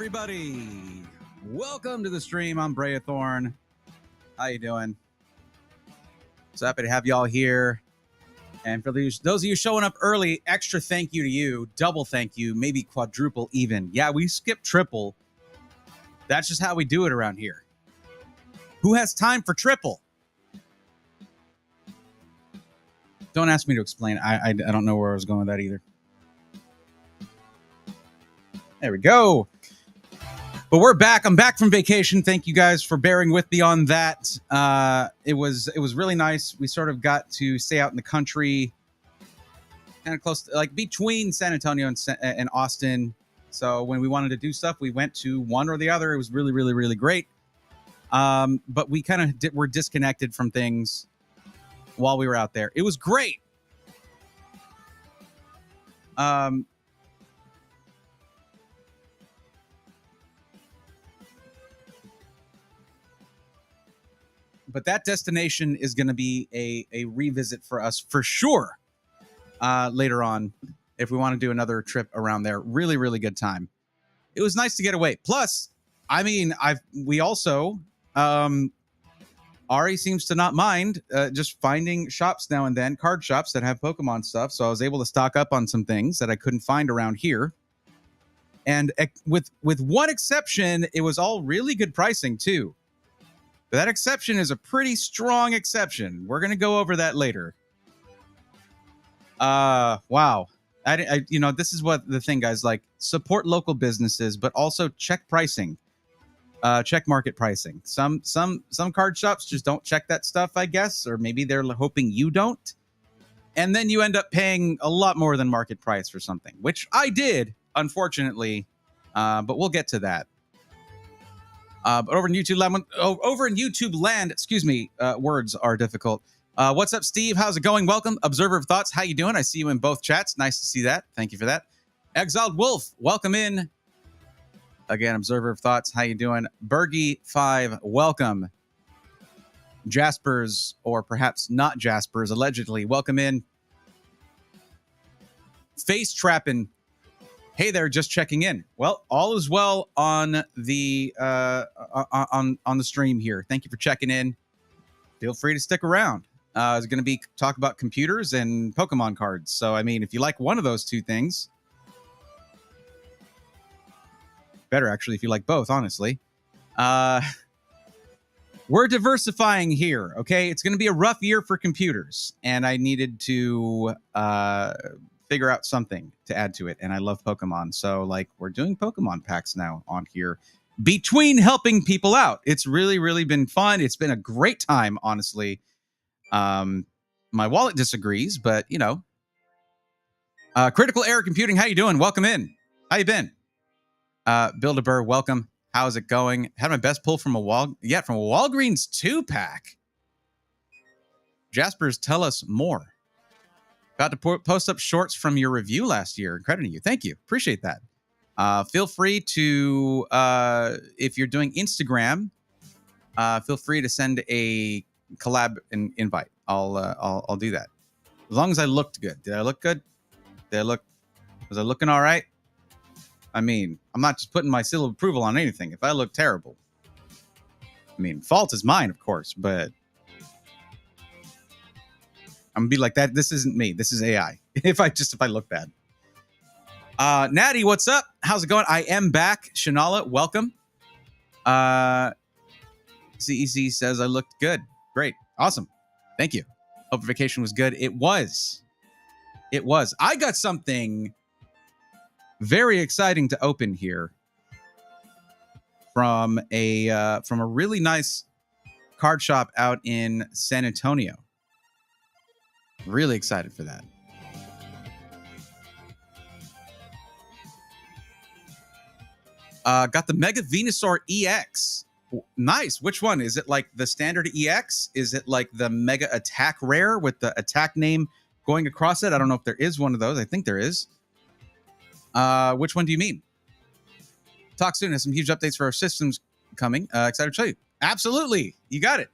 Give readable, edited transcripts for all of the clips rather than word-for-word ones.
everybody. Welcome to the stream. I'm Brayathorn. How you doing? So happy to have y'all here. And for those of you showing up early, extra thank you to you. Double thank you. Maybe quadruple even. Yeah, we skip triple. That's just how we do it around here. Who has time for triple? Don't ask me to explain. I don't know where I was going with that either. There we go. But we're back. I'm back from vacation. Thank you guys for bearing with me on that. It was really nice. We sort of got to stay out in the country, kind of close to, like between San Antonio and Austin. So when we wanted to do stuff, we went to one or the other. It was really, really, really great. But we kind of were disconnected from things while we were out there. It was great. But that destination is going to be a revisit for us for sure later on if we want to do another trip around there. Really, really good time. It was nice to get away. Plus, I mean, we also, Ari seems to not mind just finding shops now and then, card shops that have Pokemon stuff. So I was able to stock up on some things that I couldn't find around here. And with one exception, it was all really good pricing too. But that exception is a pretty strong exception. We're going to go over that later. Wow. This is what the thing, guys, like support local businesses, but also check pricing, check market pricing. Some card shops just don't check that stuff, I guess, or maybe they're hoping you don't. And then you end up paying a lot more than market price for something, which I did, unfortunately. But we'll get to that. But over in YouTube land, excuse me, words are difficult. What's up, Steve? How's it going? Welcome. Observer of Thoughts, how you doing? I see you in both chats. Nice to see that. Thank you for that. Exiled Wolf, welcome in. Again, Observer of Thoughts, how you doing? Bergie5, welcome. Jaspers, or perhaps not Jaspers, allegedly, welcome in. Face Trappin'. Hey there, just checking in. Well, all is well on the on the stream here. Thank you for checking in. Feel free to stick around. It's going to be talk about computers and Pokemon cards. So, I mean, if you like one of those two things, better actually if you like both, honestly. We're diversifying here, okay? It's going to be a rough year for computers, and I needed to figure out something to add to it, and I love Pokemon, so like we're doing Pokemon packs now on here between helping people out. It's really, really been fun. It's been a great time, honestly. My wallet disagrees, but you know. Critical Error Computing, how you doing? Welcome in. How you been? Build-A-Burr, welcome. How's it going? Had my best pull from a Walgreens 2-pack. Jaspers, tell us more. Got to post up shorts from your review last year. Crediting you. Thank you. Appreciate that. Feel free to, if you're doing Instagram, feel free to send a collab invite. I'll do that. As long as I looked good. Did I look good? Was I looking all right? I mean, I'm not just putting my seal of approval on anything. If I look terrible, I mean, fault is mine, of course, but I'm gonna be like that. This isn't me. This is AI. if I look bad. Natty, what's up? How's it going? I am back. Shanala, welcome. CEC says I looked good. Great. Awesome. Thank you. Hope your vacation was good. It was. I got something very exciting to open here from a really nice card shop out in San Antonio. Really excited for that. Got the Mega Venusaur EX. Nice. Which one? Is it like the standard EX? Is it like the Mega Attack Rare with the attack name going across it? I don't know if there is one of those. I think there is. Which one do you mean? Talk soon. Has some huge updates for our systems coming. Excited to show you. Absolutely. You got it.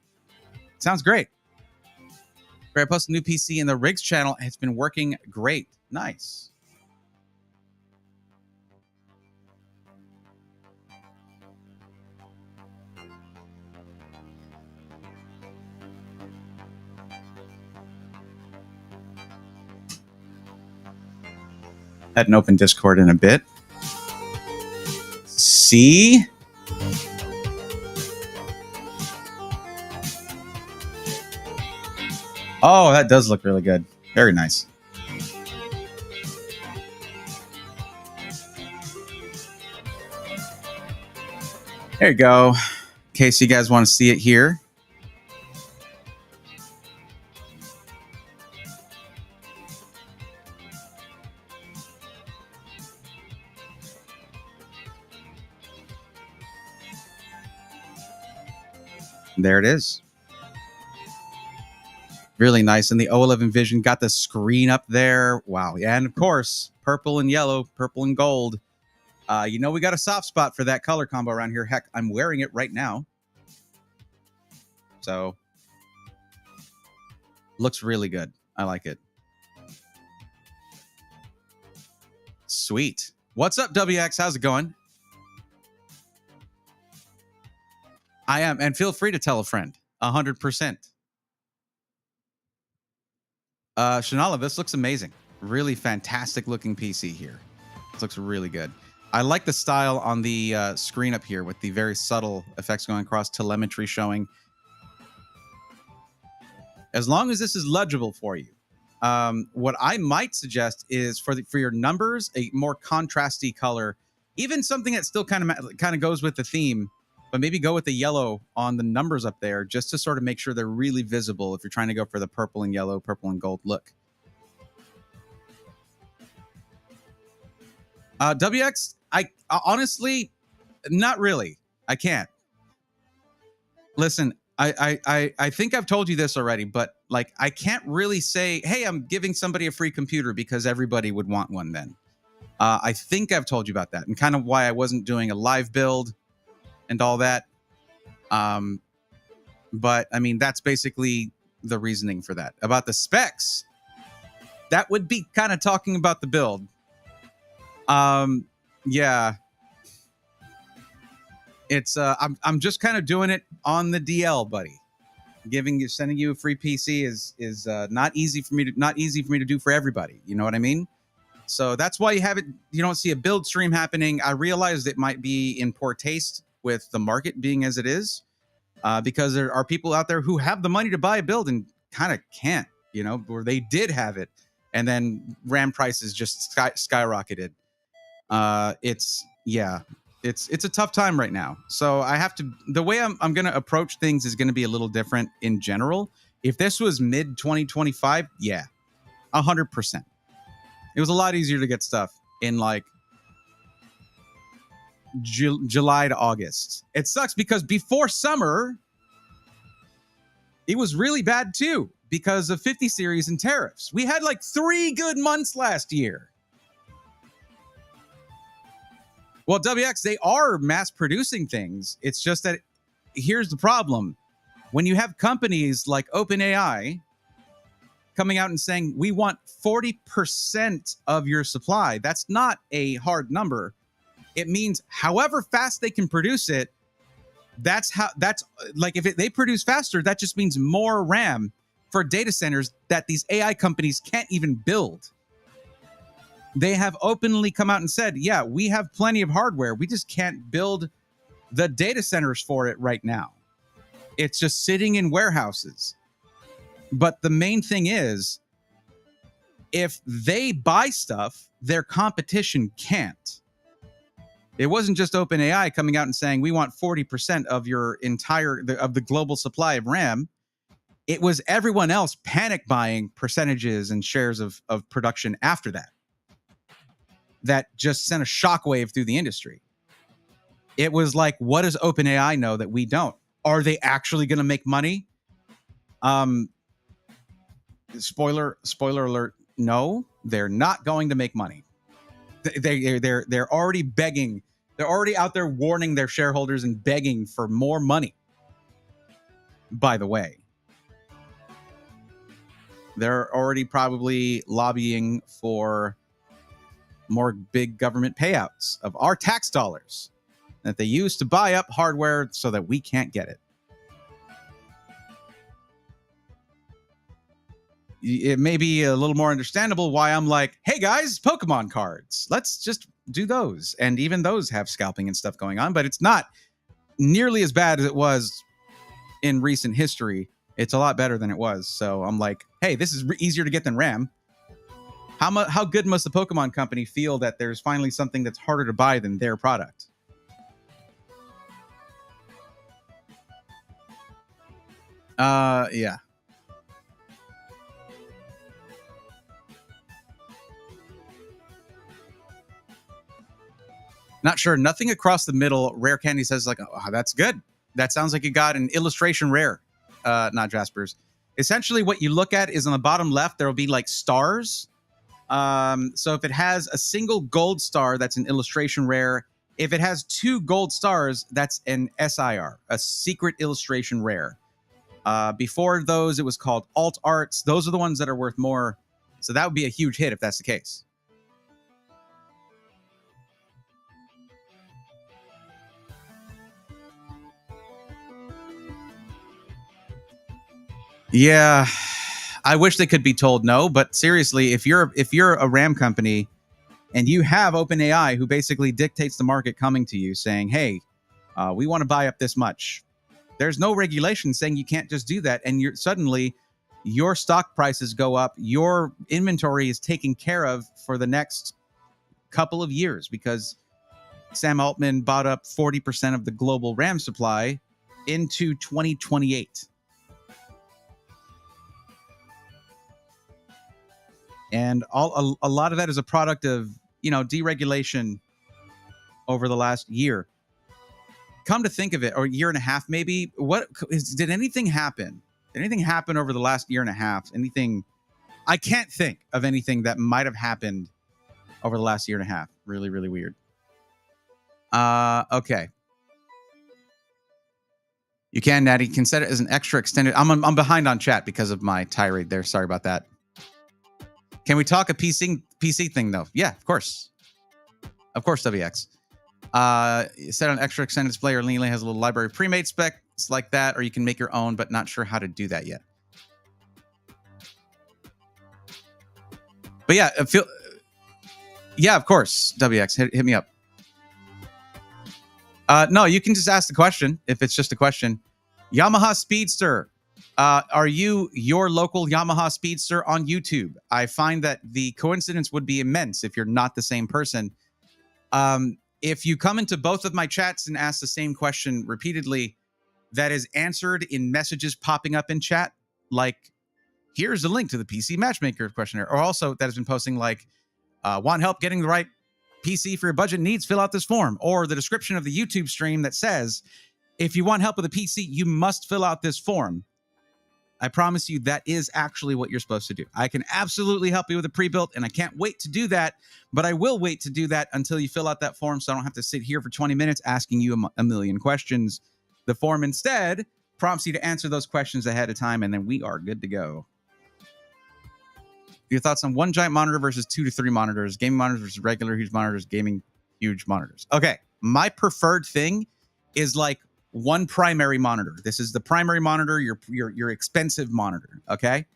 Sounds great. I posted a new PC in the Rigs channel. It's been working great. Nice. Hadn't opened Discord in a bit. See? Oh, that does look really good. Very nice. There you go. In case you guys want to see it here. There it is. Really nice. And the O11 Vision got the screen up there. Wow. Yeah, and of course, purple and yellow, purple and gold. You know we got a soft spot for that color combo around here. Heck, I'm wearing it right now. So, looks really good. I like it. Sweet. What's up, WX? How's it going? I am. And feel free to tell a friend. 100%. Shanala, this looks amazing. Really fantastic looking PC here. This looks really good. I like the style on the screen up here with the very subtle effects going across, telemetry showing. As long as this is legible for you, what I might suggest is for your numbers, a more contrasty color, even something that still kind of goes with the theme, but maybe go with the yellow on the numbers up there just to sort of make sure they're really visible if you're trying to go for the purple and yellow, purple and gold look. WX, I honestly, not really. I can't. Listen, I think I've told you this already, but like I can't really say, hey, I'm giving somebody a free computer because everybody would want one then. I think I've told you about that and kind of why I wasn't doing a live build and all that. But I mean, that's basically the reasoning for that. About the specs, that would be kind of talking about the build. Yeah. It's I'm just kind of doing it on the DL, buddy. Sending you a free PC is not easy for me to do for everybody. You know what I mean? So that's why you don't see a build stream happening. I realized it might be in poor taste with the market being as it is, because there are people out there who have the money to buy a build and kind of can't, or they did have it, and then RAM prices just skyrocketed. It's a tough time right now. So the way I'm going to approach things is going to be a little different in general. If this was mid 2025, yeah, 100%. It was a lot easier to get stuff in like July to August. It sucks because before summer, it was really bad too because of 50 series and tariffs. We had like 3 good months last year. Well, WX, they are mass producing things. It's just that here's the problem. When you have companies like OpenAI coming out and saying, we want 40% of your supply, that's not a hard number. It means however fast they can produce it, that's like if they produce faster, that just means more RAM for data centers that these AI companies can't even build. They have openly come out and said, yeah, we have plenty of hardware. We just can't build the data centers for it right now. It's just sitting in warehouses. But the main thing is, if they buy stuff, their competition can't. It wasn't just OpenAI coming out and saying, we want 40% of your of the global supply of RAM. It was everyone else panic buying percentages and shares of production after that. That just sent a shockwave through the industry. It was like, what does OpenAI know that we don't? Are they actually going to make money? Spoiler alert, no, they're not going to make money. They're already begging. They're already out there warning their shareholders and begging for more money. By the way, they're already probably lobbying for more big government payouts of our tax dollars that they use to buy up hardware so that we can't get it. it may be a little more understandable why I'm like, hey guys, Pokemon cards. Let's just do those. And even those have scalping and stuff going on, but it's not nearly as bad as it was in recent history. It's a lot better than it was. So I'm like, hey, this is easier to get than RAM. How good must the Pokemon company feel that there's finally something that's harder to buy than their product? Yeah. Not sure. Nothing across the middle. Rare Candy says like, oh, that's good. That sounds like you got an illustration rare, not Jaspers. Essentially, what you look at is on the bottom left, there will be like stars. So if it has a single gold star, that's an illustration rare. If it has 2 gold stars, that's an SIR, a secret illustration rare. Before those, it was called alt arts. Those are the ones that are worth more. So that would be a huge hit if that's the case. Yeah, I wish they could be told no, but seriously, if you're a RAM company and you have OpenAI who basically dictates the market coming to you saying, "Hey, we want to buy up this much," there's no regulation saying you can't just do that, and you're suddenly your stock prices go up, your inventory is taken care of for the next couple of years because Sam Altman bought up 40% of the global RAM supply into 2028. And a lot of that is a product of, deregulation over the last year. Come to think of it, or a year and a half maybe, did anything happen? Did anything happen over the last year and a half? Anything? I can't think of anything that might have happened over the last year and a half. Really, really weird. Okay. You can, Natty. You can set it as an extra extended. I'm behind on chat because of my tirade there. Sorry about that. Can we talk a PC thing though? Yeah, of course. Of course, WX. Set on extra extended display or Leanly has a little library of pre-made specs like that, or you can make your own, but not sure how to do that yet. But yeah, yeah, of course, WX, hit me up. No, you can just ask the question if it's just a question. Yamaha Speedster. Are you your local Yamaha Speedster on YouTube? I find that the coincidence would be immense if you're not the same person. If you come into both of my chats and ask the same question repeatedly, that is answered in messages popping up in chat, like, here's a link to the PC Matchmaker questionnaire, or also that has been posting like, want help getting the right PC for your budget needs, fill out this form, or the description of the YouTube stream that says, if you want help with a PC, you must fill out this form. I promise you that is actually what you're supposed to do. I can absolutely help you with a pre-built, and I can't wait to do that, but I will wait to do that until you fill out that form so I don't have to sit here for 20 minutes asking you a million questions. The form instead prompts you to answer those questions ahead of time, and then we are good to go. Your thoughts on 1 giant monitor versus 2 to 3 monitors, gaming monitors versus regular huge monitors, gaming huge monitors. Okay, my preferred thing is like 1 primary monitor. This is the primary monitor, your expensive monitor, okay?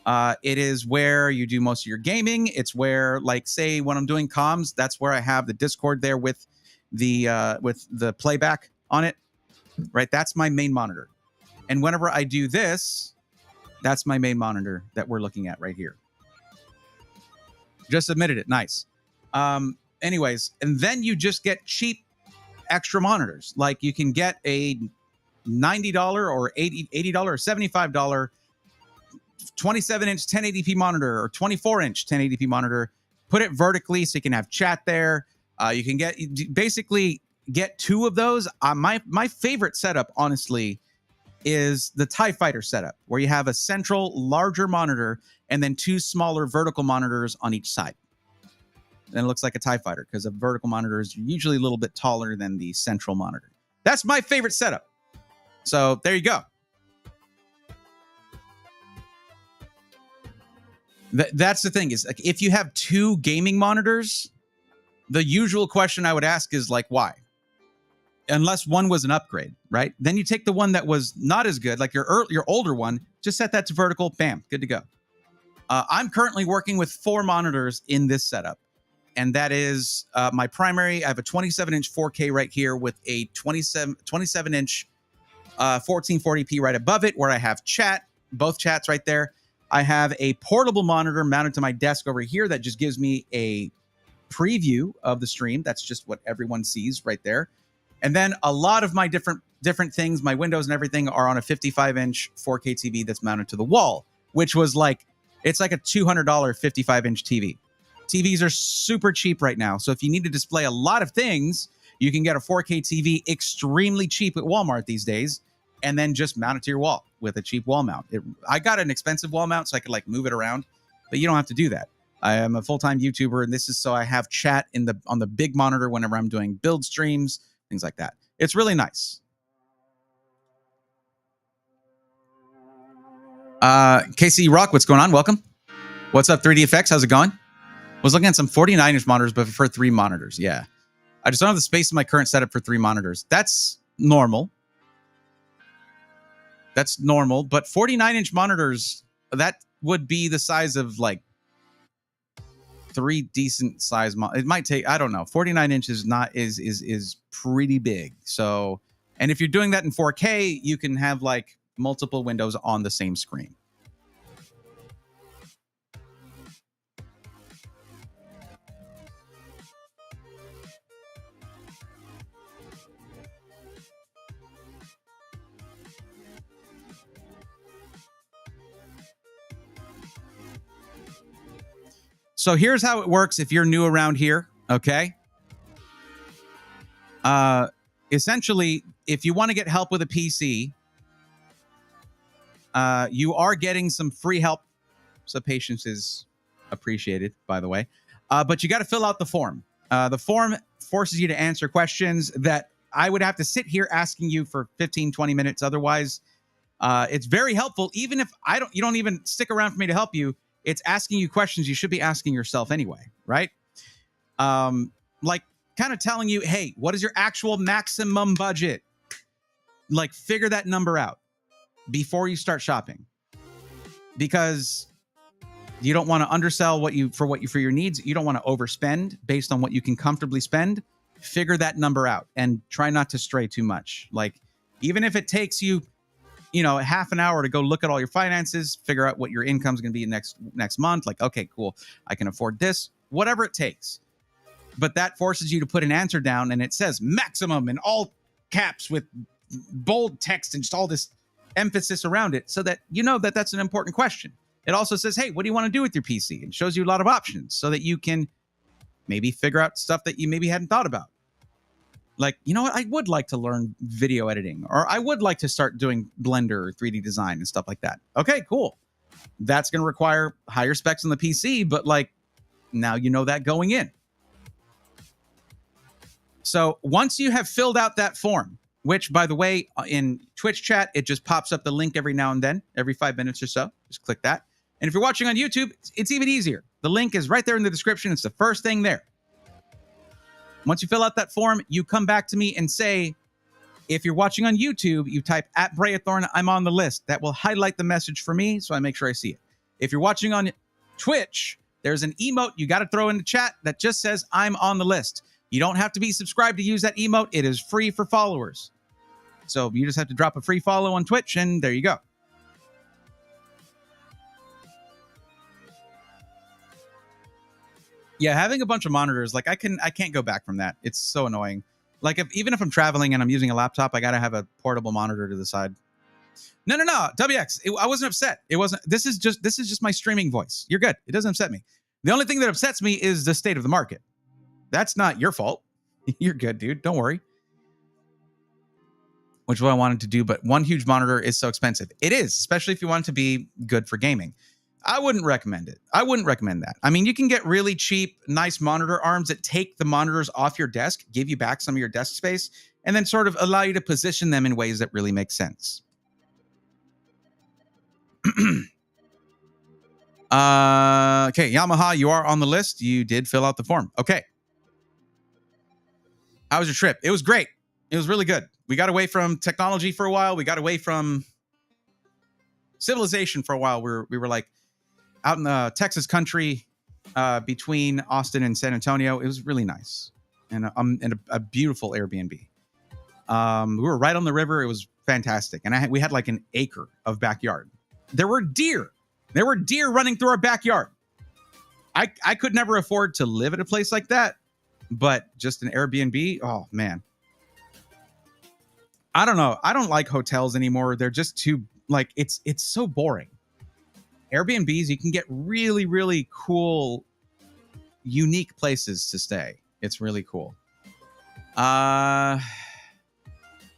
It is where you do most of your gaming. It's where, like, say when I'm doing comms, that's where I have the Discord there with the playback on it, right? That's my main monitor. And whenever I do this, that's my main monitor that we're looking at right here. Just submitted it. Nice. Anyways, and then you just get cheap extra monitors. Like you can get a $90 or $80 or $75 27-inch 1080p monitor or 24-inch 1080p monitor. Put it vertically so you can have chat there. You can basically get 2 of those. My favorite setup, honestly, is the TIE Fighter setup, where you have a central larger monitor and then 2 smaller vertical monitors on each side. And it looks like a TIE Fighter because a vertical monitor is usually a little bit taller than the central monitor. That's my favorite setup. So there you go. That's the thing is, like, if you have 2 gaming monitors, the usual question I would ask is like, why? Unless one was an upgrade, right? Then you take the one that was not as good, like your older one, just set that to vertical, bam, good to go. I'm currently working with 4 monitors in this setup. And that is my primary. I have a 27-inch 4K right here with a 27-inch 1440p right above it, where I have both chats right there. I have a portable monitor mounted to my desk over here that just gives me a preview of the stream. That's just what everyone sees right there. And then a lot of my different things, my windows and everything, are on a 55-inch 4K TV that's mounted to the wall, which was like, it's like a $200 55-inch TV. TVs are super cheap right now. So if you need to display a lot of things, you can get a 4K TV extremely cheap at Walmart these days, and then just mount it to your wall with a cheap wall mount. I got an expensive wall mount so I could like move it around, but you don't have to do that. I am a full-time YouTuber, and this is so I have chat on the big monitor whenever I'm doing build streams, things like that. It's really nice. KC Rock, what's going on? Welcome. What's up, 3D Effects? How's it going? I was looking at some 49-inch monitors, but for 3 monitors. Yeah. I just don't have the space in my current setup for 3 monitors. That's normal. That's normal. But 49-inch monitors, that would be the size of like 3 decent size. It might take, I don't know. 49 inches is pretty big. So, and if you're doing that in 4K, you can have like multiple windows on the same screen. So here's how it works if you're new around here, okay? Essentially, if you want to get help with a PC, you are getting some free help. So patience is appreciated, by the way. But you got to fill out the form. The form forces you to answer questions that I would have to sit here asking you for 15, 20 minutes. Otherwise, it's very helpful. Even if you don't even stick around for me to help you. It's asking you questions you should be asking yourself anyway, right? Like kind of telling you, hey, what is your actual maximum budget? Like figure that number out before you start shopping, because you don't want to undersell for your needs. You don't want to overspend based on what you can comfortably spend. Figure that number out and try not to stray too much. Like even if it takes you half an hour to go look at all your finances, figure out what your income is going to be next month. Like, okay, cool. I can afford this, whatever it takes. But that forces you to put an answer down, and it says maximum in all caps with bold text and just all this emphasis around it, so that you know that that's an important question. It also says, hey, what do you want to do with your PC? And shows you a lot of options so that you can maybe figure out stuff that you maybe hadn't thought about. Like, you know what? I would like to learn video editing, or I would like to start doing Blender or 3D design and stuff like that. Okay, cool. That's going to require higher specs on the PC, but like now you know that going in. So once you have filled out that form, which by the way, in Twitch chat, it just pops up the link every now and then, every 5 minutes or so. Just click that. And if you're watching on YouTube, it's even easier. The link is right there in the description. It's the first thing there. Once you fill out that form, you come back to me and say, if you're watching on YouTube, you type @Brayathorn, I'm on the list. That will highlight the message for me, so I make sure I see it. If you're watching on Twitch, there's an emote you got to throw in the chat that just says, I'm on the list. You don't have to be subscribed to use that emote. It is free for followers. So you just have to drop a free follow on Twitch, and there you go. Yeah, having a bunch of monitors, like I can't go back from that. It's so annoying. Like even if I'm traveling and I'm using a laptop, I gotta have a portable monitor to the side. No, WX, I wasn't upset. It wasn't. This is just my streaming voice. You're good. It doesn't upset me. The only thing that upsets me is the state of the market. That's not your fault. You're good, dude. Don't worry. Which is what I wanted to do, but one huge monitor is so expensive. It is, especially if you want it to be good for gaming. I wouldn't recommend it. I wouldn't recommend that. I mean, you can get really cheap, nice monitor arms that take the monitors off your desk, give you back some of your desk space, and then sort of allow you to position them in ways that really make sense. Okay, Yamaha, you are on the list. You did fill out the form. Okay. How was your trip? It was great. It was really good. We got away from technology for a while. We got away from civilization for a while. We were like, out in the Texas country between Austin and San Antonio. It was really nice and a beautiful Airbnb. We were right on the river. It was fantastic. And we had like an acre of backyard. There were deer. There were deer running through our backyard. I could never afford to live at a place like that, but just an Airbnb, oh man. I don't know. I don't like hotels anymore. They're just too, like, it's so boring. Airbnbs, you can get really, really cool, unique places to stay. It's really cool. But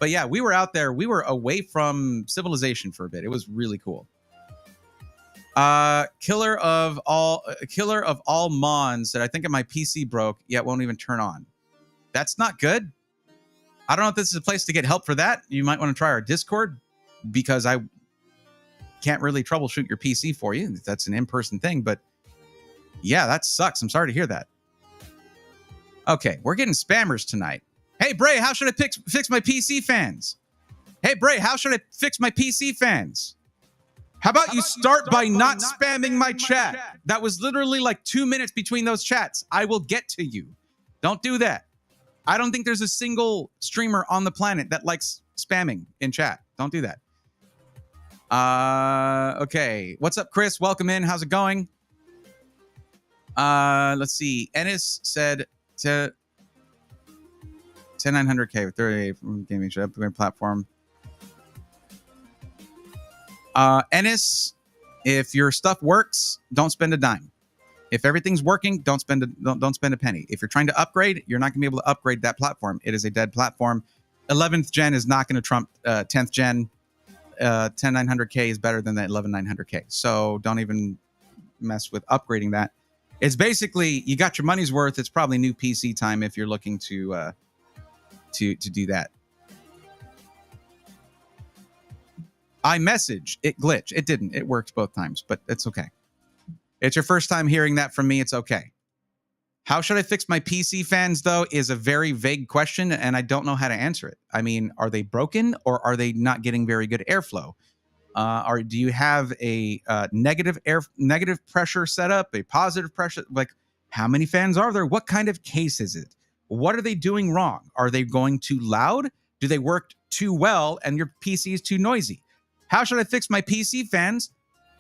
yeah, we were out there. We were away from civilization for a bit. It was really cool. Killer of all Mons said, I think my PC broke, yet won't even turn on. That's not good. I don't know if this is a place to get help for that. You might want to try our Discord, because I can't really troubleshoot your PC for you. That's an in-person thing, but yeah, that sucks. I'm sorry to hear that. Okay, we're getting spammers tonight. Hey, Bray, how should I fix my PC fans? Hey, Bray, how should I fix my PC fans? How about you start by not spamming my chat? That was literally like 2 minutes between those chats. I will get to you. Don't do that. I don't think there's a single streamer on the planet that likes spamming in chat. Don't do that. Okay. What's up, Chris? Welcome in. How's it going? Let's see. Ennis said to 10900K with 38 from gaming upgrade platform. Ennis, if your stuff works, don't spend a dime. If everything's working, don't spend a penny. If you're trying to upgrade, you're not going to be able to upgrade that platform. It is a dead platform. 11th gen is not going to trump 10th gen. 10900K is better than that 11900K. So don't even mess with upgrading that. It's basically, you got your money's worth. It's probably new PC time if you're looking to do that. iMessage, it glitched. It didn't. It worked both times, but it's okay. It's your first time hearing that from me. It's okay. How should I fix my PC fans, though, is a very vague question, and I don't know how to answer it. I mean, are they broken, or are they not getting very good airflow? Or do you have a negative pressure setup, a positive pressure? Like, how many fans are there? What kind of case is it? What are they doing wrong? Are they going too loud? Do they work too well, and your PC is too noisy? How should I fix my PC fans?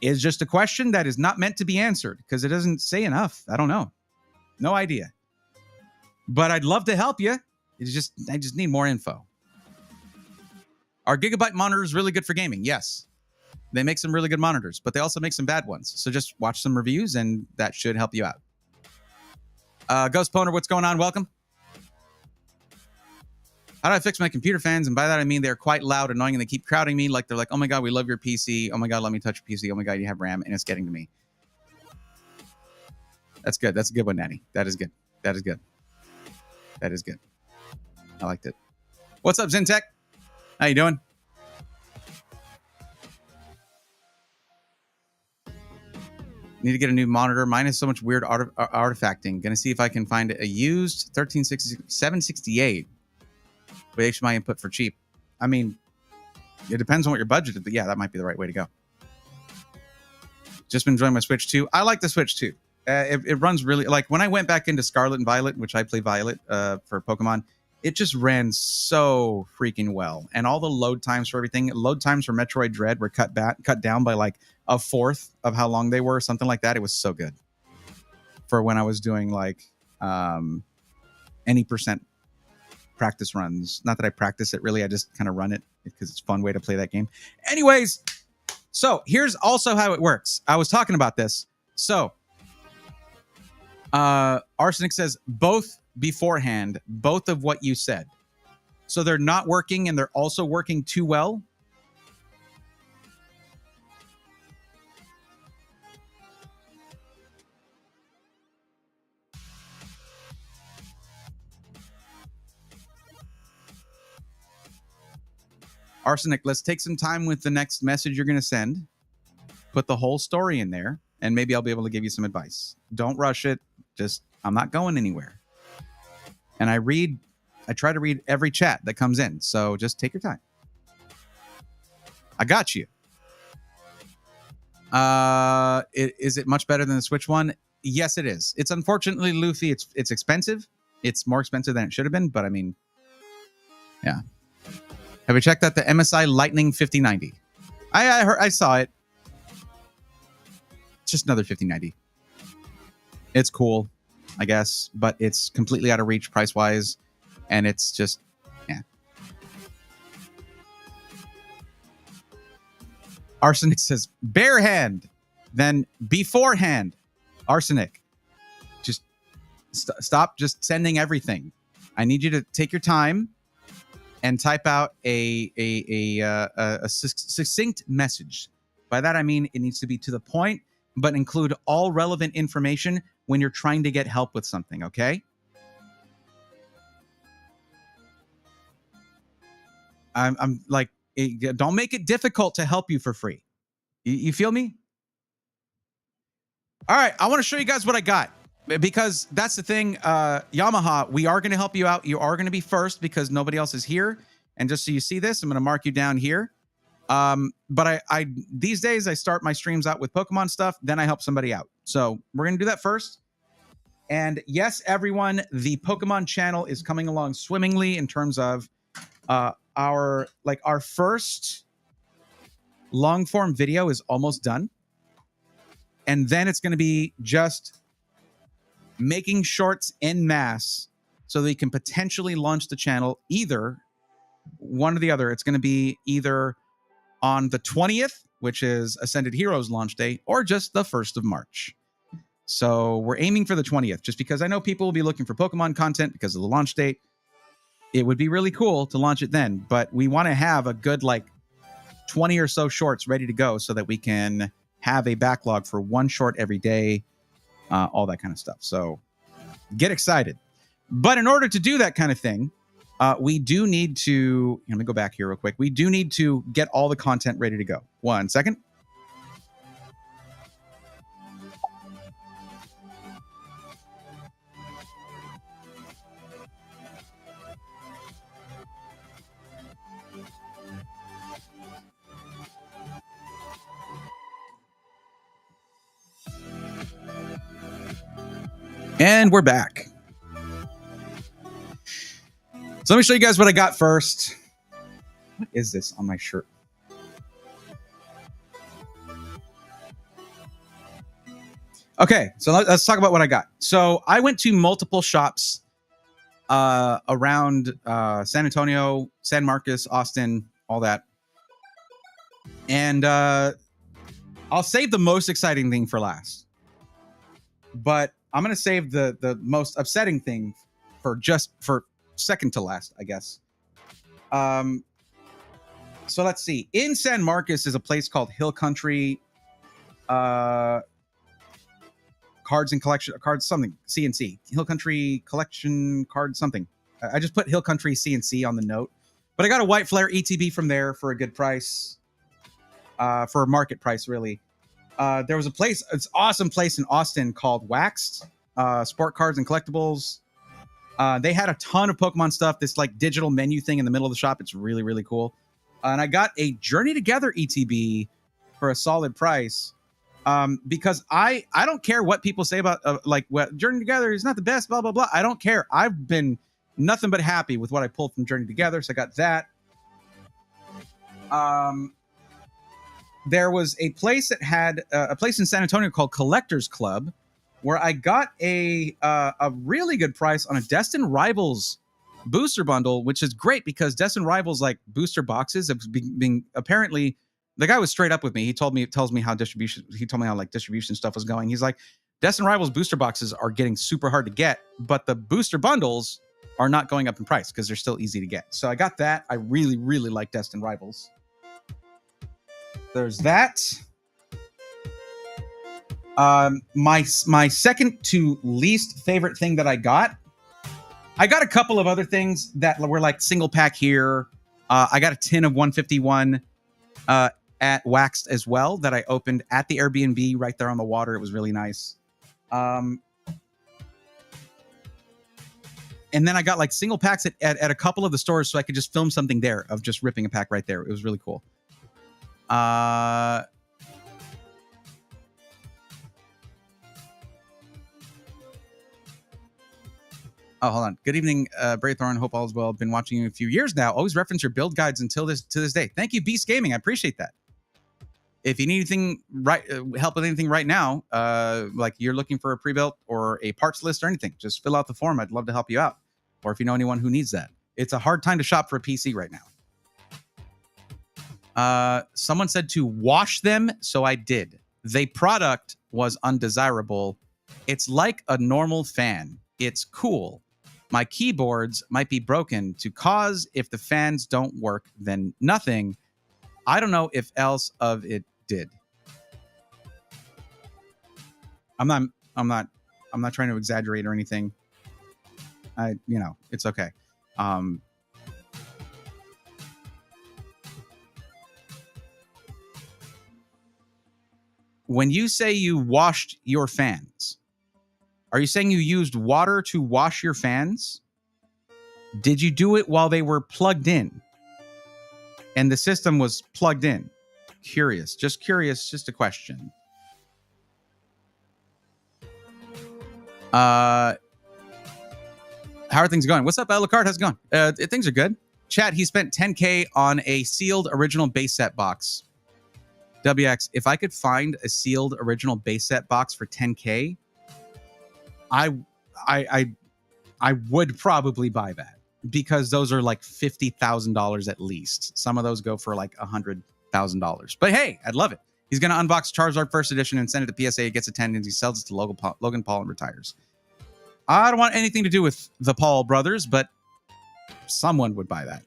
Is just a question that is not meant to be answered because it doesn't say enough. I don't know. No idea. But I'd love to help you. I just need more info. Are Gigabyte monitors really good for gaming? Yes. They make some really good monitors, but they also make some bad ones. So just watch some reviews and that should help you out. Ghost Poner, what's going on? Welcome. How do I fix my computer fans? And by that, I mean they're quite loud, annoying, and they keep crowding me. Like, they're like, oh my God, we love your PC. Oh my God, let me touch your PC. Oh my God, you have RAM. And it's getting to me. That's good. That's a good one, Nanny. That is good. That is good. That is good. I liked it. What's up, Zentech? How you doing? Need to get a new monitor. Mine is so much weird artifacting. Gonna see if I can find a used 768 with HDMI input for cheap. I mean, it depends on what your budget is, but yeah, that might be the right way to go. Just been enjoying my Switch 2. I like the Switch 2. It runs really, like when I went back into Scarlet and Violet, which I play Violet for Pokemon, it just ran so freaking well. And all the load times for everything, load times for Metroid Dread were cut down by like a fourth of how long they were, something like that. It was so good for when I was doing like any percent practice runs. Not that I practice it really, I just kind of run it because it's a fun way to play that game. Anyways, so here's also how it works. I was talking about this. So Arsenic says both beforehand, both of what you said. So they're not working and they're also working too well. Arsenic, let's take some time with the next message you're going to send. Put the whole story in there, and maybe I'll be able to give you some advice. Don't rush it. Just, I'm not going anywhere. And I try to read every chat that comes in, so just take your time. I got you. Is it much better than the Switch one? Yes, it is. It's unfortunately, Luffy, it's expensive. It's more expensive than it should have been, but I mean, yeah. Have you checked out the MSI Lightning 5090? I saw it. It's just another 5090. It's cool, I guess, but it's completely out of reach price-wise, and it's just, yeah. Arsenic says, bare hand, then beforehand. Arsenic, just stop just sending everything. I need you to take your time and type out a succinct message. By that, I mean it needs to be to the point, but include all relevant information when you're trying to get help with something, okay? I'm like, don't make it difficult to help you for free. You feel me? All right, I want to show you guys what I got, because that's the thing. Yamaha, we are going to help you out. You are going to be first because nobody else is here. And just so you see this, I'm going to mark you down here. But I these days I start my streams out with Pokemon stuff, then I help somebody out. So we're going to do that first. And yes, everyone, the Pokemon channel is coming along swimmingly in terms of our first long form video is almost done. And then it's going to be just making shorts en masse so they can potentially launch the channel, either one or the other. It's going to be either on the 20th, which is Ascended Heroes launch day, or just the 1st of March. So we're aiming for the 20th, just because I know people will be looking for Pokemon content because of the launch date. It would be really cool to launch it then, but we want to have a good 20 or so shorts ready to go so that we can have a backlog for one short every day, all that kind of stuff. So get excited. But in order to do that kind of thing, we do need to, let me go back here real quick. We do need to get all the content ready to go. 1 second. And we're back. So let me show you guys what I got first. What is this on my shirt? Okay, so let's talk about what I got. So I went to multiple shops around San Antonio, San Marcos, Austin, all that. And I'll save the most exciting thing for last. But I'm going to save the most upsetting thing for second to last, I guess. So let's see. In San Marcos is a place called Hill Country Cards and Collection, Cards something, CNC. Hill Country Collection Cards something. I just put Hill Country CNC on the note. But I got a White Flare ETB from there for a good price. For a market price, really. There was it's an awesome place in Austin called Waxed, Sport Cards and Collectibles. They had a ton of Pokemon stuff, this digital menu thing in the middle of the shop. It's really, really cool. And I got a Journey Together ETB for a solid price. Because I don't care what people say about Journey Together is not the best, blah, blah, blah. I don't care. I've been nothing but happy with what I pulled from Journey Together. So I got that. There was a place that had a place in San Antonio called Collectors Club, where I got a really good price on a Destin Rivals booster bundle, which is great because Destin Rivals booster boxes have been apparently. The guy was straight up with me. He tells me how distribution stuff was going. He's like, Destin Rivals booster boxes are getting super hard to get, but the booster bundles are not going up in price because they're still easy to get. So I got that. I really, really like Destin Rivals. There's that. My second to least favorite thing that I got a couple of other things that were single pack here. I got a tin of 151 at Waxed as well that I opened at the Airbnb right there on the water. It was really nice. And then I got single packs at a couple of the stores so I could just film something there of just ripping a pack right there. It was really cool. Oh, hold on. Good evening, Braythorn. Hope all is well. Been watching you a few years now. Always reference your build guides to this day. Thank you, Beast Gaming. I appreciate that. If you need anything help with anything right now, like you're looking for a pre-built or a parts list or anything, just fill out the form. I'd love to help you out. Or if you know anyone who needs that. It's a hard time to shop for a PC right now. Someone said to wash them, so I did. The product was undesirable. It's like a normal fan. It's cool. My keyboards might be broken to cause if the fans don't work, then nothing. I don't know if else of it did. I'm not trying to exaggerate or anything. It's okay. When you say you washed your fans, are you saying you used water to wash your fans? Did you do it while they were plugged in? And the system was plugged in? Curious, just a question. How are things going? What's up, Alucard? How's it going? Things are good. Chat, he spent 10K on a sealed original base set box. WX, if I could find a sealed original base set box for 10K, I would probably buy that, because those are like $50,000 at least. Some of those go for like $100,000. But hey, I'd love it. He's going to unbox Charizard First Edition and send it to PSA. He gets attendance. He sells it to Logan Paul and retires. I don't want anything to do with the Paul brothers, but someone would buy that.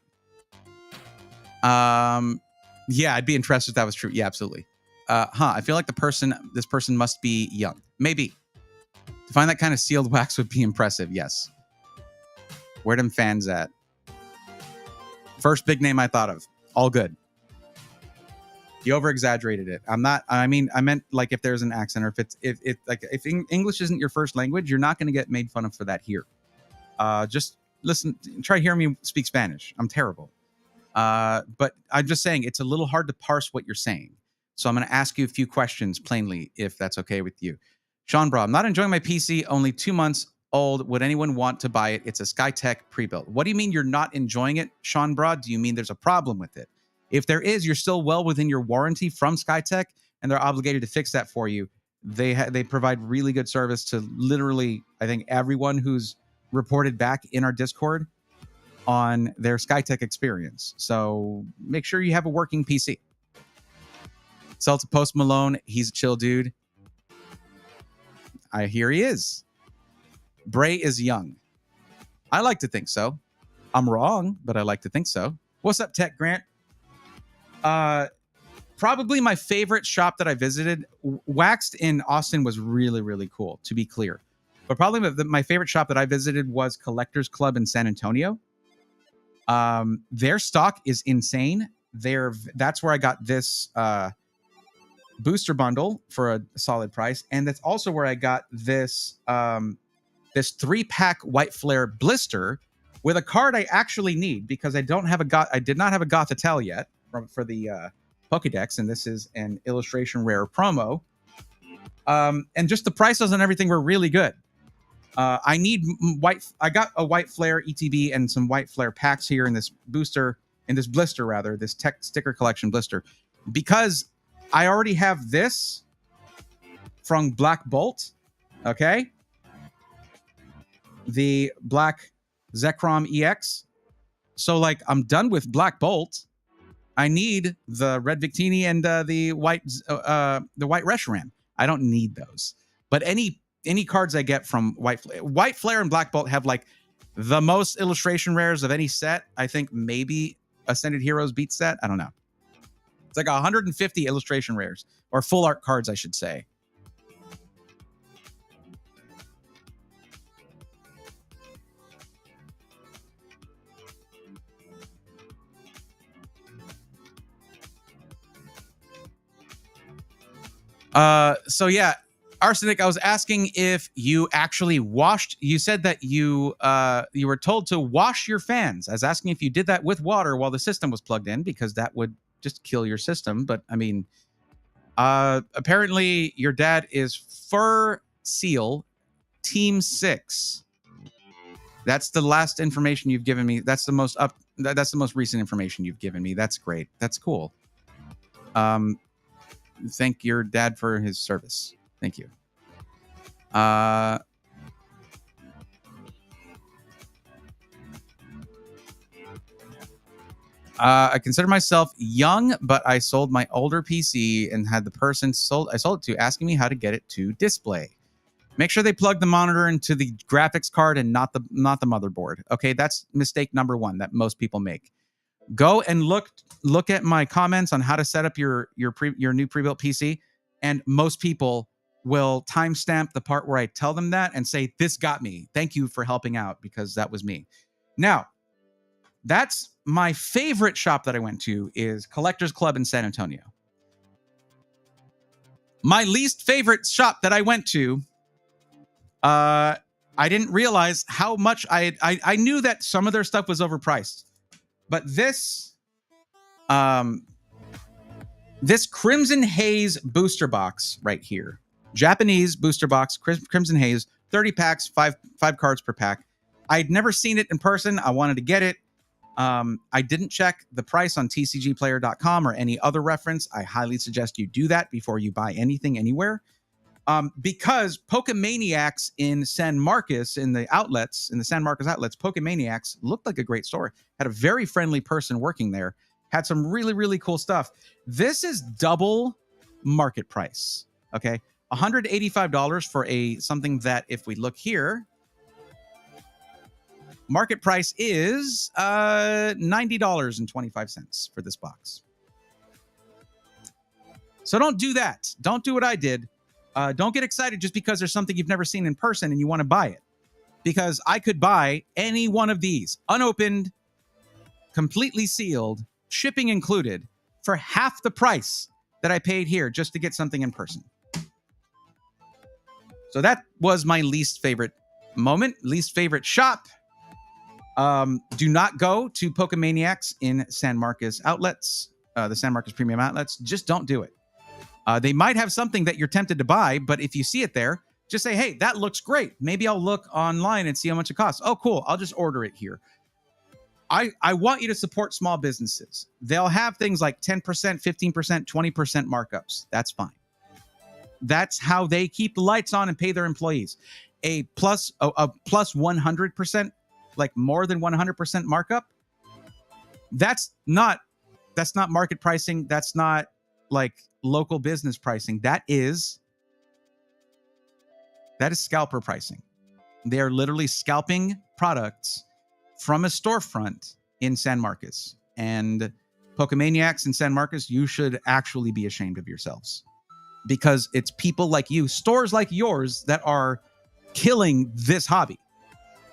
Yeah, I'd be interested if that was true. Yeah, absolutely. I feel like this person must be young. Maybe. To find that kind of sealed wax would be impressive. Yes. Where them fans at? First big name I thought of. All good. You over-exaggerated it. I meant like if there's an accent, or if English isn't your first language, you're not going to get made fun of for that here. Just listen, try hearing me speak Spanish. I'm terrible. But I'm just saying it's a little hard to parse what you're saying. So I'm going to ask you a few questions plainly, if that's okay with you. Sean Bra, I'm not enjoying my PC, only 2 months old. Would anyone want to buy it? It's a Skytech pre-built. What do you mean you're not enjoying it, Sean Bra? Do you mean there's a problem with it? If there is, you're still well within your warranty from Skytech, and they're obligated to fix that for you. They provide really good service to literally, I think, everyone who's reported back in our Discord on their Skytech experience. So make sure you have a working PC. Sell to Post Malone. He's a chill dude. I hear he is. Bray is young. I like to think so. I'm wrong, but I like to think so. What's up, Tech Grant? Probably my favorite shop that I visited. Waxed in Austin was really, really cool, to be clear. But probably my favorite shop that I visited was Collectors Club in San Antonio. Their stock is insane. That's where I got this booster bundle for a solid price, and that's also where I got this this 3-pack White Flare blister with a card I actually need, because I did not have a Gothitelle yet for the Pokédex, and this is an illustration rare promo. And just the prices and everything were really good. I need I got a White Flare ETB and some White Flare packs here in this blister, this tech sticker collection blister, because I already have this from Black Bolt. Okay. The Black Zekrom EX. So like I'm done with Black Bolt. I need the Red Victini and the White Reshiram. I don't need those. But any cards I get from White Flare and Black Bolt have like the most illustration rares of any set. I think maybe Ascended Heroes beats that. I don't know. It's like 150 illustration rares, or full art cards, I should say. So yeah, Arsenic, I was asking if you actually washed. You said that you were told to wash your fans. I was asking if you did that with water while the system was plugged in, because that would just kill your system. But I mean, apparently your dad is Fur Seal Team 6. That's the last information you've given me. That's the most recent information you've given me. That's great. That's cool. Thank your dad for his service. Thank you. I consider myself young, but I sold my older PC and had the person I sold it to asking me how to get it to display. Make sure they plug the monitor into the graphics card and not the motherboard. Okay, that's mistake number one that most people make. Go and look at my comments on how to set up your new pre-built PC, and most people will timestamp the part where I tell them that and say, "This got me. Thank you for helping out," because that was me. Now, that's my favorite shop that I went to is Collectors Club in San Antonio. My least favorite shop that I went to, I didn't realize how much I knew that some of their stuff was overpriced, but this Crimson Haze booster box right here, Japanese booster box, Crimson Haze, 30 packs, five cards per pack. I'd never seen it in person. I wanted to get it. I didn't check the price on tcgplayer.com or any other reference. I highly suggest you do that before you buy anything anywhere. Because Pokemaniacs in San Marcos, in the San Marcos outlets, Pokemaniacs looked like a great store. Had a very friendly person working there. Had some really, really cool stuff. This is double market price. Okay, $185 for something that, if we look here, market price is $90.25 for this box. So don't do that. Don't do what I did. Don't get excited just because there's something you've never seen in person and you want to buy it. Because I could buy any one of these, unopened, completely sealed, shipping included, for half the price that I paid here just to get something in person. So that was my least favorite moment, least favorite shop. Do not go to Pokemaniacs in San Marcos outlets, the San Marcos premium outlets. Just don't do it. They might have something that you're tempted to buy, but if you see it there, just say, "Hey, that looks great. Maybe I'll look online and see how much it costs." Oh, cool. I'll just order it here. I want you to support small businesses. They'll have things like 10%, 15%, 20% markups. That's fine. That's how they keep the lights on and pay their employees. A plus 100%, like more than 100% markup, that's not market pricing. That's not like local business pricing. That is scalper pricing. They are literally scalping products from a storefront in San Marcos. And Pokemaniacs in San Marcos, you should actually be ashamed of yourselves, because it's people like you, stores like yours, that are killing this hobby.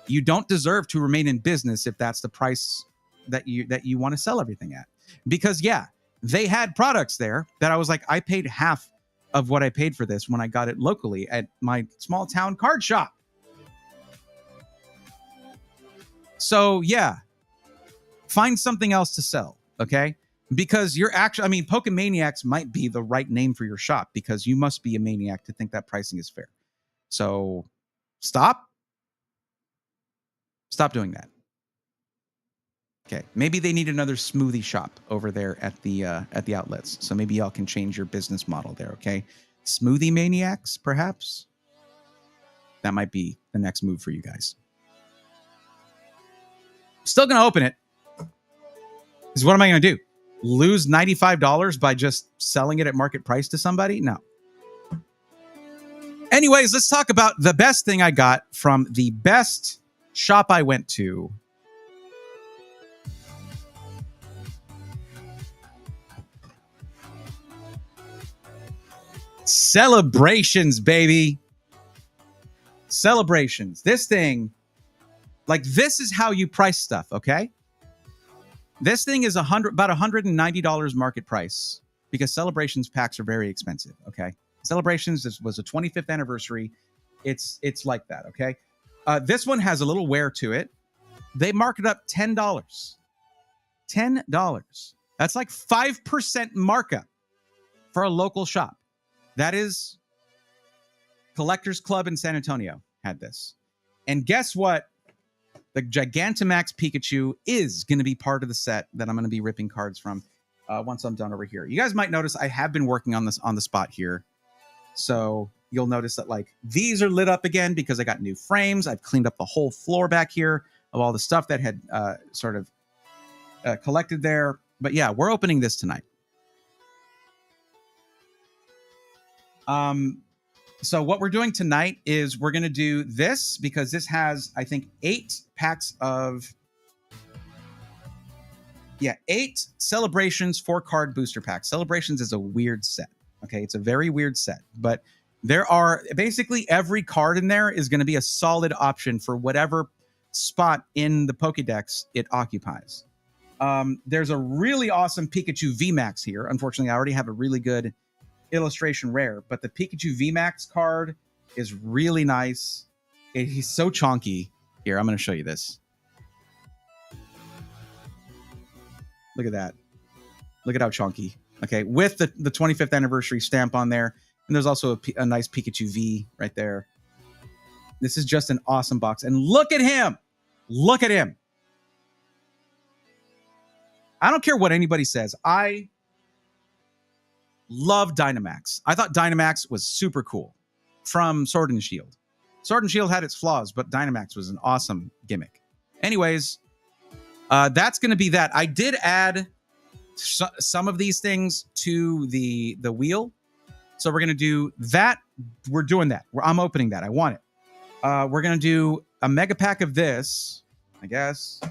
You don't deserve to remain in business if that's the price that you want to sell everything at. Because yeah, they had products there that I was like, I paid half of what I paid for this when I got it locally at my small town card shop. So yeah, find something else to sell, okay? Because you're actually, I mean, Pokemaniacs might be the right name for your shop, because you must be a maniac to think that pricing is fair. So stop doing that. Okay, maybe they need another smoothie shop over there at the outlets. So maybe y'all can change your business model there, okay? Smoothie maniacs, perhaps? That might be the next move for you guys. Still going to open it. Because what am I going to do? Lose $95 by just selling it at market price to somebody? No. Anyways, let's talk about the best thing I got from the best shop I went to. Celebrations, baby. Celebrations. This thing, like, this is how you price stuff, okay? This thing is about $190 market price, because Celebrations packs are very expensive, okay? Celebrations was a 25th anniversary. It's like that, okay? This one has a little wear to it. They mark it up $10. $10. That's like 5% markup for a local shop. That is Collectors Club in San Antonio had this. And guess what? The Gigantamax Pikachu is going to be part of the set that I'm going to be ripping cards from once I'm done over here. You guys might notice I have been working on this on the spot here. So you'll notice that like these are lit up again because I got new frames. I've cleaned up the whole floor back here of all the stuff that had sort of collected there. But yeah, we're opening this tonight. So what we're doing tonight is we're going to do this because this has, I think, 8 packs of... Yeah, 8 Celebrations 4-card booster packs. Celebrations is a weird set. Okay, it's a very weird set. But there are... Basically, every card in there is going to be a solid option for whatever spot in the Pokédex it occupies. There's a really awesome Pikachu VMAX here. Unfortunately, I already have a really good illustration rare, but the Pikachu VMAX card is really nice. He's so chonky. Here, I'm going to show you this. Look at that. Look at how chonky. Okay, with the 25th anniversary stamp on there. And there's also a nice Pikachu V right there. This is just an awesome box. And look at him. Look at him. I don't care what anybody says. I love Dynamax. I thought Dynamax was super cool from Sword and Shield. Sword and Shield had its flaws, but Dynamax was an awesome gimmick. Anyways, that's going to be that. I did add some of these things to the wheel. So we're going to do that. We're doing that. I'm opening that. I want it. We're going to do a mega pack of this, I guess.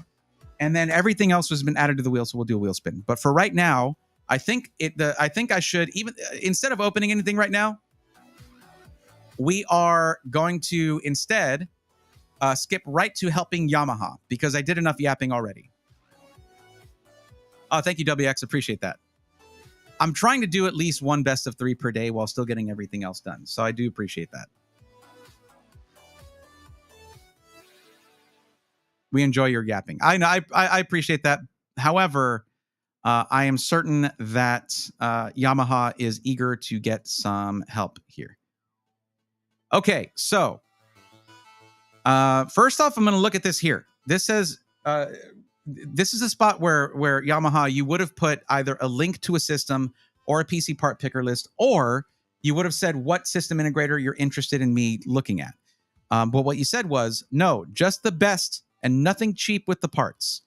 And then everything else has been added to the wheel, so we'll do a wheel spin. But for right now, I think I should, even instead of opening anything right now, we are going to instead skip right to helping Yamaha because I did enough yapping already. Oh, thank you, WX. Appreciate that. I'm trying to do at least one best of 3 per day while still getting everything else done. So I do appreciate that. We enjoy your yapping. I know. I appreciate that. However, I am certain that Yamaha is eager to get some help here. Okay, so first off, I'm going to look at this here. This says this is a spot where Yamaha, you would have put either a link to a system or a PC part picker list, or you would have said what system integrator you're interested in me looking at. But what you said was, no, just the best and nothing cheap with the parts.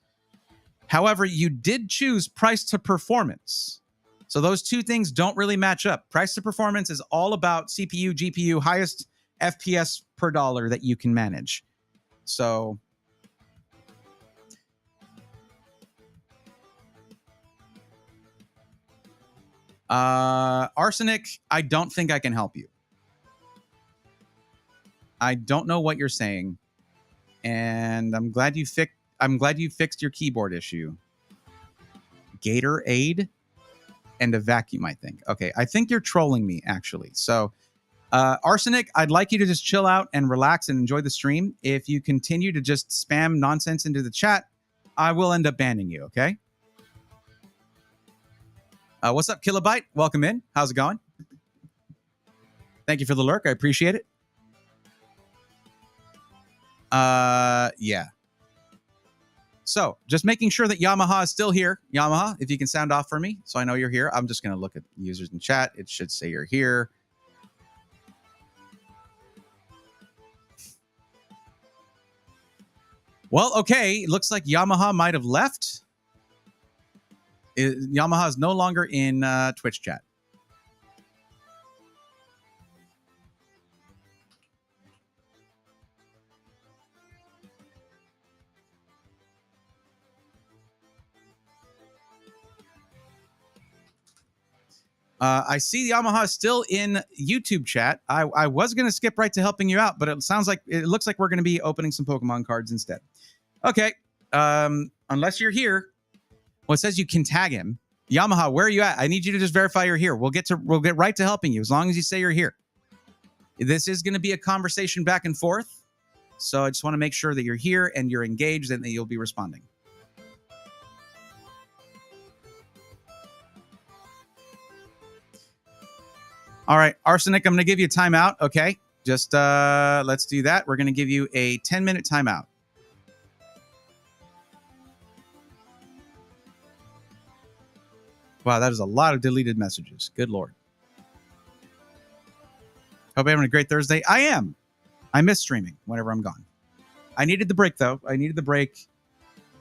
However, you did choose price to performance. So those two things don't really match up. Price to performance is all about CPU, GPU, highest FPS per dollar that you can manage. So Arsenic, I don't think I can help you. I don't know what you're saying. And I'm glad you fixed your keyboard issue. Gatorade and a vacuum, I think. Okay, I think you're trolling me, actually. So, Arsenic, I'd like you to just chill out and relax and enjoy the stream. If you continue to just spam nonsense into the chat, I will end up banning you, okay? What's up, Kilobyte? Welcome in. How's it going? Thank you for the lurk. I appreciate it. Yeah. So, just making sure that Yamaha is still here. Yamaha, if you can sound off for me, so I know you're here. I'm just going to look at users in chat. It should say you're here. Well, okay. It looks like Yamaha might have left. Yamaha is no longer in Twitch chat. I see Yamaha is still in YouTube chat. I was going to skip right to helping you out, but it looks like we're going to be opening some Pokemon cards instead. Okay. Unless you're here. Well, it says you can tag him. Yamaha, where are you at? I need you to just verify you're here. We'll get right to helping you as long as you say you're here. This is going to be a conversation back and forth. So I just want to make sure that you're here and you're engaged and that you'll be responding. All right, Arsenic, I'm going to give you a timeout, okay? Just let's do that. We're going to give you a 10-minute timeout. Wow, that is a lot of deleted messages. Good Lord. Hope you're having a great Thursday. I am. I miss streaming whenever I'm gone. I needed the break, though. I needed the break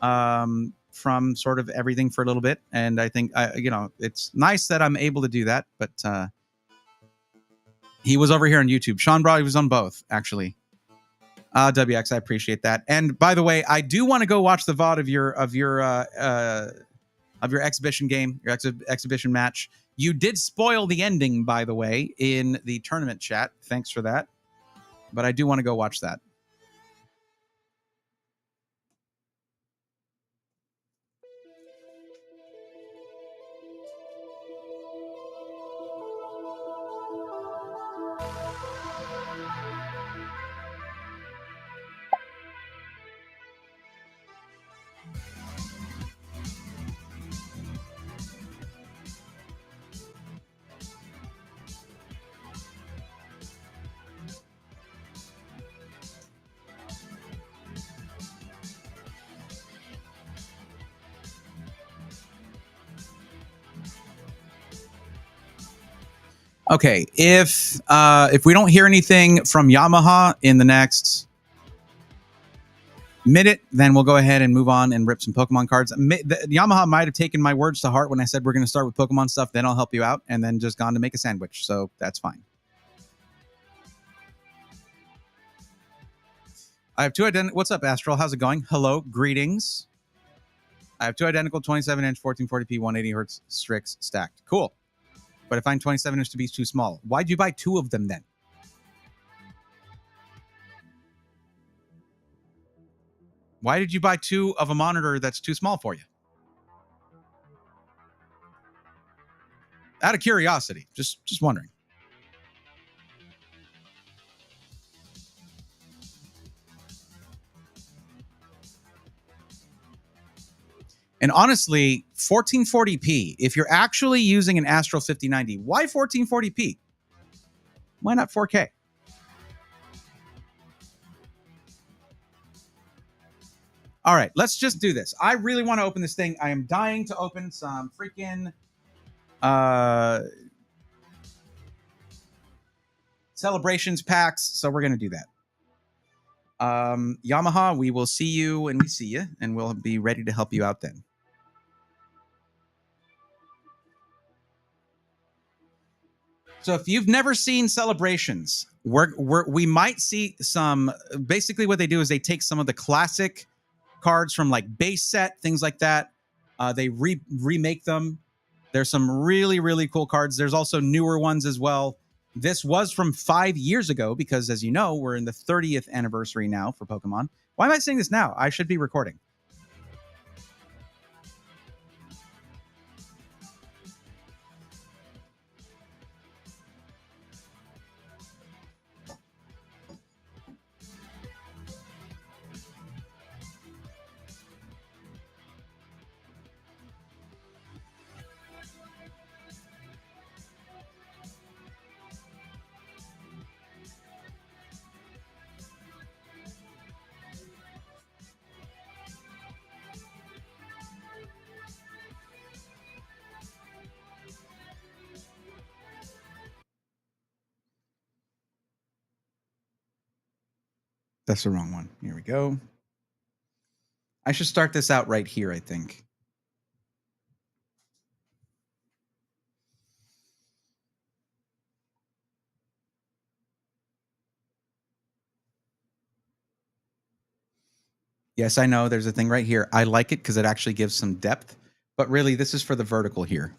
from sort of everything for a little bit. And I think, it's nice that I'm able to do that. But he was over here on YouTube. Sean Brawley was on both, actually. WX, I appreciate that. And by the way, I do want to go watch the VOD of your exhibition game, your exhibition match. You did spoil the ending, by the way, in the tournament chat. Thanks for that. But I do want to go watch that. Okay, if we don't hear anything from Yamaha in the next minute, then we'll go ahead and move on and rip some Pokemon cards. Yamaha might have taken my words to heart when I said we're going to start with Pokemon stuff, then I'll help you out, and then just gone to make a sandwich, so that's fine. I have two identical... What's up, Astral? How's it going? Hello, greetings. I have two identical 27-inch 1440p 180 hertz Strix stacked. Cool. But I find 27-inch to be too small. Why'd you buy two of them then? Why did you buy two of a monitor that's too small for you? Out of curiosity. Just wondering. And honestly, 1440p, if you're actually using an Astral 5090, why 1440p? Why not 4K? All right, let's just do this. I really want to open this thing. I am dying to open some freaking celebrations packs, so we're going to do that. Yamaha, we will see you when we see you, and we'll be ready to help you out then. So if you've never seen celebrations, we might see some. Basically, what they do is they take some of the classic cards from like base set, things like that. They remake them. There's some really, really cool cards. There's also newer ones as well. This was from 5 years ago because, as you know, we're in the 30th anniversary now for Pokemon. Why am I saying this now? I should be recording. That's the wrong one. Here we go. I should start this out right here, I think. Yes, I know there's a thing right here. I like it because it actually gives some depth, but really this is for the vertical here.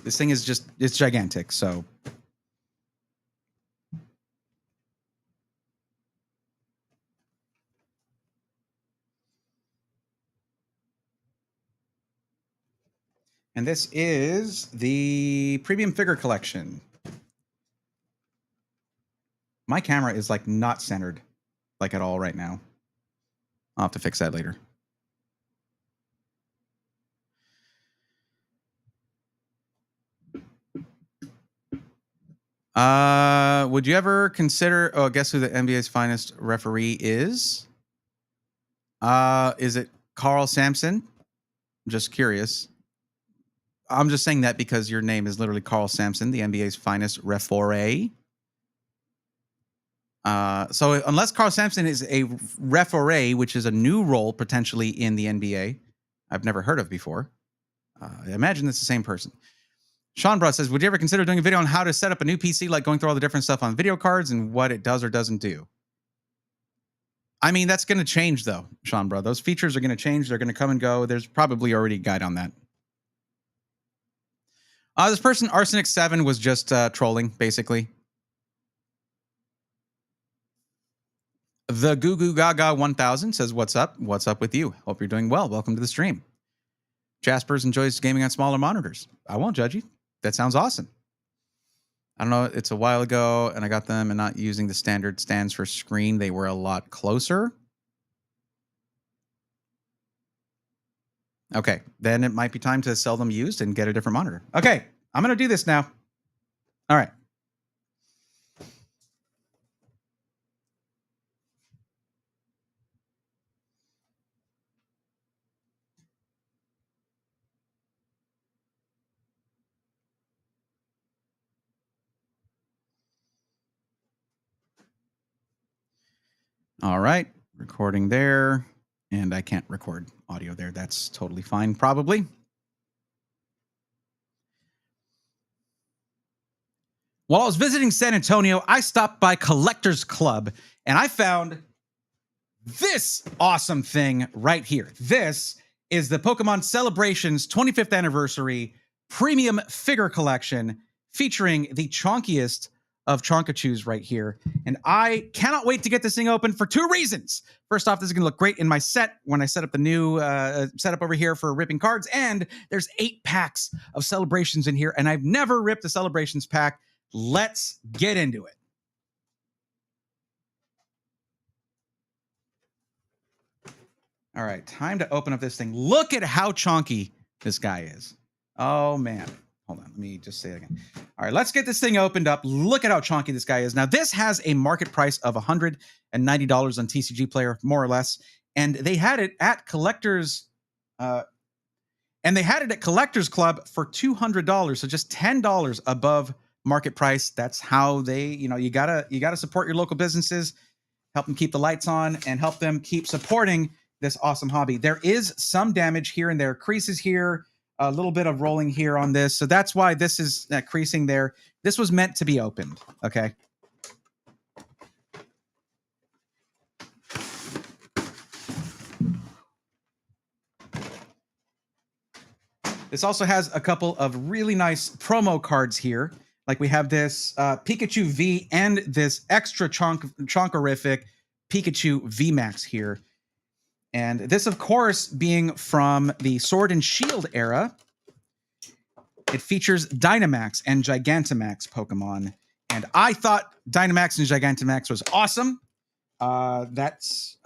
This thing is just, it's gigantic, so. And this is the premium figure collection. My camera is like not centered like at all right now. I'll have to fix that later. Would you ever consider, guess who the NBA's finest referee is? Is it Carl Sampson? Just curious. I'm just saying that because your name is literally Carl Sampson, the NBA's finest referee. So unless Carl Sampson is a referee, which is a new role potentially in the NBA, I've never heard of before. I imagine it's the same person. Sean Broad says, would you ever consider doing a video on how to set up a new PC, like going through all the different stuff on video cards and what it does or doesn't do? I mean, that's going to change, though, Sean Broad. Those features are going to change. They're going to come and go. There's probably already a guide on that. This person, Arsenic7, was just trolling, basically. The Goo Goo Gaga 1000 says, what's up? What's up with you? Hope you're doing well. Welcome to the stream. Jaspers enjoys gaming on smaller monitors. I won't judge you. That sounds awesome. I don't know. It's a while ago, and I got them and not using the standard stands for screen. They were a lot closer. Okay, then it might be time to sell them used and get a different monitor. Okay, I'm going to do this now. All right. All right, recording there, and I can't record audio there. That's totally fine, probably. While I was visiting San Antonio, I stopped by Collectors Club, and I found this awesome thing right here. This is the Pokemon Celebrations 25th Anniversary Premium Figure Collection, featuring the chonkiest of Chonkachus right here. And I cannot wait to get this thing open for two reasons. First off, this is going to look great in my set when I set up the new setup over here for ripping cards. And there's 8 packs of Celebrations in here, and I've never ripped a Celebrations pack. Let's get into it. All right, time to open up this thing. Look at how chonky this guy is. Oh, man. Hold on, let me just say it again. All right, let's get this thing opened up. Look at how chonky this guy is. Now, this has a market price of $190 on TCG Player, more or less. And they had it at Collectors, Club for $200, so just $10 above market price. That's how they, you gotta support your local businesses, help them keep the lights on, and help them keep supporting this awesome hobby. There is some damage here and there, creases here, a little bit of rolling here on this. So that's why this is creasing there. This was meant to be opened. Okay. This also has a couple of really nice promo cards here. Like we have this Pikachu V and this extra chonkerific Pikachu VMAX here. And this, of course, being from the Sword and Shield era, it features Dynamax and Gigantamax Pokemon. And I thought Dynamax and Gigantamax was awesome. I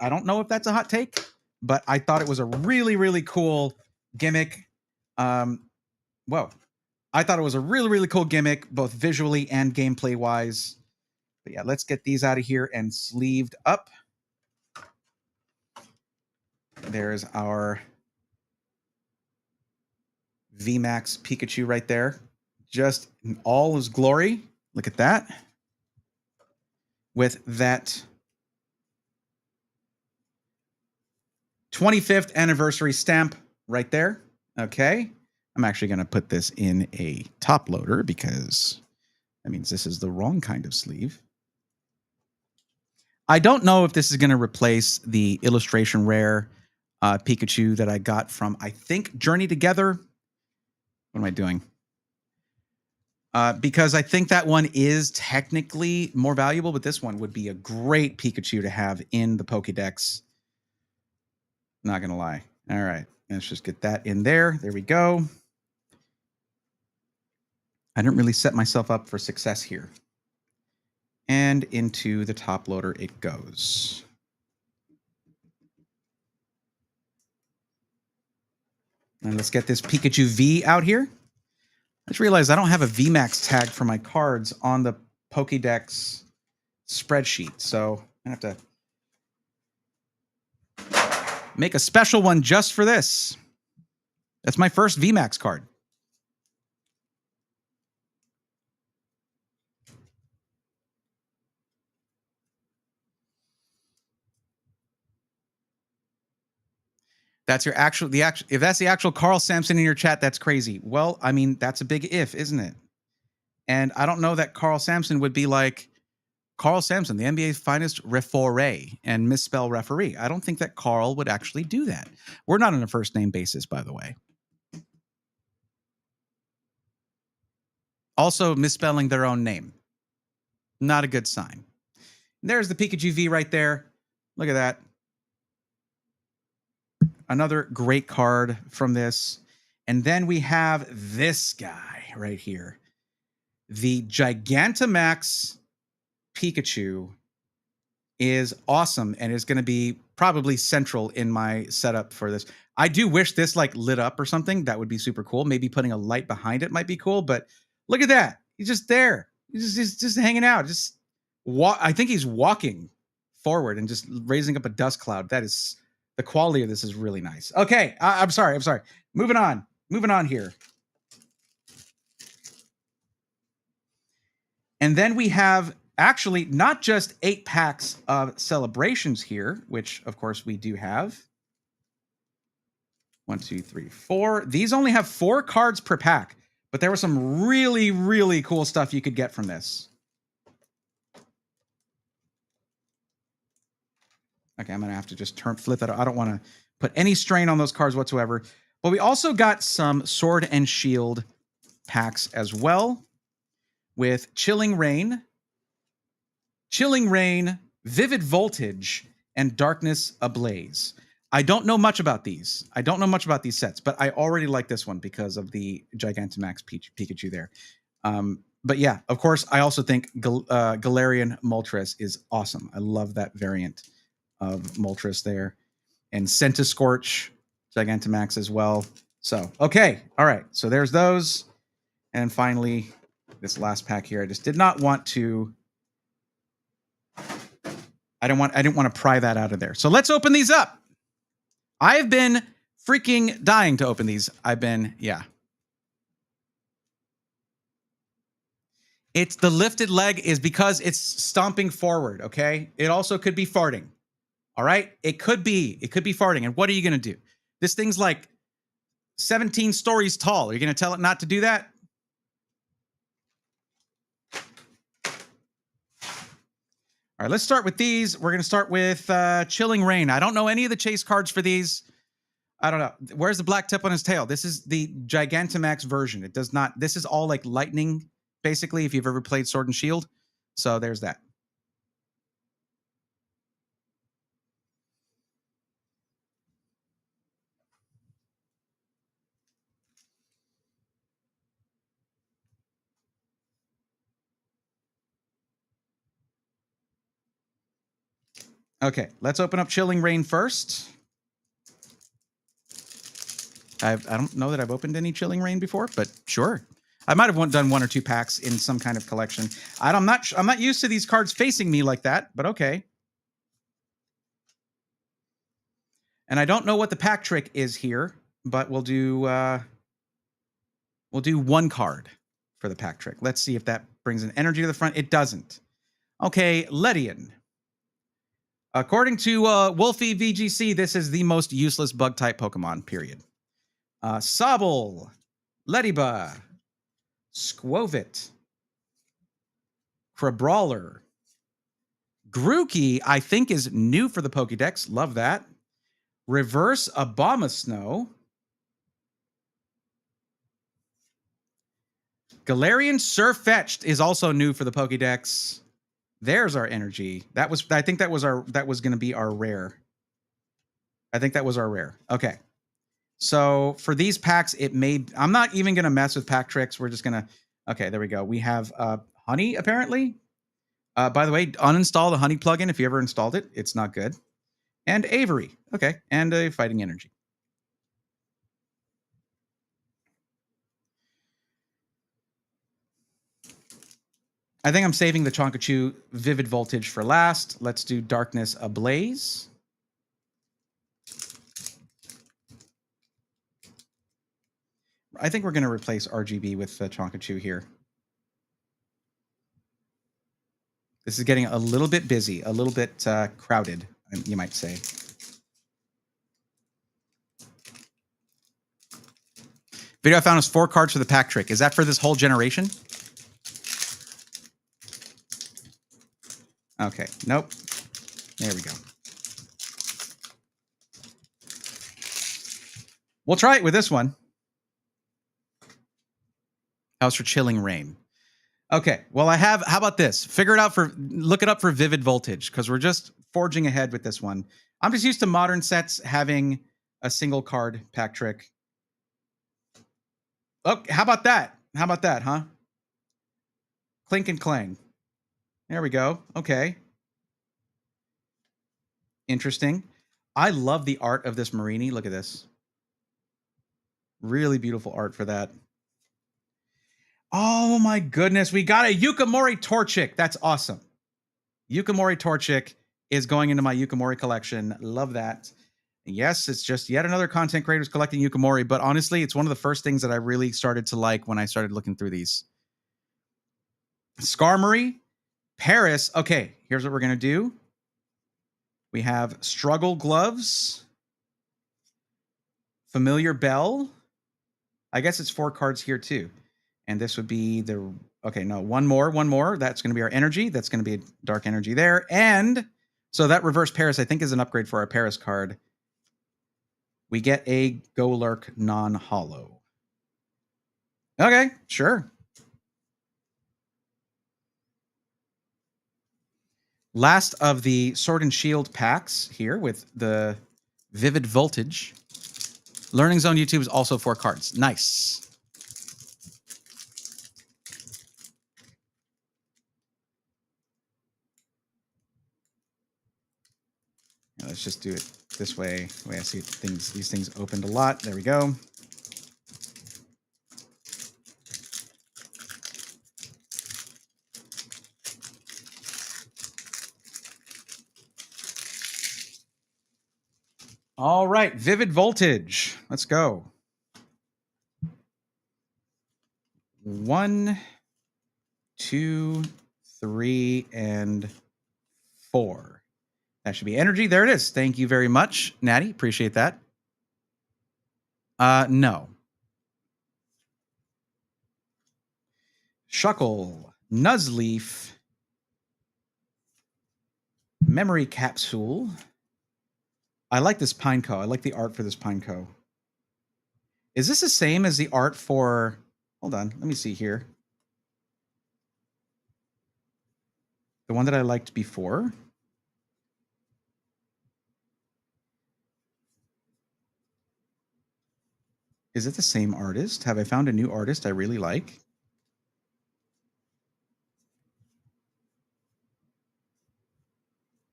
don't know if that's a hot take, but I thought it was a really, really cool gimmick. I thought it was a really, really cool gimmick, both visually and gameplay-wise. But yeah, let's get these out of here and sleeved up. There's our VMAX Pikachu right there. Just in all his glory. Look at that. With that 25th anniversary stamp right there. Okay. I'm actually going to put this in a top loader because that means this is the wrong kind of sleeve. I don't know if this is going to replace the illustration rare Pikachu that I got from, I think, Journey Together. What am I doing? Because I think that one is technically more valuable, but this one would be a great Pikachu to have in the Pokédex. Not going to lie. All right. Let's just get that in there. There we go. I didn't really set myself up for success here. And into the top loader it goes. And let's get this Pikachu V out here. I just realized I don't have a VMAX tag for my cards on the Pokédex spreadsheet. So I have to make a special one just for this. That's my first VMAX card. That's your actual if that's the actual Carl Sampson in your chat, that's crazy. Well, I mean, that's a big if, isn't it? And I don't know that Carl Sampson would be like Carl Sampson, the NBA's finest referee, and misspell referee. I don't think that Carl would actually do that. We're not on a first name basis, by the way. Also misspelling their own name. Not a good sign. There's the Pikachu V right there. Look at that. Another great card from this. And then we have this guy right here. The Gigantamax Pikachu is awesome and is going to be probably central in my setup for this. I do wish this like lit up or something. That would be super cool. Maybe putting a light behind it might be cool, but look at that. He's just there. He's just hanging out. Just I think he's walking forward and just raising up a dust cloud. That is, the quality of this is really nice. Okay, I'm sorry. Moving on here. And then we have actually not just 8 packs of celebrations here, which of course we do have. 1, 2, 3, 4. These only have 4 cards per pack, but there was some really, really cool stuff you could get from this. Okay, I'm going to have to just flip that. I don't want to put any strain on those cards whatsoever. But we also got some Sword and Shield packs as well with Chilling Rain, Vivid Voltage, and Darkness Ablaze. I don't know much about these. I don't know much about these sets, but I already like this one because of the Gigantamax Pikachu there. But yeah, of course, I also think Galarian Moltres is awesome. I love that variant of Moltres there. And Centiskorch, Gigantamax as well. So, okay. All right. So there's those. And finally, this last pack here. I just did not want to... I didn't want to pry that out of there. So let's open these up. I've been freaking dying to open these. It's the lifted leg is because it's stomping forward, okay? It also could be farting. All right? It could be farting. And what are you going to do? This thing's like 17 stories tall. Are you going to tell it not to do that? All right, let's start with these. We're going to start with Chilling Rain. I don't know any of the chase cards for these. I don't know. Where's the black tip on his tail? This is the Gigantamax version. It does not. This is all like lightning, basically, if you've ever played Sword and Shield. So there's that. Okay, let's open up Chilling Rain first. I don't know that I've opened any Chilling Rain before, but sure. I might have done 1 or 2 packs in some kind of collection. I'm not used to these cards facing me like that, but okay. And I don't know what the pack trick is here, but we'll do 1 card for the pack trick. Let's see if that brings an energy to the front. It doesn't. Okay, Ledian. According to Wolfie VGC, this is the most useless bug type Pokemon, period. Sobble, Lediba, Squovit, Crabrawler, Grookey, I think is new for the Pokédex. Love that. Reverse Abomasnow. Galarian Surfetched is also new for the Pokédex. There's our energy. I think that was going to be our rare. I think that was our rare. Okay. So for these packs, I'm not even going to mess with pack tricks. We're just going to, okay, there we go. We have Honey, apparently. By the way, uninstall the Honey plugin if you ever installed it. It's not good. And Avery. Okay. And a Fighting Energy. I think I'm saving the Chonkachu Vivid Voltage for last. Let's do Darkness Ablaze. I think we're gonna replace RGB with Chonkachu here. This is getting a little bit busy, a little bit crowded, you might say. Video I found is 4 cards for the pack trick. Is that for this whole generation? Okay, nope. There we go. We'll try it with this one. How's for Chilling Rain? Okay, well, I have, how about this? Look it up for Vivid Voltage, because we're just forging ahead with this one. I'm just used to modern sets having a single card pack trick. Oh, how about that? How about that, huh? Clink and Clang. There we go. Okay. Interesting. I love the art of this Marini. Look at this. Really beautiful art for that. Oh my goodness. We got a Yukimori Torchic. That's awesome. Yukimori Torchic is going into my Yukimori collection. Love that. Yes, it's just yet another content creator who's collecting Yukimori, but honestly, it's one of the first things that I really started to like when I started looking through these. Skarmory, Paris. Okay, here's what we're going to do. We have Struggle Gloves, Familiar Bell. I guess it's 4 cards here too. And this would be the, okay, no, one more. That's going to be our energy. That's going to be a dark energy there. And so that reverse Paris, I think, is an upgrade for our Paris card. We get a Golurk non-hollow. Okay, sure. Last of the Sword and Shield packs here with the Vivid Voltage. Learning Zone YouTube is also 4 cards. Nice. Now let's just do it this way. The way I see these things opened a lot. There we go. All right, Vivid Voltage. Let's go. 1, 2, 3, and 4. That should be energy. There it is. Thank you very much, Natty. Appreciate that. No. Shuckle, Nuzleaf, Memory Capsule. I like this Pineco. I like the art for this Pineco. Is this the same as the art for... Hold on. Let me see here. The one that I liked before. Is it the same artist? Have I found a new artist I really like?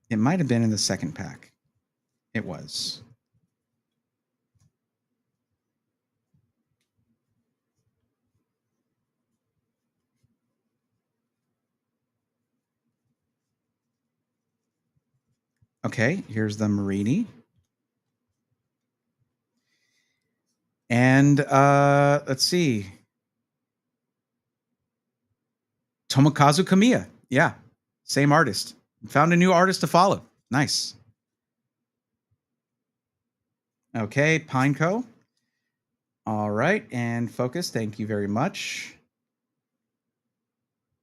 It might have been in the second pack. It was. Okay, here's the Marini. And let's see. Tomokazu Kamiya. Yeah, same artist. Found a new artist to follow. Nice. Okay, Pineco. All right, and focus. Thank you very much.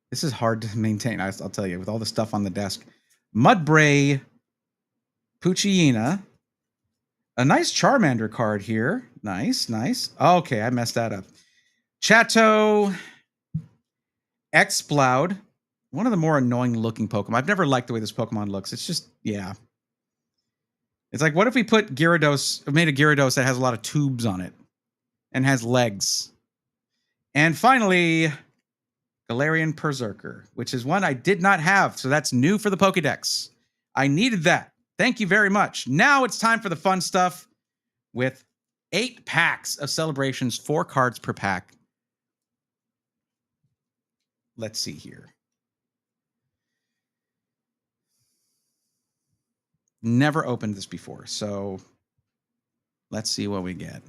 This is hard to maintain, I'll tell you, with all the stuff on the desk. Mudbray, Poochyena. A nice Charmander card here. Nice, nice. Okay, I messed that up. Chateau, Exploud. One of the more annoying looking Pokemon. I've never liked the way this Pokemon looks. It's just, yeah. It's like, what if we put Gyarados, made a Gyarados that has a lot of tubes on it and has legs? And finally, Galarian Berserker, which is one I did not have. So that's new for the Pokedex. I needed that. Thank you very much. Now it's time for the fun stuff with 8 packs of Celebrations, 4 cards per pack. Let's see here. Never opened this before, so let's see what we get.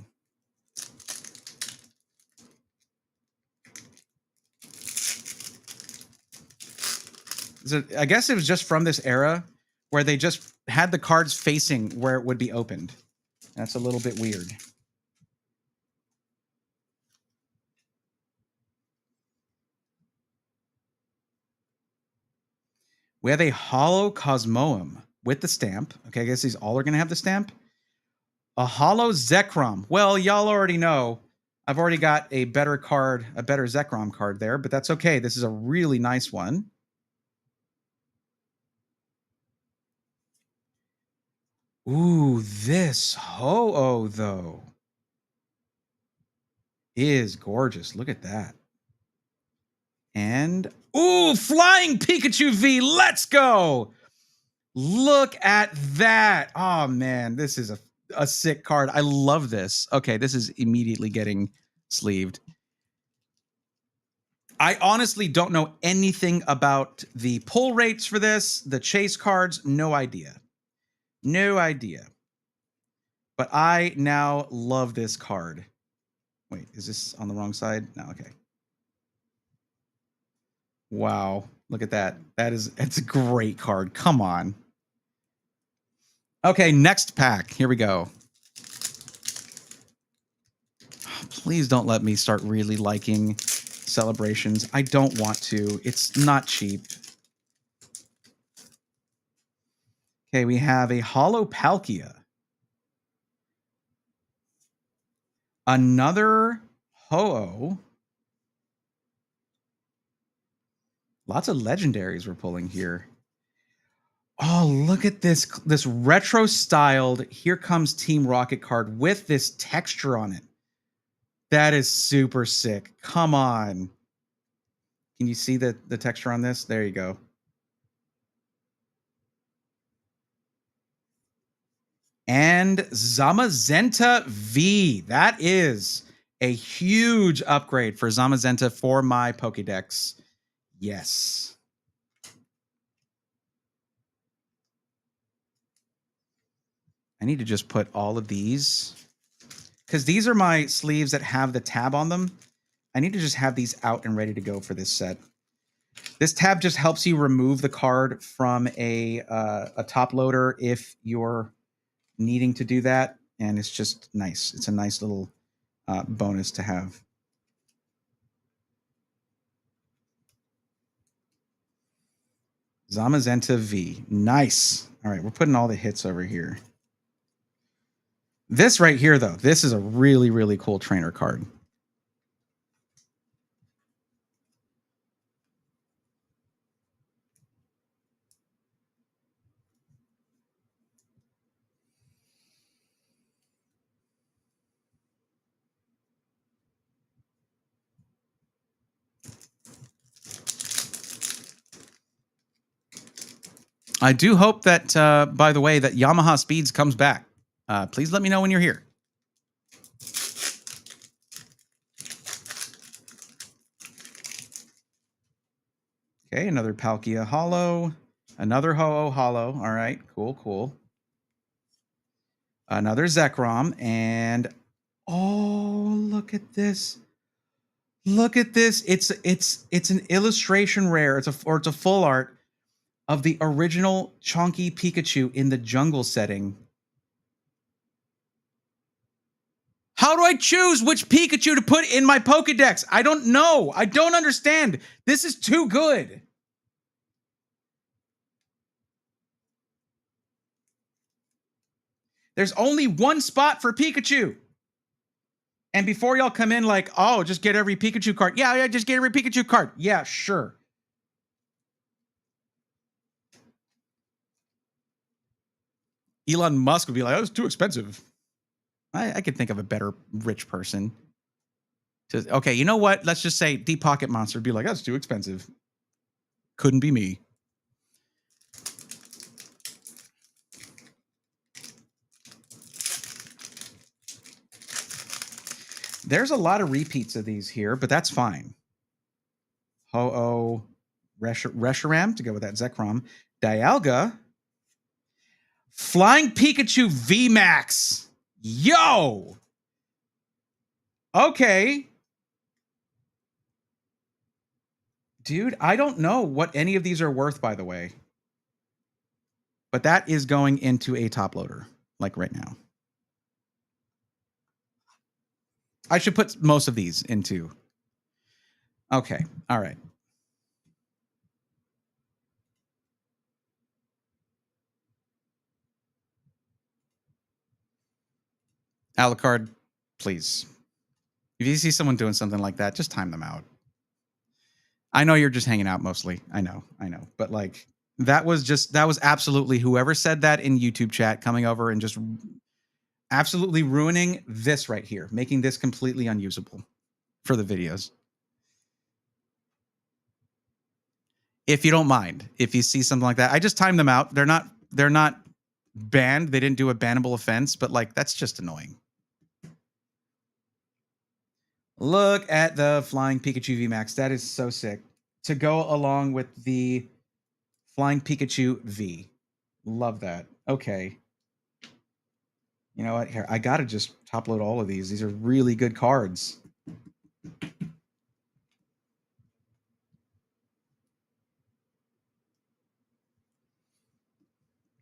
So I guess it was just from this era where they just had the cards facing where it would be opened. That's a little bit weird. We have a Hollow Cosmoem with the stamp. Okay, I guess these all are going to have the stamp. A Hollow Zekrom. Well, y'all already know. I've already got a better card, a better Zekrom card there, but that's okay. This is a really nice one. Ooh, this Ho-Oh, though, is gorgeous. Look at that. And, ooh, Flying Pikachu V. Let's go. Look at that. Oh, man, this is a sick card. I love this. Okay, this is immediately getting sleeved. I honestly don't know anything about the pull rates for this, the chase cards, no idea. No idea. But I now love this card. Wait, is this on the wrong side? No, okay. Wow, look at that. It's a great card. Come on. Okay, next pack. Here we go. Please don't let me start really liking Celebrations. I don't want to. It's not cheap. Okay, we have a Hollow Palkia. Another Ho-Oh. Lots of legendaries we're pulling here. Oh, look at this retro styled Here Comes Team Rocket card with this texture on it. That is super sick. Come on. Can you see the texture on this? There you go. And Zamazenta V. That is a huge upgrade for Zamazenta for my Pokédex. Yes. I need to just put all of these, because these are my sleeves that have the tab on them. I need to just have these out and ready to go for this set. This tab just helps you remove the card from a top loader if you're needing to do that, and it's just nice. It's a nice little bonus to have. Zamazenta V. Nice. All right, we're putting all the hits over here. This right here, though, this is a really, really cool trainer card. I do hope that, by the way, that Yamaha Speeds comes back. Please let me know when you're here. Okay, another Palkia Hollow. Another Ho-Oh Hollow. All right, cool, cool. Another Zekrom. And, oh, look at this. Look at this. It's an illustration rare. It's a full art of the original Chonky Pikachu in the jungle setting. How do I choose which Pikachu to put in my Pokédex? I don't know. I don't understand. This is too good. There's only one spot for Pikachu. And before y'all come in like, oh, just get every Pikachu card. Yeah, just get every Pikachu card. Yeah, sure. Elon Musk would be like, oh, it's too expensive. I could think of a better rich person. Okay, you know what? Let's just say Deep Pocket Monster would be like, that's too expensive. Couldn't be me. There's a lot of repeats of these here, but that's fine. Ho-Oh, Reshiram to go with that Zekrom. Dialga. Flying Pikachu VMAX. Yo! Okay. Dude, I don't know what any of these are worth, by the way. But that is going into a top loader, like right now. I should put most of these into. Okay. All right. Alucard, please. If you see someone doing something like that, just time them out. I know you're just hanging out mostly. I know. But like that was absolutely whoever said that in YouTube chat coming over and just absolutely ruining this right here, making this completely unusable for the videos. If you don't mind, if you see something like that, I just time them out. They're not banned. They didn't do a bannable offense, but like that's just annoying. Look at the Flying Pikachu VMAX. That is so sick. To go along with the Flying Pikachu V. Love that. Okay. You know what? Here, I gotta just top load all of these. These are really good cards.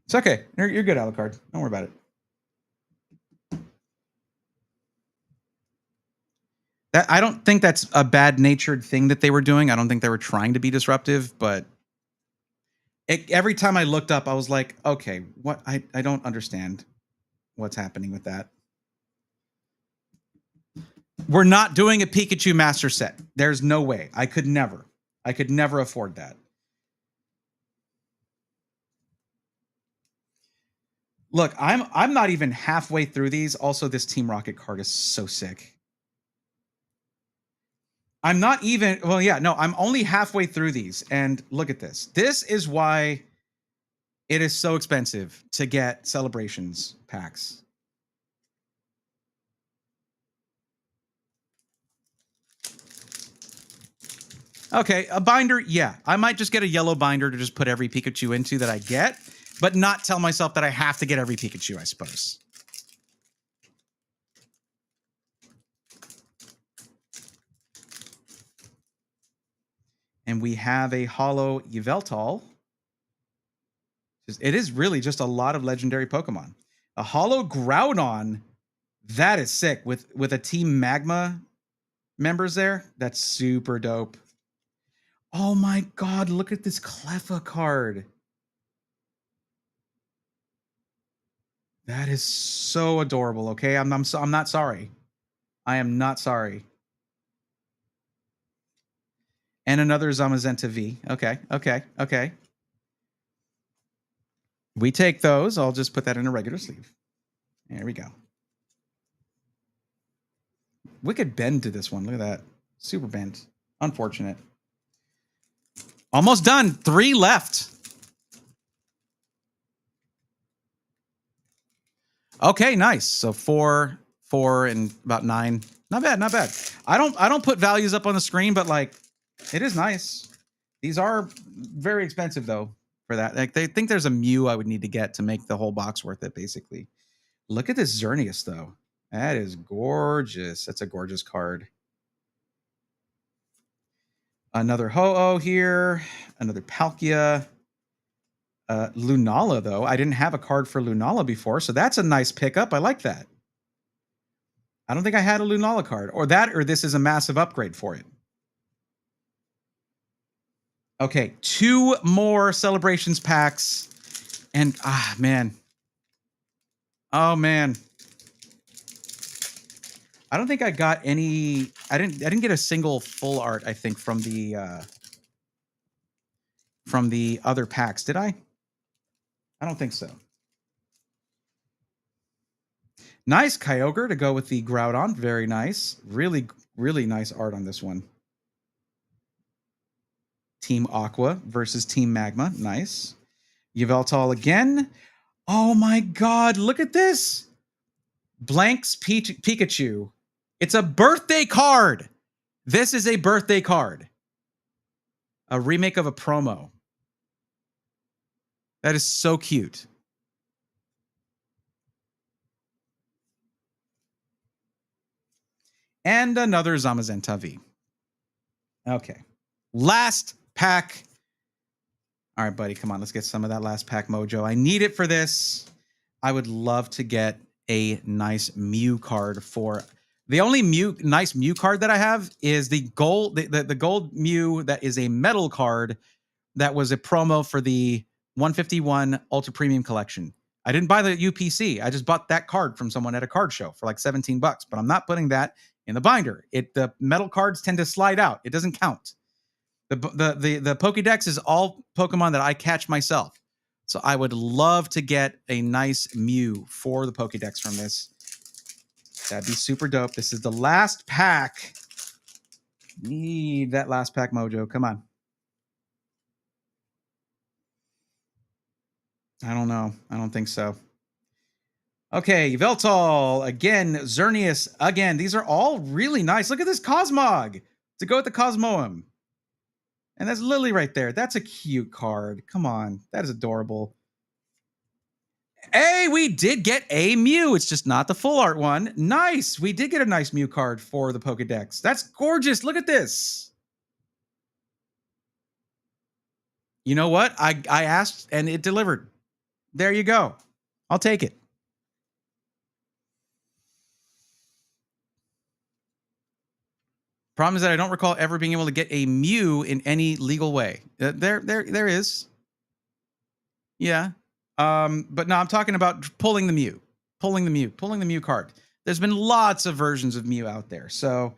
It's okay. You're good, Alucard. Don't worry about it. I don't think that's a bad-natured thing that they were doing. I don't think they were trying to be disruptive, but every time I looked up, I was like, okay, what? I don't understand what's happening with that. We're not doing a Pikachu Master Set. There's no way. I could never afford that. Look, I'm not even halfway through these. Also, this Team Rocket card is so sick. I'm not even, well, yeah, no, I'm only halfway through these. And look at this. This is why it is so expensive to get Celebrations packs. Okay, a binder, yeah. I might just get a yellow binder to just put every Pikachu into that I get, but not tell myself that I have to get every Pikachu, I suppose. And we have a holo Yveltal. It is really just a lot of legendary Pokemon. A holo Groudon, that is sick. With a Team Magma members there, that's super dope. Oh my god, look at this Cleffa card. That is so adorable. Okay, I'm not sorry. I am not sorry. And another Zamazenta V. Okay. We take those. I'll just put that in a regular sleeve. There we go. Wicked bend to this one. Look at that. Super bend. Unfortunate. Almost done. 3 left. Okay, nice. So 4, and about 9. Not bad. I don't put values up on the screen, but like it is nice. These are very expensive though for that. Like they think there's a Mew I would need to get to make the whole box worth it, basically. Look at this Xerneas though. That is gorgeous. That's a gorgeous card. Another Ho-Oh here. Another Palkia. Lunala, though. I didn't have a card for Lunala before, so that's a nice pickup. I like that. I don't think I had a Lunala card. Or this is a massive upgrade for it. Okay, 2 more Celebrations packs. And, man. Oh, man. I don't think I got any... I didn't get a single full art, I think, from the other packs. Did I? I don't think so. Nice Kyogre to go with the Groudon. Very nice. Really, really nice art on this one. Team Aqua versus Team Magma. Nice. Yveltal again. Oh my god, look at this. Blanks Pikachu. It's a birthday card. This is a birthday card. A remake of a promo. That is so cute. And another Zamazenta V. Okay. Last pack. All right, buddy, come on. Let's get some of that last pack mojo. I need it for this. I would love to get a nice Mew card for... The only nice Mew card that I have is the gold, the gold Mew that is a metal card that was a promo for the 151 Ultra Premium Collection. I didn't buy the UPC. I just bought that card from someone at a card show for like $17, but I'm not putting that in the binder. The metal cards tend to slide out. It doesn't count. The Pokédex is all Pokemon that I catch myself. So I would love to get a nice Mew for the Pokédex from this. That'd be super dope. This is the last pack. Need that last pack mojo. Come on. I don't know. I don't think so. Okay, Veltal again, Xerneas again. These are all really nice. Look at this Cosmog to go with the Cosmoem. And that's Lily right there. That's a cute card. Come on. That is adorable. Hey, we did get a Mew. It's just not the full art one. Nice. We did get a nice Mew card for the Pokédex. That's gorgeous. Look at this. You know what? I asked and it delivered. There you go. I'll take it. Problem is that I don't recall ever being able to get a Mew in any legal way. There is. Yeah. But no, I'm talking about pulling the Mew. Pulling the Mew card. There's been lots of versions of Mew out there. So,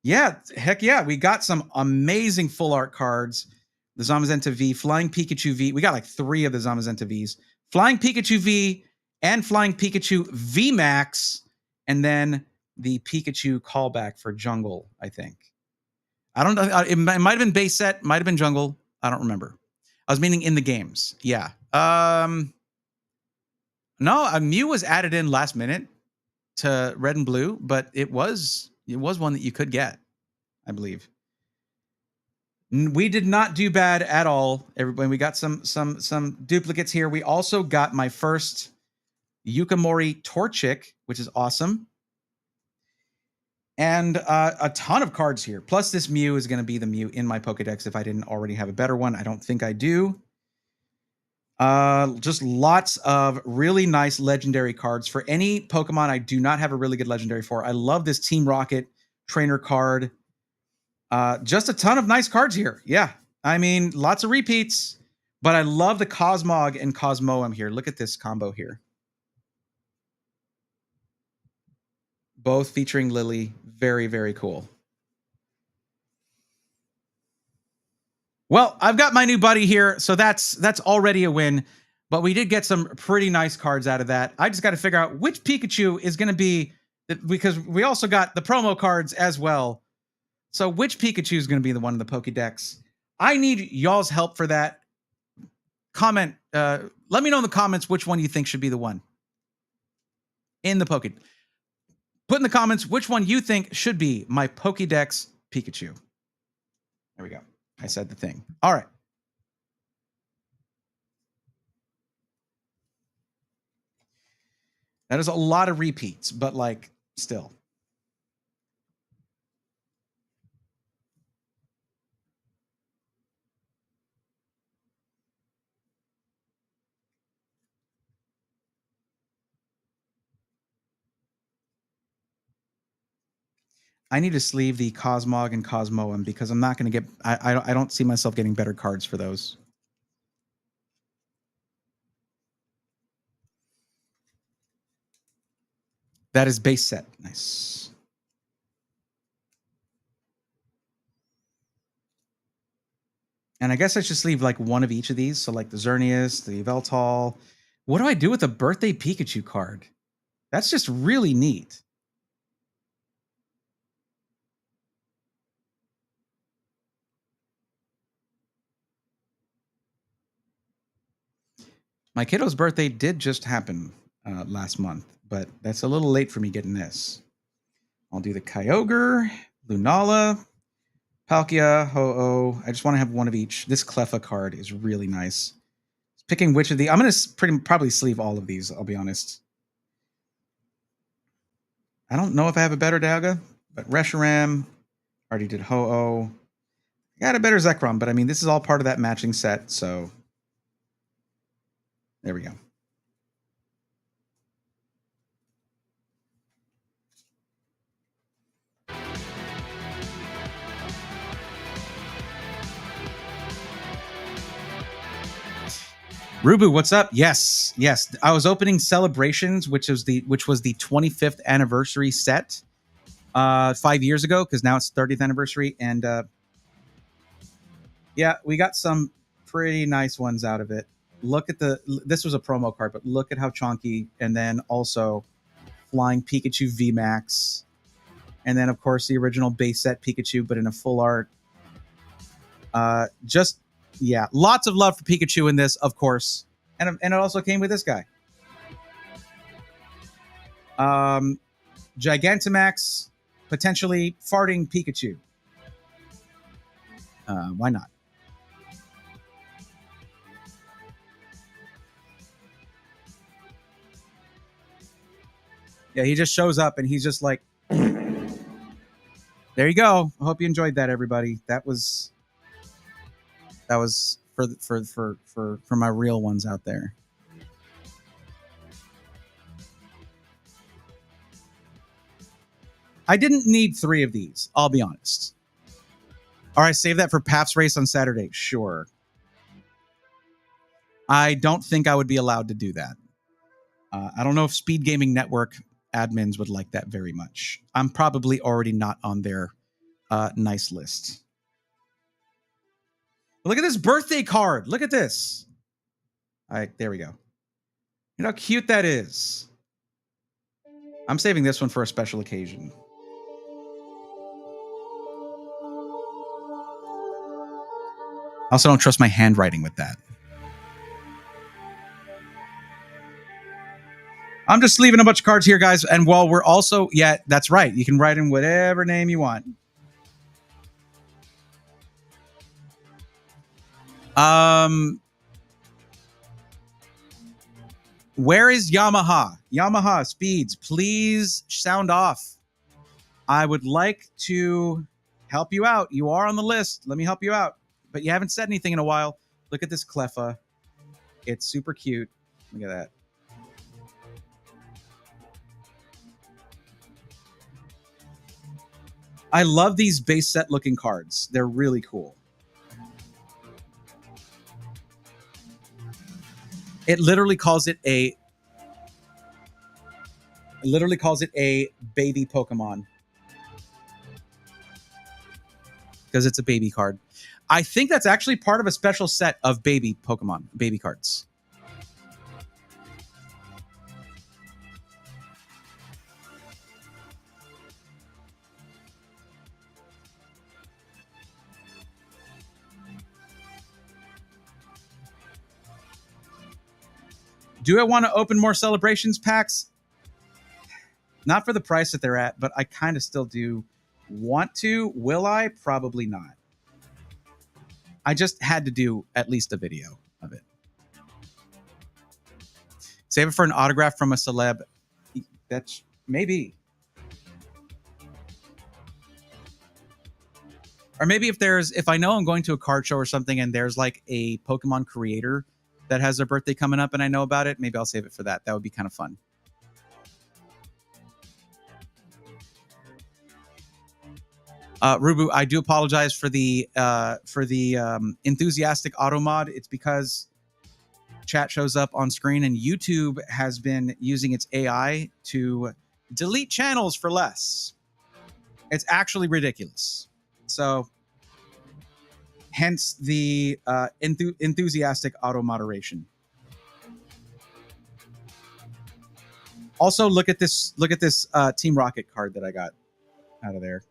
yeah, heck yeah. We got some amazing full art cards. The Zamazenta V, Flying Pikachu V. We got like 3 of the Zamazenta Vs. Flying Pikachu V and Flying Pikachu V Max. And then the Pikachu callback for Jungle, I think. I don't know. It might have been base set, might have been Jungle. I don't remember. I was meaning in the games. Yeah. No, a Mew was added in last minute to Red and Blue, but it was one that you could get, I believe. We did not do bad at all. Everybody, we got some duplicates here. We also got my first Yukamori Torchic, which is awesome. And a ton of cards here. Plus, this Mew is going to be the Mew in my Pokedex if I didn't already have a better one. I don't think I do. Just lots of really nice legendary cards. For any Pokemon I do not have a really good legendary for, I love this Team Rocket trainer card. Just a ton of nice cards here. Yeah, I mean, lots of repeats. But I love the Cosmog and Cosmoem here. Look at this combo here. Both featuring Lily. Very, very cool. Well, I've got my new buddy here, so that's already a win. But we did get some pretty nice cards out of that. I just got to figure out which Pikachu is going to be, because we also got the promo cards as well. So which Pikachu is going to be the one in the Pokédex? I need y'all's help for that. Comment. Let me know in the comments which one you think should be the one in the Pokédex. Put in the comments which one you think should be my Pokédex Pikachu. There we go. I said the thing. All right. That is a lot of repeats, but like still. I need to sleeve the Cosmog and Cosmoem because I'm not going to get... I don't see myself getting better cards for those. That is base set. Nice. And I guess I should sleeve like one of each of these. So like the Xerneas, the Veltal. What do I do with a birthday Pikachu card? That's just really neat. My kiddo's birthday did just happen last month, but that's a little late for me getting this. I'll do the Kyogre, Lunala, Palkia, Ho-Oh. I just want to have one of each. This Cleffa card is really nice. Picking which of the... I'm going to probably sleeve all of these, I'll be honest. I don't know if I have a better Dialga, but Reshiram, already did Ho-Oh. I got a better Zekrom, but I mean, this is all part of that matching set, so there we go. Rubu, what's up? Yes. I was opening Celebrations, which was the 25th anniversary set 5 years ago, because now it's 30th anniversary, and yeah, we got some pretty nice ones out of it. Look at this was a promo card, but look at how chunky, and then also Flying Pikachu VMAX, and then of course the original base set Pikachu, but in a full art. Yeah, lots of love for Pikachu in this, of course, and it also came with this guy. Gigantamax, potentially farting Pikachu. Why not? Yeah, he just shows up and he's just like, there you go. I hope you enjoyed that, everybody. That was for my real ones out there. I didn't need 3 of these, I'll be honest. All right, save that for Paf's race on Saturday. Sure. I don't think I would be allowed to do that. I don't know if Speed Gaming Network admins would like that very much. I'm probably already not on their nice list. Look at this birthday card. Look at this. All right, there we go. You know how cute that is. I'm saving this one for a special occasion. I also don't trust my handwriting with that. I'm just leaving a bunch of cards here, guys. And while we're also, yeah, that's right. You can write in whatever name you want. Where is Yamaha? Yamaha Speeds, please sound off. I would like to help you out. You are on the list. Let me help you out. But you haven't said anything in a while. Look at this Cleffa. It's super cute. Look at that. I love these base set looking cards. They're really cool. It literally calls it a baby Pokemon. Because it's a baby card. I think that's actually part of a special set of baby Pokemon, baby cards. Do I want to open more Celebrations packs? Not for the price that they're at, but I kind of still do want to. Will I? Probably not. I just had to do at least a video of it. Save it for an autograph from a celeb. That's maybe. Or maybe if I know I'm going to a card show or something and there's like a Pokemon creator that has their birthday coming up and I know about it, maybe I'll save it for that. That would be kind of fun. Rubu, I do apologize for the enthusiastic auto mod. It's because chat shows up on screen and YouTube has been using its AI to delete channels for less. It's actually ridiculous. So hence the enthusiastic auto moderation. Also, look at this Team Rocket card that I got out of there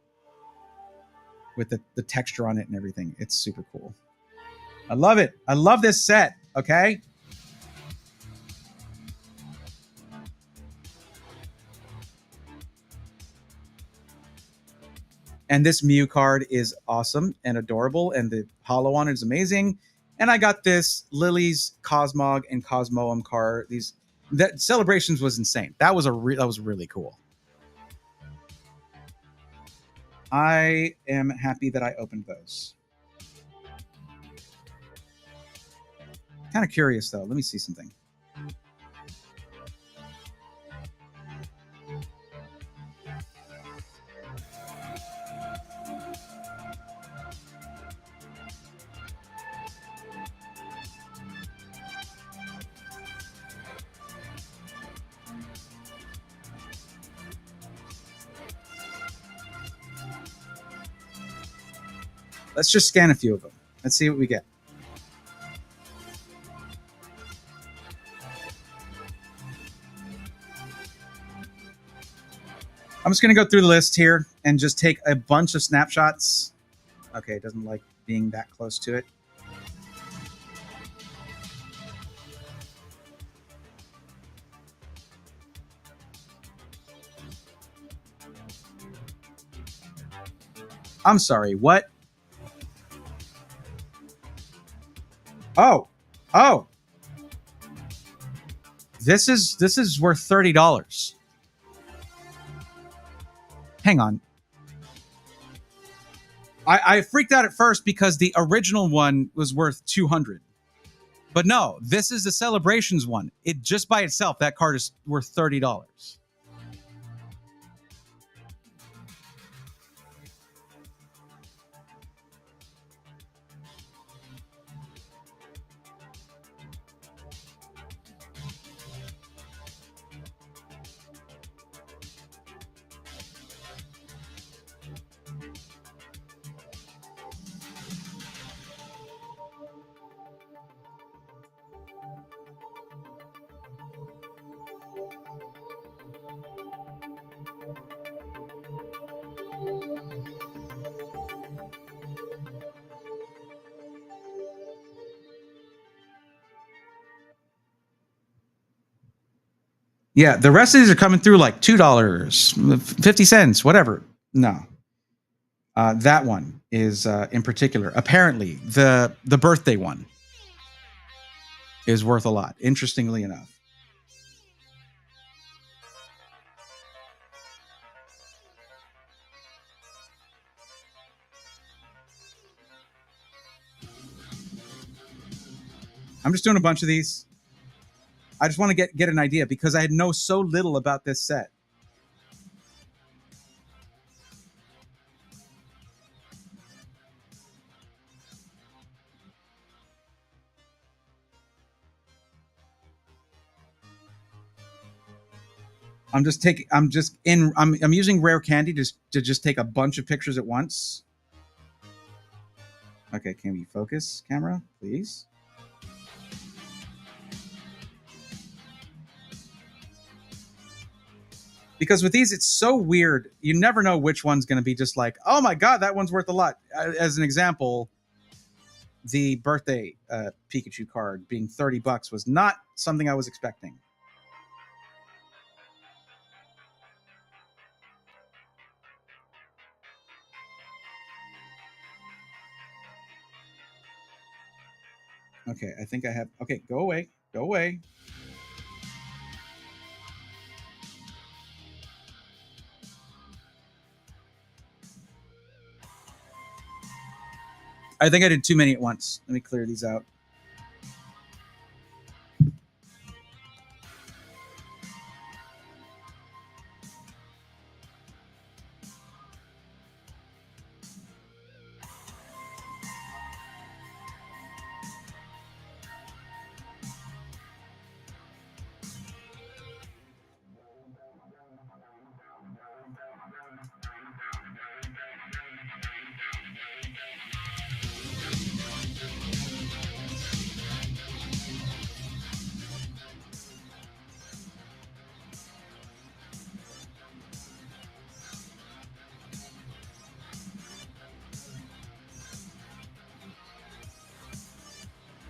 with the texture on it and everything. It's super cool. I love it. I love this set. Okay. And this Mew card is awesome and adorable, and the holo on it is amazing. And I got this Lily's Cosmog and Cosmoem card. That Celebrations was insane. That was really cool. I am happy that I opened those. kind of curious though. Let me see something. Let's just scan a few of them. Let's see what we get. I'm just going to go through the list here and just take a bunch of snapshots. Okay, it doesn't like being that close to it. I'm sorry, what? Oh. This is worth $30. Hang on. I freaked out at first because the original one was worth $200. But no, this is the Celebrations one. It just by itself, that card is worth $30. Yeah, the rest of these are coming through like $2, 50 cents, whatever. No. That one is in particular. Apparently, the birthday one is worth a lot, interestingly enough. I'm just doing a bunch of these. I just want to get an idea because I know so little about this set. I'm using Rare Candy to just take a bunch of pictures at once. Okay, can we focus, camera, please? Because with these, it's so weird. You never know which one's going to be just like, oh my God, that one's worth a lot. As an example, the birthday Pikachu card being $30 was not something I was expecting. Okay, I think I have. Okay, go away. Go away. I think I did too many at once. Let me clear these out.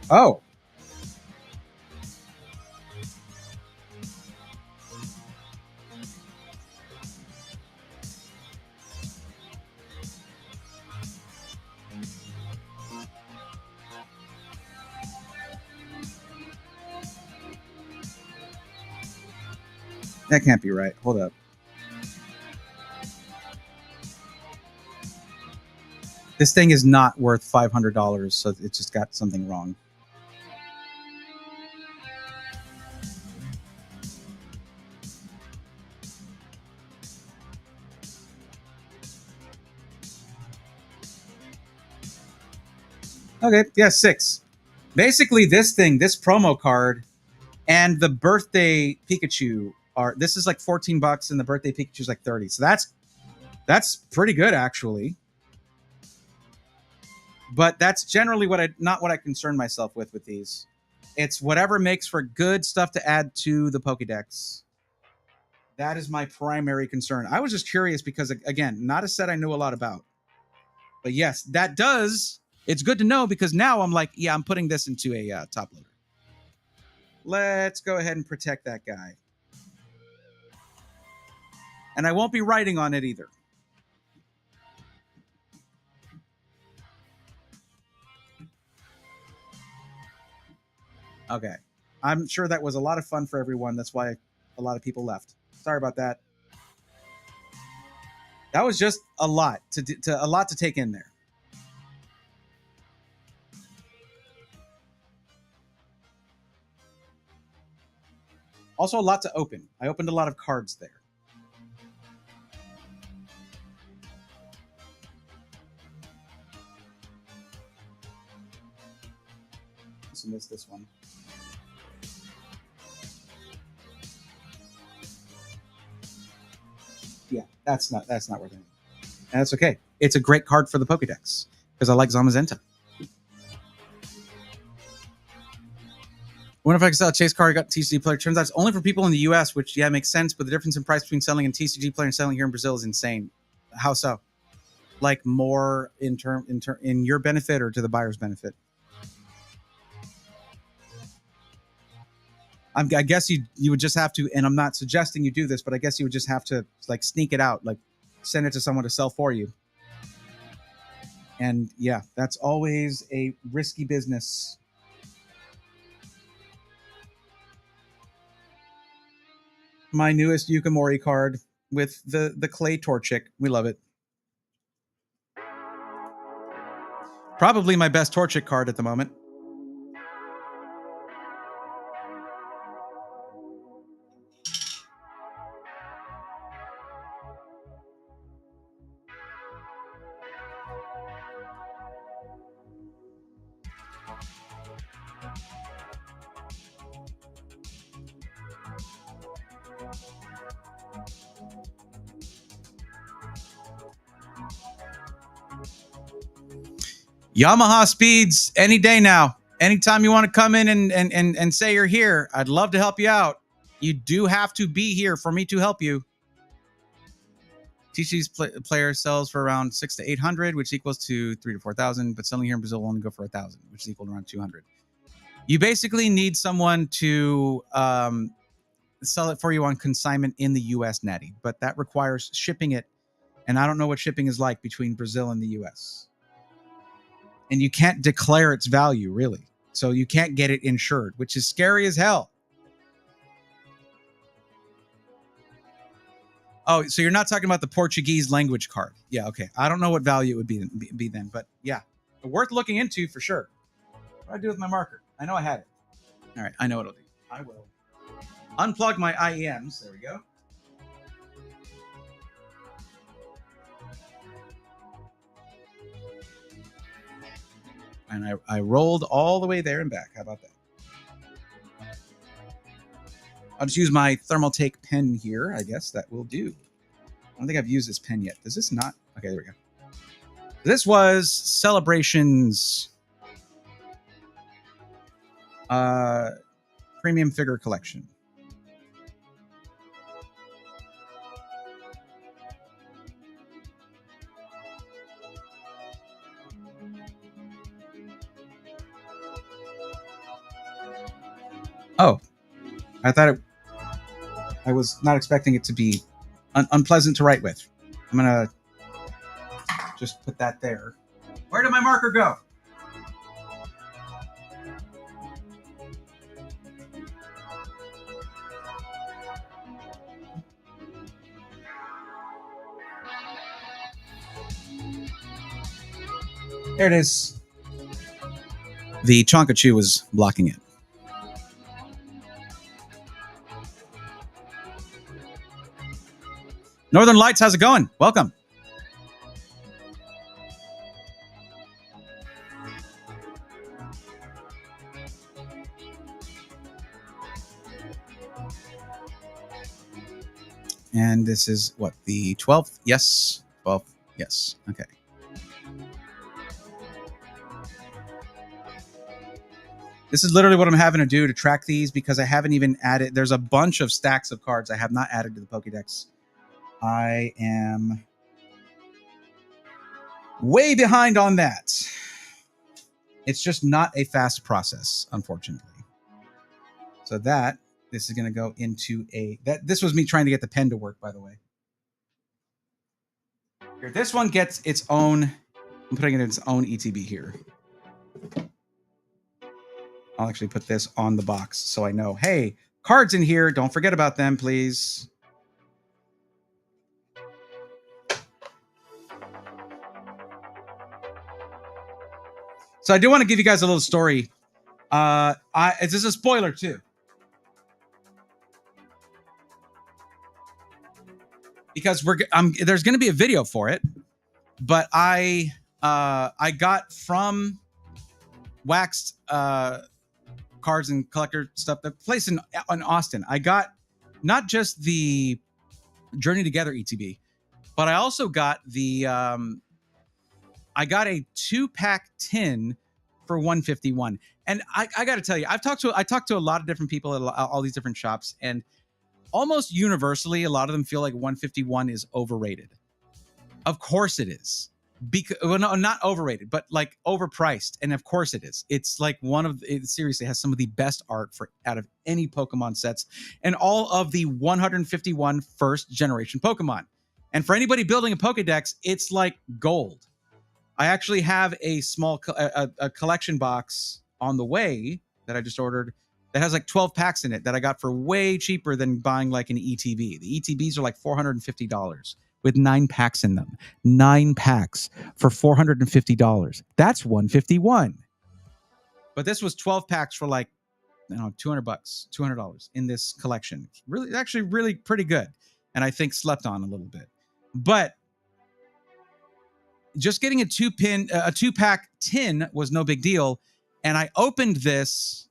Oh. That can't be right. Hold up. This thing is not worth $500, so it just got something wrong. Okay, yeah, 6. Basically, this thing, this promo card, and the birthday Pikachu are. This is like $14, and the birthday Pikachu is like 30. So that's pretty good actually. But that's generally not what I concern myself with these. It's whatever makes for good stuff to add to the Pokédex. That is my primary concern. I was just curious because, again, not a set I knew a lot about. But yes, that does. It's good to know because now I'm like, yeah, I'm putting this into a top loader. Let's go ahead and protect that guy. And I won't be writing on it either. Okay. I'm sure that was a lot of fun for everyone. That's why a lot of people left. Sorry about that. That was just a lot to take in there. Also, a lot to open. I opened a lot of cards there. Just missed this one. Yeah, that's not worth it. And that's okay. It's a great card for the Pokédex because I like Zamazenta. Wonder if I could sell a chase card I got TCG player. Turns out it's only for people in the US, which yeah makes sense. But the difference in price between selling a TCG player and selling here in Brazil is insane. How so? Like more in your benefit or to the buyer's benefit? I guess you would just have to, and I'm not suggesting you do this, but I guess you would just have to like sneak it out, like send it to someone to sell for you. And yeah, that's always a risky business. My newest Yukamori card with the clay Torchic. We love it. Probably my best Torchic card at the moment. Yamaha speeds any day now. Anytime you want to come in and say you're here, I'd love to help you out. You do have to be here for me to help you. TCG's player sells for around 600 to 800, which equals to 3,000 to 4,000. But selling here in Brazil will only go for 1,000, which is equal to around 200. You basically need someone to sell it for you on consignment in the U.S. Natty, but that requires shipping it, and I don't know what shipping is like between Brazil and the U.S. And you can't declare its value, really. So you can't get it insured, which is scary as hell. Oh, so you're not talking about the Portuguese language card. Yeah, okay. I don't know what value it would be then, but yeah. Worth looking into for sure. What do I do with my marker? I know I had it. All right, I know what I'll do. I will unplug my IEMs. There we go. And I rolled all the way there and back. How about that? I'll just use my Thermaltake pen here. I guess that will do. I don't think I've used this pen yet. Does this not? Okay, there we go. This was Celebrations Premium Figure Collection. Oh, I thought I was not expecting it to be unpleasant to write with. I'm gonna just put that there. Where did my marker go? There it is. The Chonkachu was blocking it. Northern Lights, how's it going? Welcome. And this is what, the 12th? Yes. 12th. Yes. Okay. This is literally what I'm having to do to track these because I haven't even added. There's a bunch of stacks of cards I have not added to the Pokédex. I am way behind on that. It's just not a fast process, unfortunately. So this is going to go into this was me trying to get the pen to work, by the way. Here, this one gets its own, I'm putting it in its own ETB here. I'll actually put this on the box so I know, hey, cards in here, don't forget about them, please. So I do want to give you guys a little story. This is a spoiler too. Because there's going to be a video for it, but I got from Waxed cards and collector stuff, the place in Austin. I got not just the Journey Together ETB, but I also got the I got a 2-pack tin for $151. And I got to tell you, I talked to a lot of different people at all these different shops, and almost universally, a lot of them feel like 151 is overrated. Of course it is. Well, no, not overrated, but like overpriced. And of course it is. It's like it seriously has some of the best art out of any Pokemon sets and all of the 151 first generation Pokemon. And for anybody building a Pokedex, it's like gold. I actually have a small a collection box on the way that I just ordered that has like 12 packs in it that I got for way cheaper than buying like an ETB. The ETBs are like $450 with 9 packs in them. 9 packs for $450. That's $151. But this was 12 packs for like, $200, $200 in this collection. Really, actually really pretty good. And I think slept on a little bit. But just getting a 2-pack tin was no big deal. And I opened this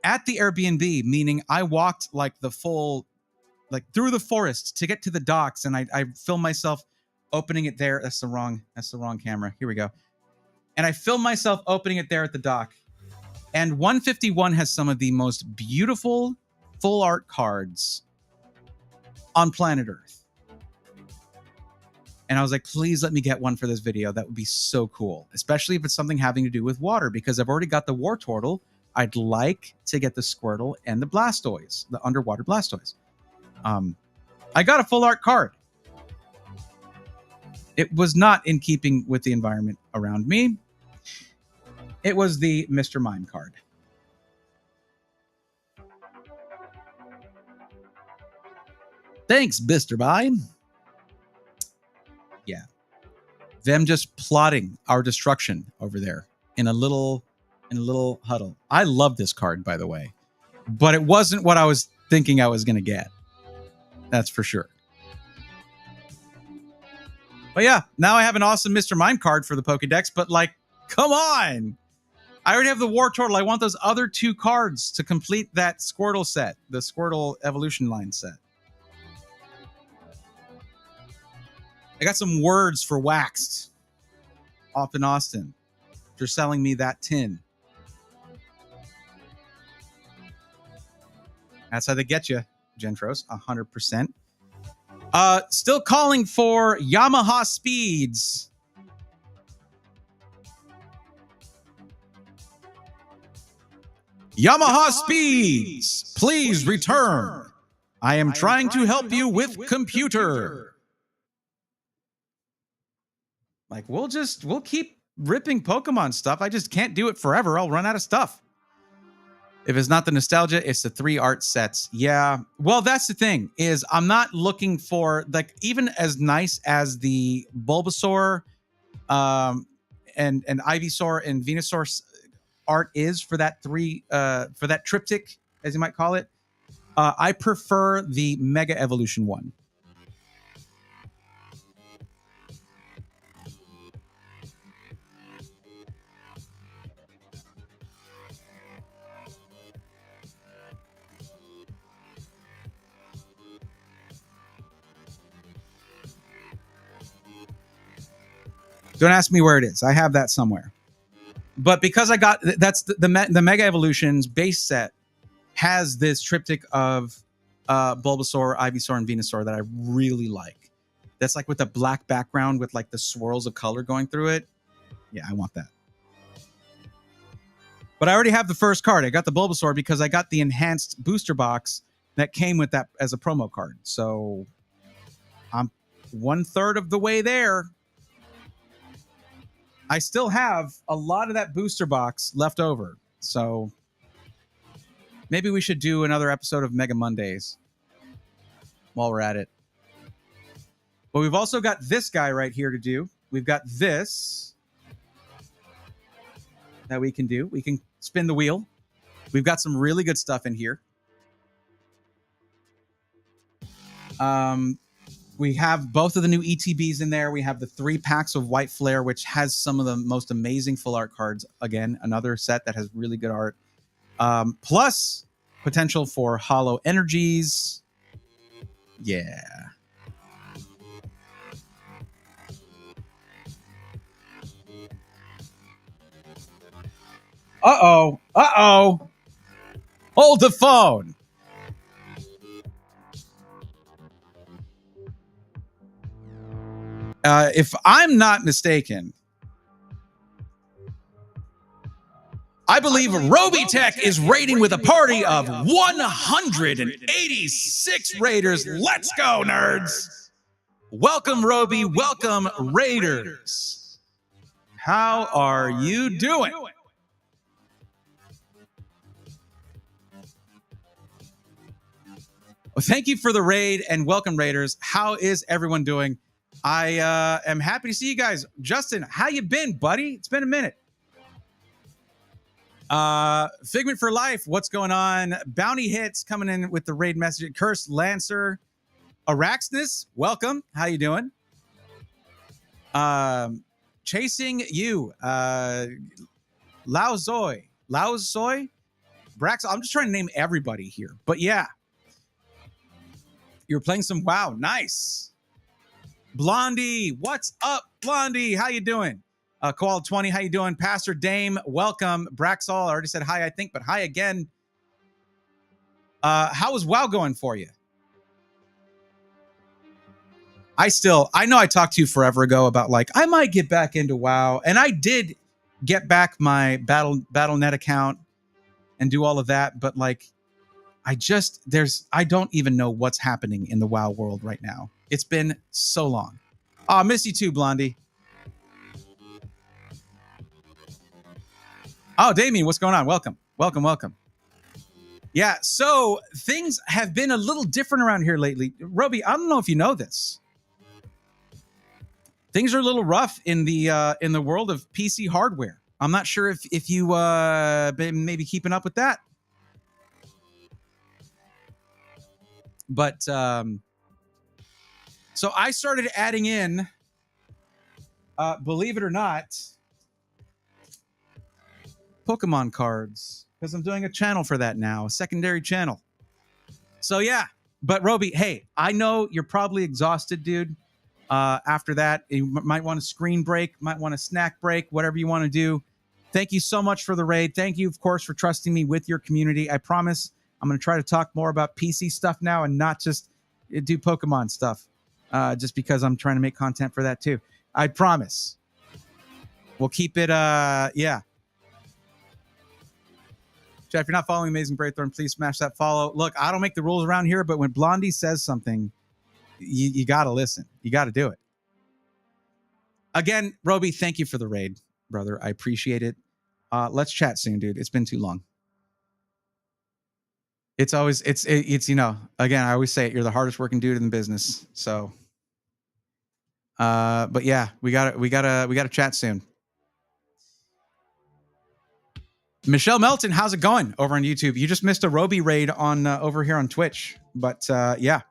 at the Airbnb, meaning I walked like the full, like through the forest to get to the docks. And I filmed myself opening it there. That's the wrong camera. Here we go. And I filmed myself opening it there at the dock. And 151 has some of the most beautiful full art cards on planet Earth. And I was like, please let me get one for this video. That would be so cool, especially if it's something having to do with water, because I've already got the Wartortle. I'd like to get the Squirtle and the Blastoise, the underwater Blastoise. I got a full art card. It was not in keeping with the environment around me. It was the Mr. Mime card. Thanks, Mr. Mime. Yeah. Them just plotting our destruction over there in a little huddle. I love this card, by the way, but it wasn't what I was thinking I was going to get. That's for sure. But yeah, now I have an awesome Mr. Mime card for the Pokedex, but like, come on. I already have the Wartortle. I want those other 2 cards to complete that Squirtle set, the Squirtle Evolution Line set. I got some words for Waxed off in Austin. They're selling me that tin. That's how they get you, Gentros, 100%. Still calling for Yamaha Speeds. Yamaha Speeds, please return. I am trying to help you with computer. Like, we'll keep ripping Pokemon stuff. I just can't do it forever. I'll run out of stuff. If it's not the nostalgia, it's the 3 art sets. Yeah. Well, that's the thing, is I'm not looking for, like, even as nice as the Bulbasaur and Ivysaur and Venusaur art is for that for that triptych, as you might call it. I prefer the Mega Evolution one. Don't ask me where it is. I have that somewhere. But because I got that's the Mega Evolutions base set has this triptych of Bulbasaur, Ivysaur, and Venusaur that I really like. That's like with the black background with like the swirls of color going through it. Yeah, I want that. But I already have the first card. I got the Bulbasaur because I got the enhanced booster box that came with that as a promo card. So I'm 1/3 of the way there. I still have a lot of that booster box left over. So maybe we should do another episode of Mega Mondays while we're at it. But we've also got this guy right here to do. We've got this that we can do. We can spin the wheel. We've got some really good stuff in here. We have both of the new ETBs in there. We have the 3 packs of White Flare, which has some of the most amazing full art cards. Again, another set that has really good art. Plus potential for Hollow Energies. Yeah. Uh-oh. Uh-oh. Hold the phone. If I'm not mistaken, I believe Robitech is raiding with a party of 186 raiders. Let's go, nerds. Welcome, Roby. Welcome, raiders. How are you doing? Well, thank you for the raid and welcome, raiders. How is everyone doing? I am happy to see you guys. Justin, how you been, buddy? It's been a minute. Figment for Life, what's going on? Bounty Hits coming in with the raid message. Cursed Lancer. Araxnus, welcome. How you doing? Chasing You. Laozoy. Brax. I'm just trying to name everybody here. But yeah. You're playing some WoW. Nice. Blondie, what's up, Blondie? How you doing? Koala 20, how you doing? Pastor Dame, welcome. Braxall, I already said hi, I think, but hi again. How is WoW going for you? I know I talked to you forever ago about like, I might get back into WoW. And I did get back my Battle.net account and do all of that. But like, I don't even know what's happening in the WoW world right now. It's been so long. Oh, miss you too, Blondie. Oh, Damien, what's going on? Welcome. Yeah, so things have been a little different around here lately. Roby, I don't know if you know this. Things are a little rough in the world of PC hardware. I'm not sure if you been maybe keeping up with that. But so I started adding in, believe it or not, Pokemon cards, because I'm doing a channel for that now, a secondary channel. So yeah, but Roby, hey, I know you're probably exhausted, dude. After that, you might want a screen break, might want a snack break, whatever you want to do. Thank you so much for the raid. Thank you, of course, for trusting me with your community. I promise I'm going to try to talk more about PC stuff now and not just do Pokemon stuff. Just because I'm trying to make content for that too. I promise. We'll keep it, yeah. Jeff, if you're not following Amazing Braythorn, please smash that follow. Look, I don't make the rules around here, but when Blondie says something, you got to listen. You got to do it. Again, Roby, thank you for the raid, brother. I appreciate it. Let's chat soon, dude. It's been too long. It's always, it's you know, again, I always say it, you're the hardest working dude in the business. So, but yeah, we gotta chat soon. Michelle Melton, how's it going over on YouTube? You just missed a Roby raid on over here on Twitch, but yeah.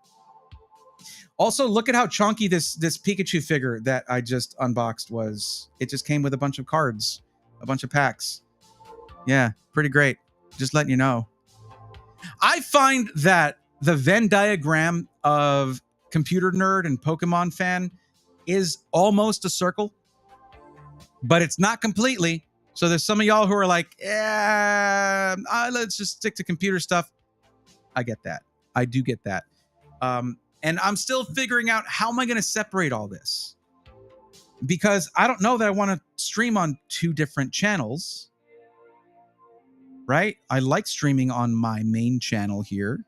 Also, look at how chunky this Pikachu figure that I just unboxed was. It just came with a bunch of cards, a bunch of packs. Yeah, pretty great. Just letting you know. I find that the Venn diagram of computer nerd and Pokemon fan is almost a circle. but it's not completely. So there's some of y'all who are like, let's just stick to computer stuff. I get that. I do get that. And I'm still figuring out how am I going to separate all this? Because I don't know that I want to stream on 2 different channels, right? I like streaming on my main channel here,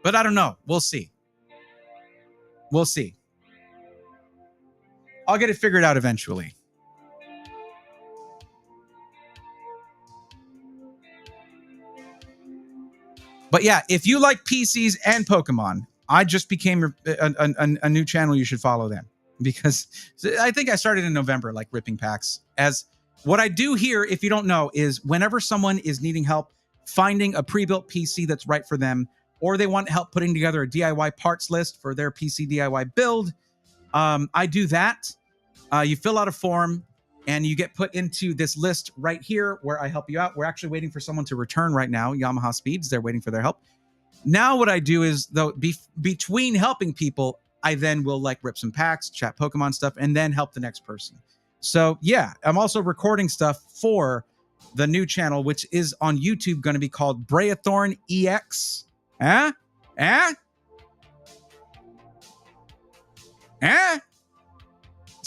but I don't know. We'll see. We'll see. I'll get it figured out eventually. But yeah, if you like PCs and Pokemon, I just became a new channel. You should follow them, because I think I started in November, like ripping packs. As what I do here, if you don't know, is whenever someone is needing help finding a pre-built PC that's right for them, or they want help putting together a DIY parts list for their PC DIY build, I do that. You fill out a form and you get put into this list right here where I help you out. We're actually waiting for someone to return right now. Yamaha Speeds, they're waiting for their help. Now what I do is, though, between helping people, I then will like rip some packs, chat Pokemon stuff, and then help the next person. So yeah, I'm also recording stuff for the new channel, which is on YouTube, going to be called Brayathorn EX. It's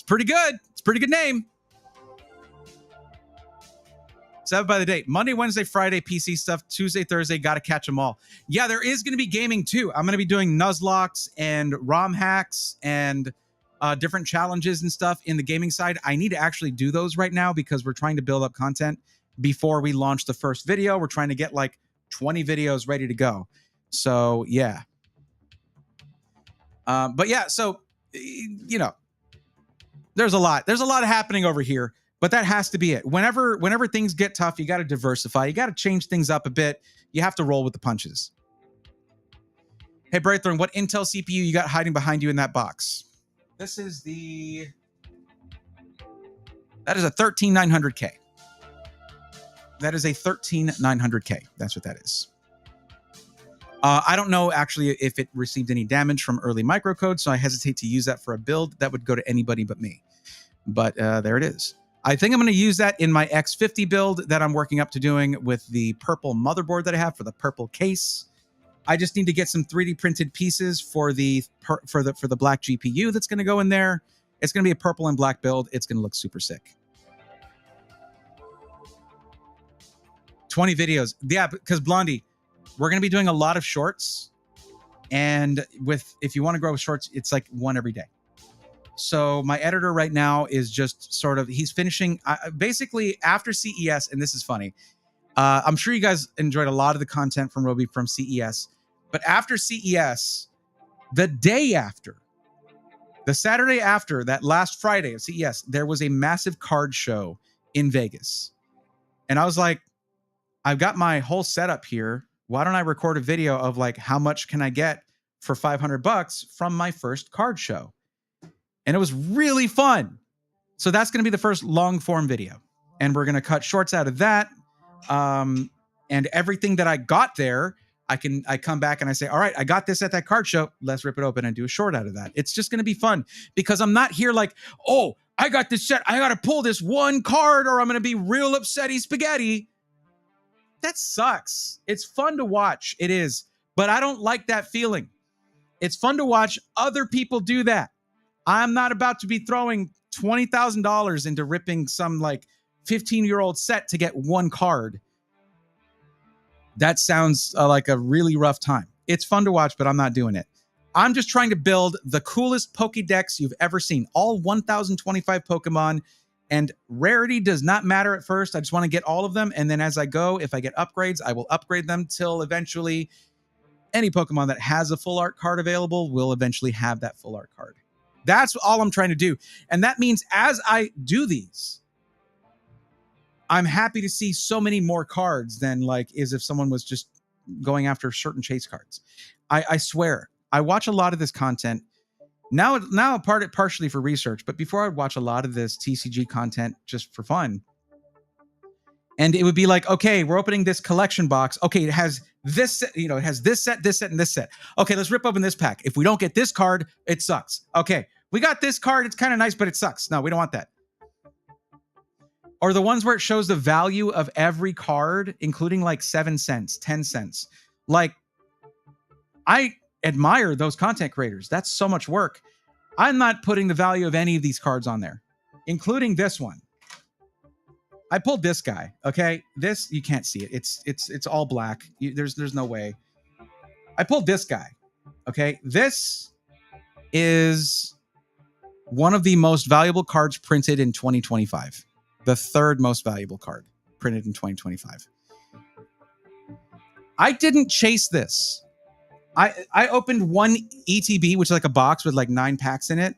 pretty good. It's a pretty good name. 7 by the date. Monday, Wednesday, Friday, PC stuff. Tuesday, Thursday, got to catch them all. Yeah, there is going to be gaming too. I'm going to be doing Nuzlocks and ROM hacks and different challenges and stuff in the gaming side. I need to actually do those right now because we're trying to build up content before we launch the first video. We're trying to get like 20 videos ready to go. So yeah. But yeah, so, you know, there's a lot happening over here. But that has to be it. Whenever things get tough, you got to diversify. You got to change things up a bit. You have to roll with the punches. Hey, Braithorn, what Intel CPU you got hiding behind you in that box? That is a 13900K. That is a 13900K. That's what that is. I don't know actually if it received any damage from early microcode, so I hesitate to use that for a build. That would go to anybody but me. But there it is. I think I'm going to use that in my X50 build that I'm working up to doing with the purple motherboard that I have for the purple case. I just need to get some 3D printed pieces for the black GPU that's going to go in there. It's going to be a purple and black build. It's going to look super sick. 20 videos. Yeah, because Blondie, we're going to be doing a lot of shorts. And if you want to grow with shorts, it's like one every day. So my editor right now is just sort of, he's finishing basically after CES. And this is funny. I'm sure you guys enjoyed a lot of the content from Roby from CES, but after CES, the day after, the Saturday after that last Friday of CES, there was a massive card show in Vegas. And I was like, I've got my whole setup here. Why don't I record a video of like, how much can I get for $500 from my first card show? And it was really fun. So that's going to be the first long form video. And we're going to cut shorts out of that. And everything that I got there, I come back and I say, all right, I got this at that card show. Let's rip it open and do a short out of that. It's just going to be fun because I'm not here like, oh, I got this set. I got to pull this one card or I'm going to be real upsetty spaghetti. That sucks. It's fun to watch. It is. But I don't like that feeling. It's fun to watch other people do that. I'm not about to be throwing $20,000 into ripping some like 15-year-old set to get one card. That sounds like a really rough time. It's fun to watch, but I'm not doing it. I'm just trying to build the coolest Pokédex you've ever seen. All 1,025 Pokemon, and rarity does not matter at first. I just want to get all of them, and then as I go, if I get upgrades, I will upgrade them till eventually any Pokemon that has a full art card available will eventually have that full art card. That's all I'm trying to do. And that means as I do these, I'm happy to see so many more cards than like is if someone was just going after certain chase cards. I swear, I watch a lot of this content now partially for research, but before I'd watch a lot of this TCG content just for fun. And it would be like, okay, we're opening this collection box. Okay, it has this set, it has this set, and this set. Okay, let's rip open this pack. If we don't get this card, it sucks. Okay, we got this card. It's kind of nice, but it sucks. No, we don't want that. or the ones where it shows the value of every card, including like 7 cents, 10 cents. Like, I admire those content creators. That's so much work. I'm not putting the value of any of these cards on there, including this one. I pulled this guy. Okay, this, you can't see it. It's all black. There's no way. I pulled this guy. Okay, this is one of the most valuable cards printed in 2025. The third most valuable card printed in 2025. I didn't chase this. I opened one ETB, which is like a box with like 9 packs in it.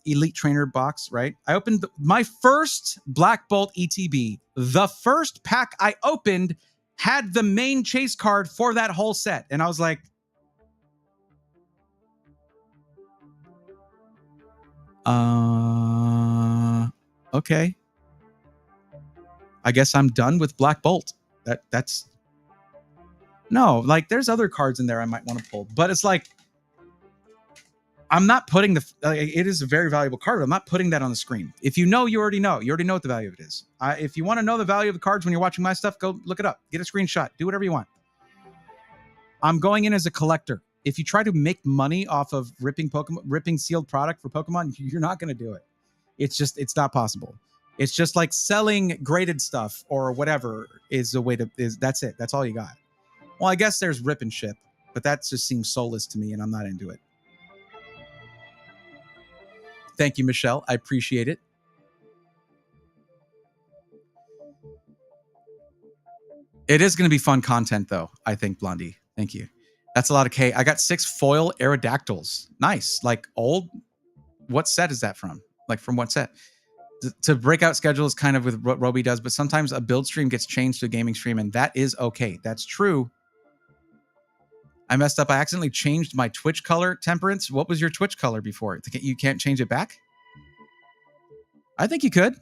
Elite trainer box, right? I opened my first Black Bolt ETB. The first pack I opened had the main chase card for that whole set. And I was like, okay. I guess I'm done with Black Bolt. That's no, like there's other cards in there I might want to pull, but it's like, I'm not putting it is a very valuable card. I'm not putting that on the screen. If you know, you already know. You already know what the value of it is. If you want to know the value of the cards when you're watching my stuff, go look it up. Get a screenshot. Do whatever you want. I'm going in as a collector. If you try to make money off of ripping sealed product for Pokemon, you're not going to do it. It's not possible. It's just like selling graded stuff or whatever is a way to, that's it. That's all you got. Well, I guess there's rip and ship, but that just seems soulless to me and I'm not into it. Thank you, Michelle. I appreciate it. It is going to be fun content, though, I think, Blondie. Thank you. That's a lot of K. I got 6 foil Aerodactyls. Nice. Like old. What set is that from? Like from what set? To breakout schedules kind of with what Roby does, but sometimes a build stream gets changed to a gaming stream, and that is okay. That's true. I messed up. I accidentally changed my Twitch color, Temperance. What was your Twitch color before? You can't change it back? I think you could.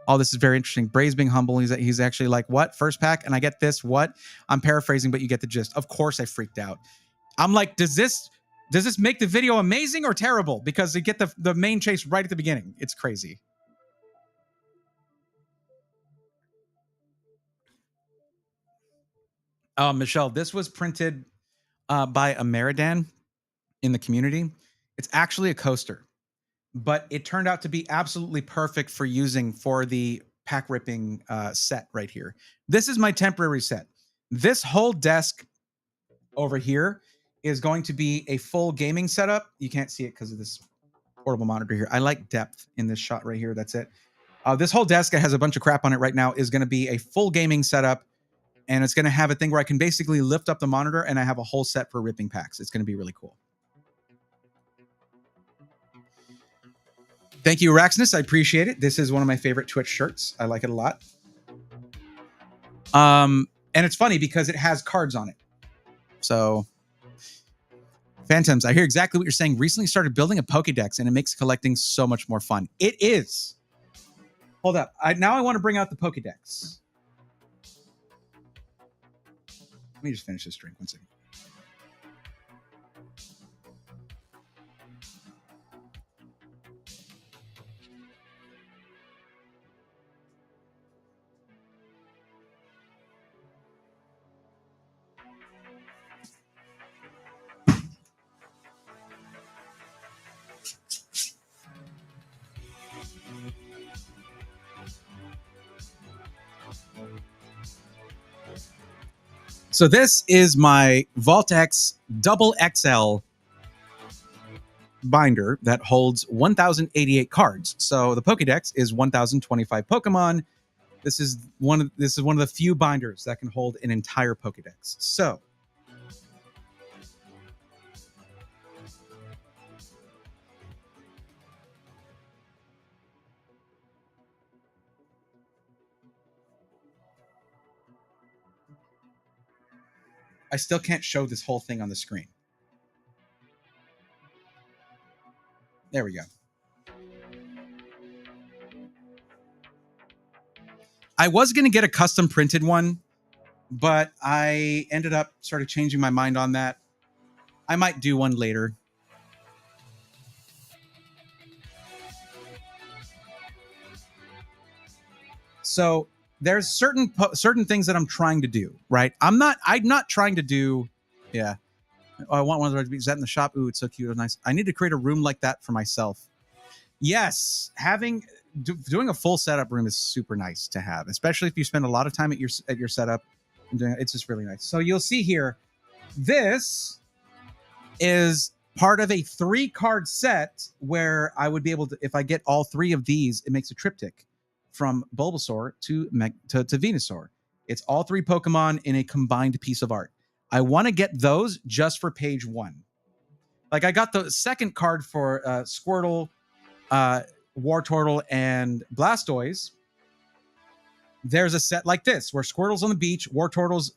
Oh, this is very interesting. Bray's being humble. He's actually like, what? First pack? And I get this. What? I'm paraphrasing, but you get the gist. Of course I freaked out. I'm like, does this make the video amazing or terrible? Because they get the main chase right at the beginning. It's crazy. Michelle, this was printed by Ameridan in the community. It's actually a coaster, but it turned out to be absolutely perfect for using for the pack ripping set right here. This is my temporary set. This whole desk over here is going to be a full gaming setup. You can't see it because of this portable monitor here. I like depth in this shot right here. That's it. This whole desk that has a bunch of crap on it right now is going to be a full gaming setup. And it's going to have a thing where I can basically lift up the monitor and I have a whole set for ripping packs. It's going to be really cool. Thank you, Raxness. I appreciate it. This is one of my favorite Twitch shirts. I like it a lot. And it's funny because it has cards on it. So, Phantoms, I hear exactly what you're saying. Recently started building a Pokédex and it makes collecting so much more fun. It is. Hold up. Now I want to bring out the Pokédex. Let me just finish this drink. One second. So this is my Vault X Double XL binder that holds 1,088 cards. So the Pokédex is 1,025 Pokemon. This is one of the few binders that can hold an entire Pokédex. So I still can't show this whole thing on the screen. There we go. I was going to get a custom printed one, but I ended up sort of changing my mind on that. I might do one later. So there's certain things that I'm trying to do, right? I'm not trying to do, yeah. Oh, I want one of those to be, is that in the shop? Ooh, it's so cute. It's nice. I need to create a room like that for myself. Yes, doing a full setup room is super nice to have, especially if you spend a lot of time at your setup and doing it. It's just really nice. So you'll see here, this is part of a 3-card set where I would be able to, if I get all 3 of these, it makes a triptych from Bulbasaur to Venusaur. It's all 3 Pokemon in a combined piece of art. I want to get those just for page 1. Like I got the second card for Squirtle, Wartortle, and Blastoise. There's a set like this where Squirtle's on the beach, Wartortle's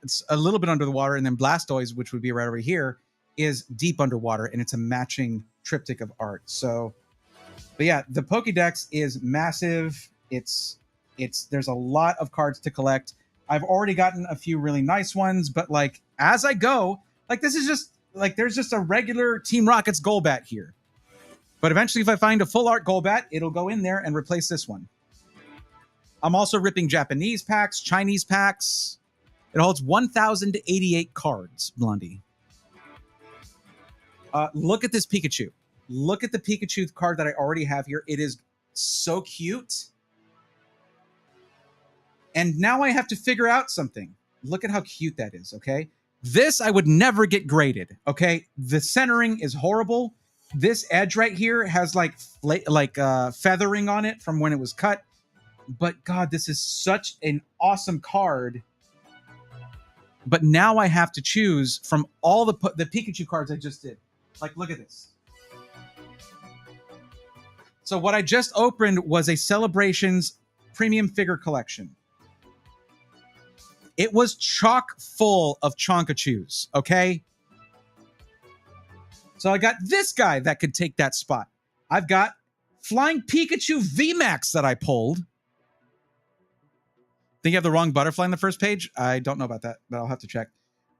it's a little bit under the water, and then Blastoise, which would be right over here, is deep underwater, and it's a matching triptych of art. So, but yeah, the Pokédex is massive. It's there's a lot of cards to collect. I've already gotten a few really nice ones, but like as I go, like this is just like there's just a regular Team Rocket's Golbat here. But eventually, if I find a full art Golbat, it'll go in there and replace this one. I'm also ripping Japanese packs, Chinese packs. It holds 1,088 cards, Blondie. Look at this Pikachu. Look at the Pikachu card that I already have here. It is so cute. And now I have to figure out something. Look at how cute that is, okay? This I would never get graded, okay? The centering is horrible. This edge right here has like feathering on it from when it was cut. But God, this is such an awesome card. But now I have to choose from all the Pikachu cards I just did. Like, look at this. So what I just opened was a Celebrations premium figure collection. It was chock full of Chonkachus, okay? So I got this guy that could take that spot. I've got Flying Pikachu VMAX that I pulled. Think you have the wrong butterfly on the first page? I don't know about that, but I'll have to check.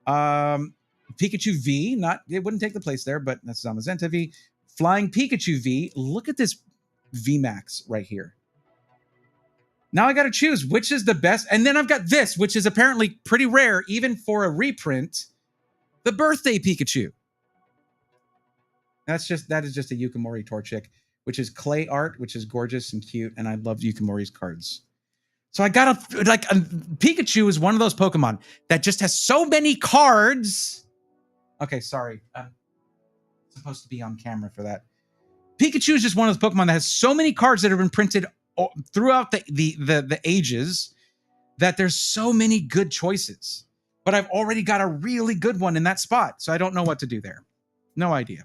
Pikachu V, it wouldn't take the place there, but that's Zamazenta V. Flying Pikachu V. Look at this VMAX right here. Now I got to choose which is the best. And then I've got this, which is apparently pretty rare, even for a reprint. The Birthday Pikachu. That is just a Yukimori Torchic, which is clay art, which is gorgeous and cute. And I love Yukimori's cards. So I got Pikachu is one of those Pokemon that just has so many cards. Okay, sorry. I'm supposed to be on camera for that. Pikachu is just one of those Pokemon that has so many cards that have been printed throughout the ages that there's so many good choices. But I've already got a really good one in that spot, so I don't know what to do there. No idea.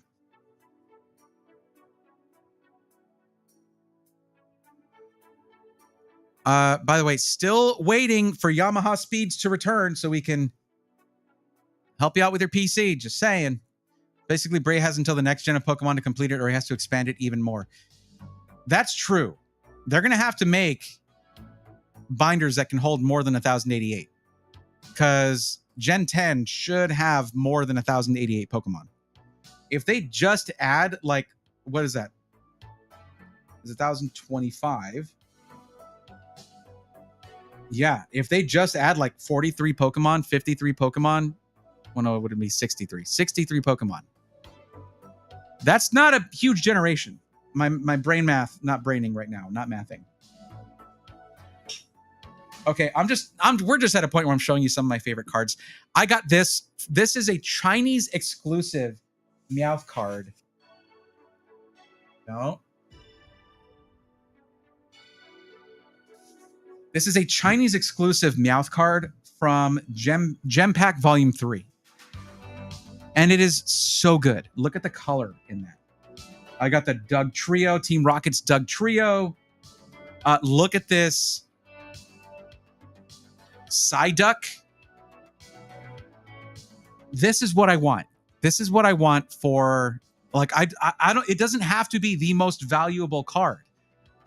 By the way, still waiting for Yamaha Speeds to return so we can help you out with your PC. Just saying. Basically, Bray has until the next gen of Pokemon to complete it, or he has to expand it even more. That's true. They're going to have to make binders that can hold more than 1,088. Because Gen 10 should have more than 1,088 Pokemon. If they just add, like, what is that? It's 1,025. Yeah, if they just add like 43 Pokemon, 53 Pokemon, well, no, it would be 63. 63 Pokemon. That's not a huge generation. My brain math, not braining right now, not mathing. Okay, we're just at a point where I'm showing you some of my favorite cards. I got this. This is a Chinese exclusive Meowth card. No. This is a Chinese exclusive Meowth card from Gem Pack Volume 3. And it is so good. Look at the color in that. I got the Doug Trio, Team Rocket's Doug Trio. Look at this. Psyduck. This is what I want. This is what I want for, like, I don't, it doesn't have to be the most valuable card.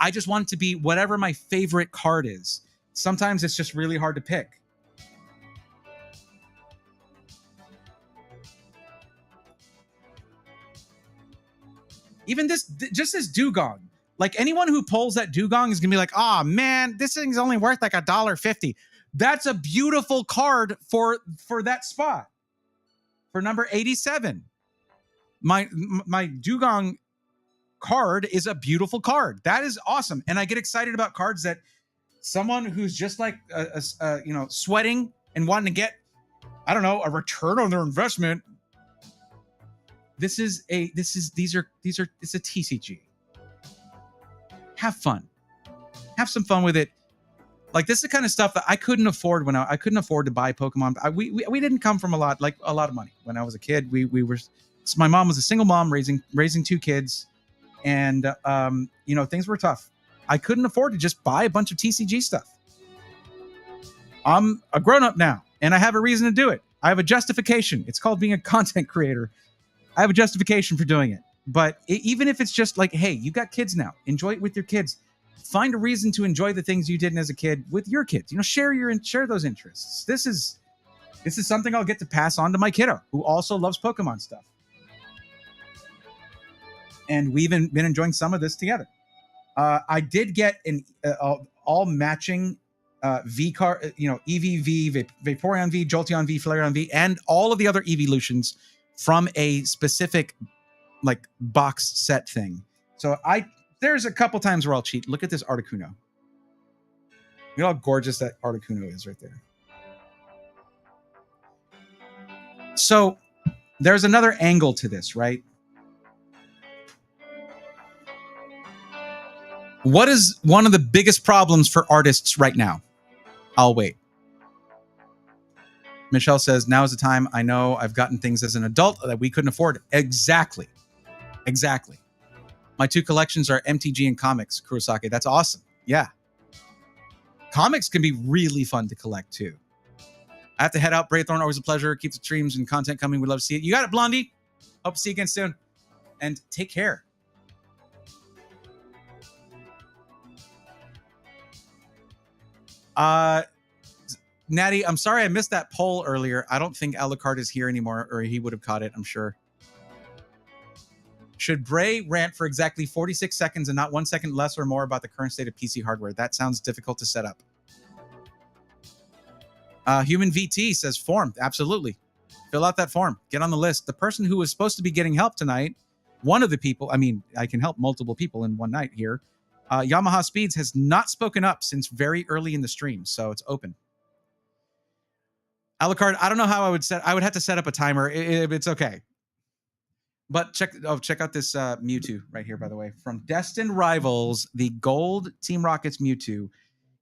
I just want it to be whatever my favorite card is. Sometimes it's just really hard to pick. Even this, just this Dugong. Like anyone who pulls that dugong is gonna be like, oh man, this thing's only worth like $1.50. That's a beautiful card for that spot. For number 87. My dugong card is a beautiful card. That is awesome. And I get excited about cards that someone who's just like sweating and wanting to get, I don't know, a return on their investment. It's a TCG. Have fun. Have some fun with it. Like this is the kind of stuff that I couldn't afford when I couldn't afford to buy Pokemon. We didn't come from a lot of money when I was a kid. We were, so my mom was a single mom raising two kids, and things were tough. I couldn't afford to just buy a bunch of TCG stuff. I'm a grown up now, and I have a reason to do it. I have a justification. It's called being a content creator. I have a justification for doing it. But even if it's just like, hey, you got kids now, enjoy it with your kids. Find a reason to enjoy the things you did as a kid with your kids. Share those interests. This is something I'll get to pass on to my kiddo, who also loves Pokemon stuff. And we've been enjoying some of this together. I did get an all matching V card, EVV, Vaporeon V, Jolteon V, Flareon V, and all of the other evolutions from a specific like box set thing. So there's a couple times where I'll cheat. Look at this Articuno. You know how gorgeous that Articuno is right there. So there's another angle to this, right? What is one of the biggest problems for artists right now? I'll wait. Michelle says, now is the time. I know I've gotten things as an adult that we couldn't afford. Exactly. My two collections are MTG and comics, Kurosaki. That's awesome. Yeah. Comics can be really fun to collect too. I have to head out. Braythorn, always a pleasure. Keep the streams and content coming. We'd love to see it. You got it, Blondie. Hope to see you again soon. And take care. Natty, I'm sorry I missed that poll earlier. I don't think Alucard is here anymore, or he would have caught it, I'm sure. Should Bray rant for exactly 46 seconds and not 1 second less or more about the current state of PC hardware? That sounds difficult to set up. Human VT says form. Absolutely. Fill out that form. Get on the list. The person who was supposed to be getting help tonight, one of the people, I can help multiple people in one night here. Yamaha Speeds has not spoken up since very early in the stream, so it's open. Alucard, I don't know how I would have to set up a timer. It's okay. But check out this Mewtwo right here, by the way. From Destined Rivals, the gold Team Rocket's Mewtwo.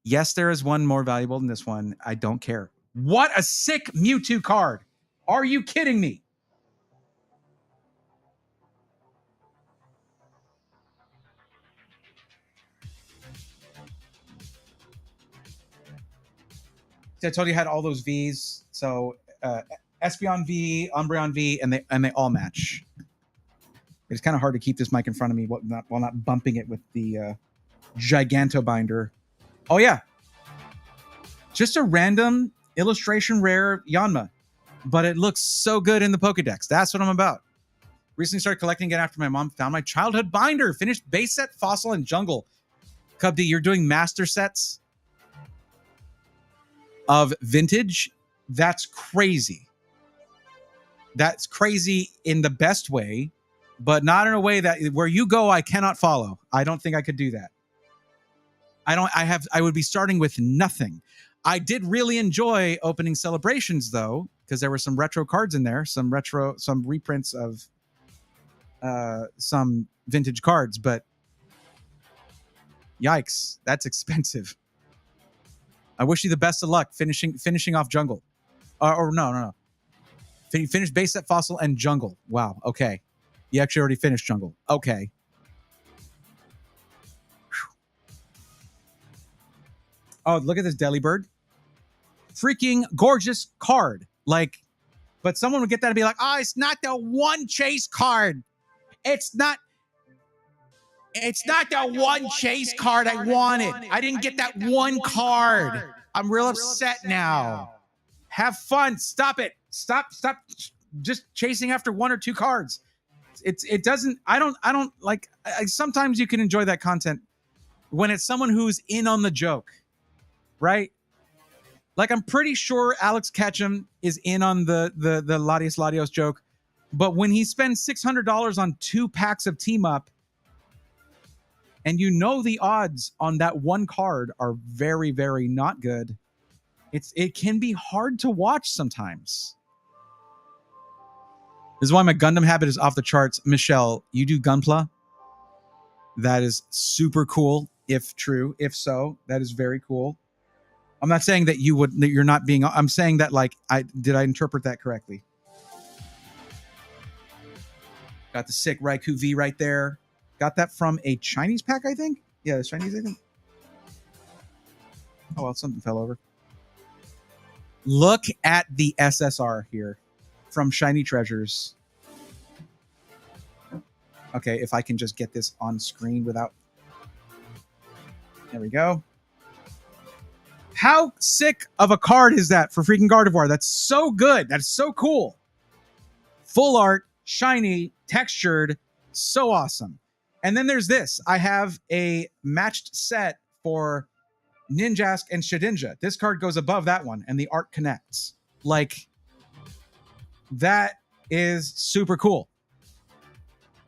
Yes, there is one more valuable than this one. I don't care. What a sick Mewtwo card. Are you kidding me? I told you I had all those Vs. So Espeon V, Umbreon V, and they all match. It's kind of hard to keep this mic in front of me while not bumping it with the Giganto binder. Oh yeah, just a random illustration rare Yanma, but it looks so good in the Pokedex. That's what I'm about. Recently started collecting again after my mom found my childhood binder. Finished base set, fossil, and jungle. Cub D, you're doing master sets of vintage. That's crazy. That's crazy in the best way, but not in a way that where you go, I cannot follow. I don't think I could do that. I would be starting with nothing. I did really enjoy opening celebrations though, because there were some retro cards in there, some reprints of some vintage cards, but yikes, that's expensive. I wish you the best of luck finishing off jungle. No. Finish base set, fossil, and jungle. Wow. Okay. You actually already finished jungle. Okay. Oh, look at this Delibird. Freaking gorgeous card. But someone would get that and be like, oh, it's not the one chase card. It's not the one chase card I wanted. I didn't get that one card. I'm real upset now. Have fun. Stop it. Stop just chasing after one or two cards. It doesn't. I don't like. Sometimes you can enjoy that content when it's someone who's in on the joke, right? Like I'm pretty sure Alex Ketchum is in on the Latios Latios joke, but when he spends $600 on 2 packs of Team Up, and you know the odds on that one card are very, very not good, it can be hard to watch sometimes. This is why my Gundam habit is off the charts. Michelle, you do Gunpla? That is super cool, if true. If so, that is very cool. I'm not saying that you're not being, I'm saying that like, did I interpret that correctly? Got the sick Raikou V right there. Got that from a Chinese pack, I think. Yeah, it's Chinese, I think. Oh, well, something fell over. Look at the SSR here from Shiny Treasures. Okay, if I can just get this on screen without... There we go. How sick of a card is that for freaking Gardevoir? That's so good. That's so cool. Full art, shiny, textured, so awesome. And then there's this. I have a matched set for Ninjask and Shedinja. This card goes above that one, and the art connects. Like, that is super cool.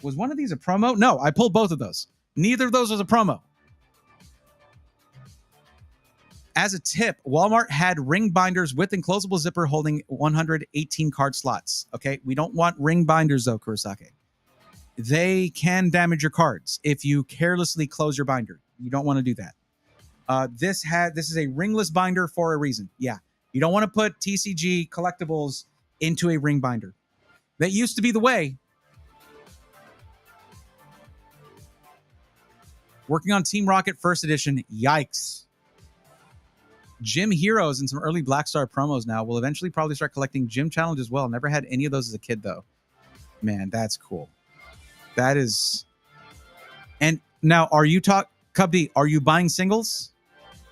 Was one of these a promo? No, I pulled both of those. Neither of those was a promo. As a tip, Walmart had ring binders with enclosable zipper holding 118 card slots. Okay, we don't want ring binders though, Kurosake. They can damage your cards if you carelessly close your binder. You don't want to do that. This is a ringless binder for a reason. Yeah, you don't want to put TCG collectibles into a ring binder. That used to be the way. Working on Team Rocket First Edition. Yikes. Gym Heroes and some early Black Star promos now. Will eventually probably start collecting Gym Challenge as well. Never had any of those as a kid, though. Man, that's cool. That is... And now, are you Cubby, are you buying singles?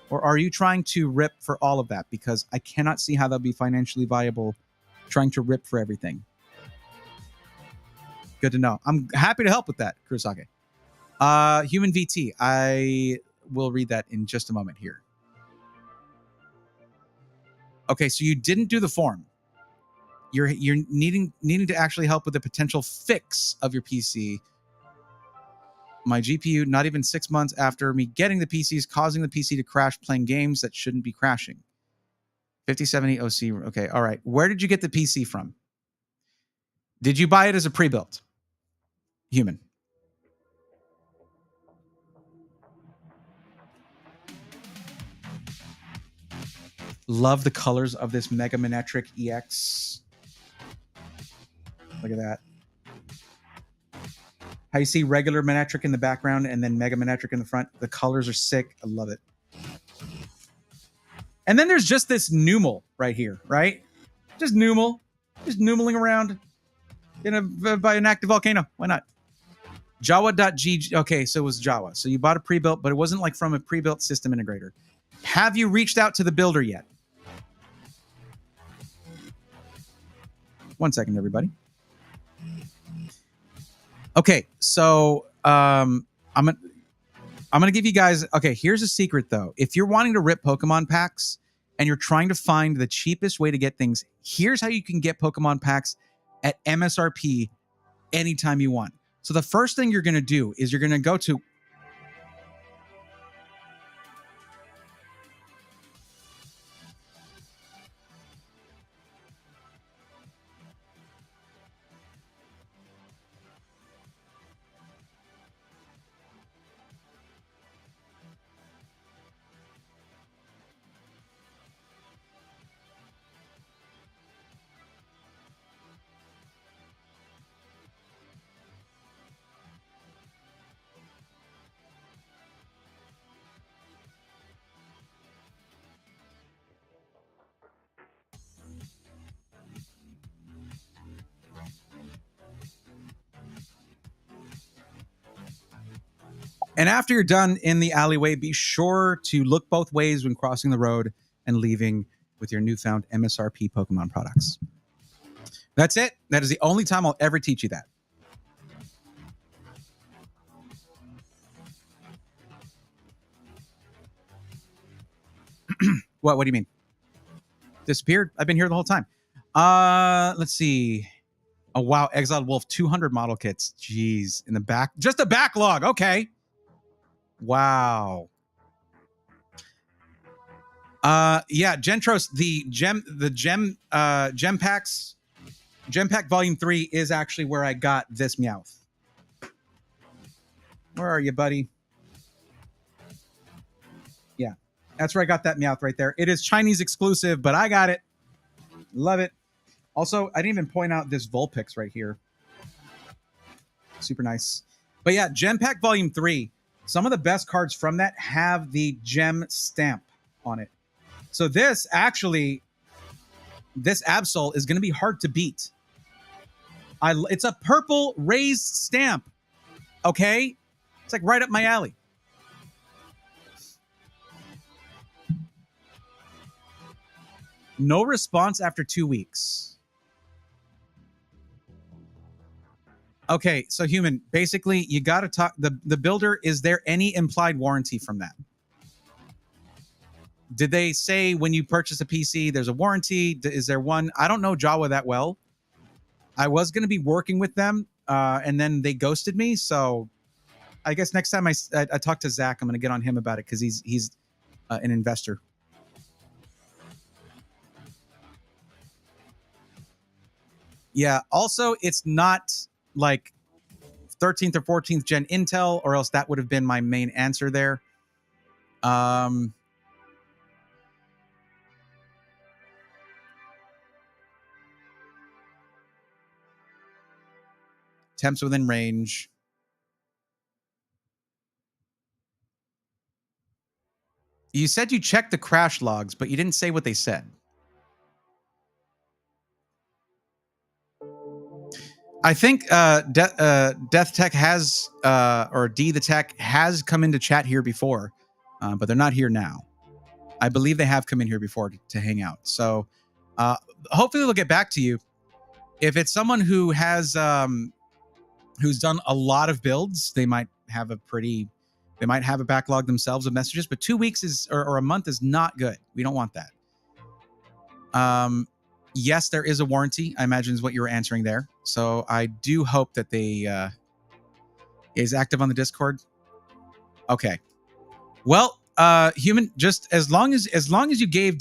Or are you trying to rip for all of that? Because I cannot see how that would be financially viable trying to rip for everything. Good to know. I'm happy to help with that, Kurosake. Human VT. I will read that in just a moment here. Okay, so you didn't do the form. You're needing to actually help with the potential fix of your PC. My GPU, not even 6 months after me getting the PC, is causing the PC to crash playing games that shouldn't be crashing. 5070 OC. Okay, all right. Where did you get the PC from? Did you buy it as a pre-built? Human. Love the colors of this Mega Manectric EX. Look at that. How you see regular Manectric in the background and then Mega Manectric in the front. The colors are sick. I love it. And then there's just this Numal right here, right? Just Numal. Just Numaling around by an active volcano. Why not? Jawa.gg. Okay, so it was Jawa. So you bought a pre-built, but it wasn't like from a pre-built system integrator. Have you reached out to the builder yet? 1 second, everybody. Okay, so I'm gonna give you guys. Okay, here's a secret though. If you're wanting to rip Pokemon packs and you're trying to find the cheapest way to get things, here's how you can get Pokemon packs at MSRP anytime you want. So the first thing you're gonna do is you're gonna go to And after you're done in the alleyway, be sure to look both ways when crossing the road and leaving with your newfound MSRP Pokemon products. That's it. That is the only time I'll ever teach you that. What do you mean? Disappeared? I've been here the whole time. Let's see. Oh, wow. Exiled Wolf, 200 model kits. Jeez. In the back. Just a backlog. Okay. Wow. Yeah, Gentros, the gem packs, Gem Pack Volume 3 is actually where I got this Meowth. Where are you, buddy? Yeah, that's where I got that Meowth right there. It is Chinese exclusive, but I got it. Love it. Also, I didn't even point out this Vulpix right here. Super nice. But yeah, Gem Pack Volume 3, some of the best cards from that have the gem stamp on it. So this actually, this Absol is going to be hard to beat. It's a purple raised stamp. Okay? It's like right up my alley. No response after 2 weeks. Okay, so human, basically you got to talk, the builder, is there any implied warranty from that? Did they say when you purchase a PC, there's a warranty? Is there one? I don't know Jawa that well. I was going to be working with them, and then they ghosted me. So I guess next time I talk to Zach, I'm going to get on him about it because he's an investor. Yeah. Also, it's not like 13th or 14th gen Intel, or else that would have been my main answer there. Temps within range. You said you checked the crash logs, but you didn't say what they said. I think Death Tech has, or D the Tech has come into chat here before, but they're not here now. I believe they have come in here before to hang out. So hopefully they'll get back to you. If it's someone who has, who's done a lot of builds, they might have a backlog themselves of messages, but 2 weeks is, or a month is not good. We don't want that. Yes, there is a warranty, I imagine is what you were answering there. So I do hope that they is active on the Discord. Okay. Well, human, just as long as you gave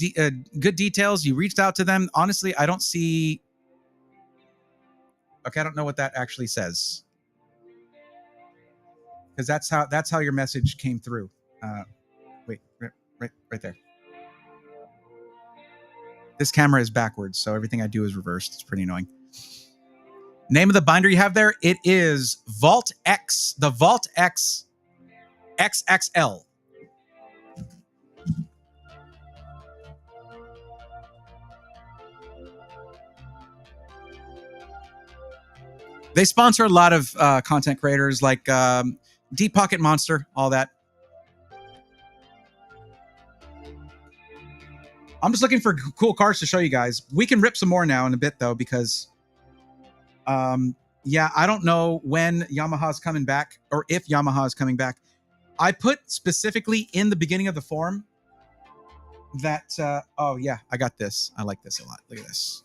good details, you reached out to them. Honestly, I don't see. Okay, I don't know what that actually says, because that's how your message came through. Wait, right there. This camera is backwards, so everything I do is reversed. It's pretty annoying. Name of the binder you have there, it is Vault X, the Vault X XXL. They sponsor a lot of content creators like Deep Pocket Monster, all that. I'm just looking for cool cards to show you guys. We can rip some more now in a bit, though, because, yeah, I don't know when Yamaha's coming back, or if Yamaha is coming back. I put specifically in the beginning of the forum that, oh, yeah, I got this. I like this a lot. Look at this.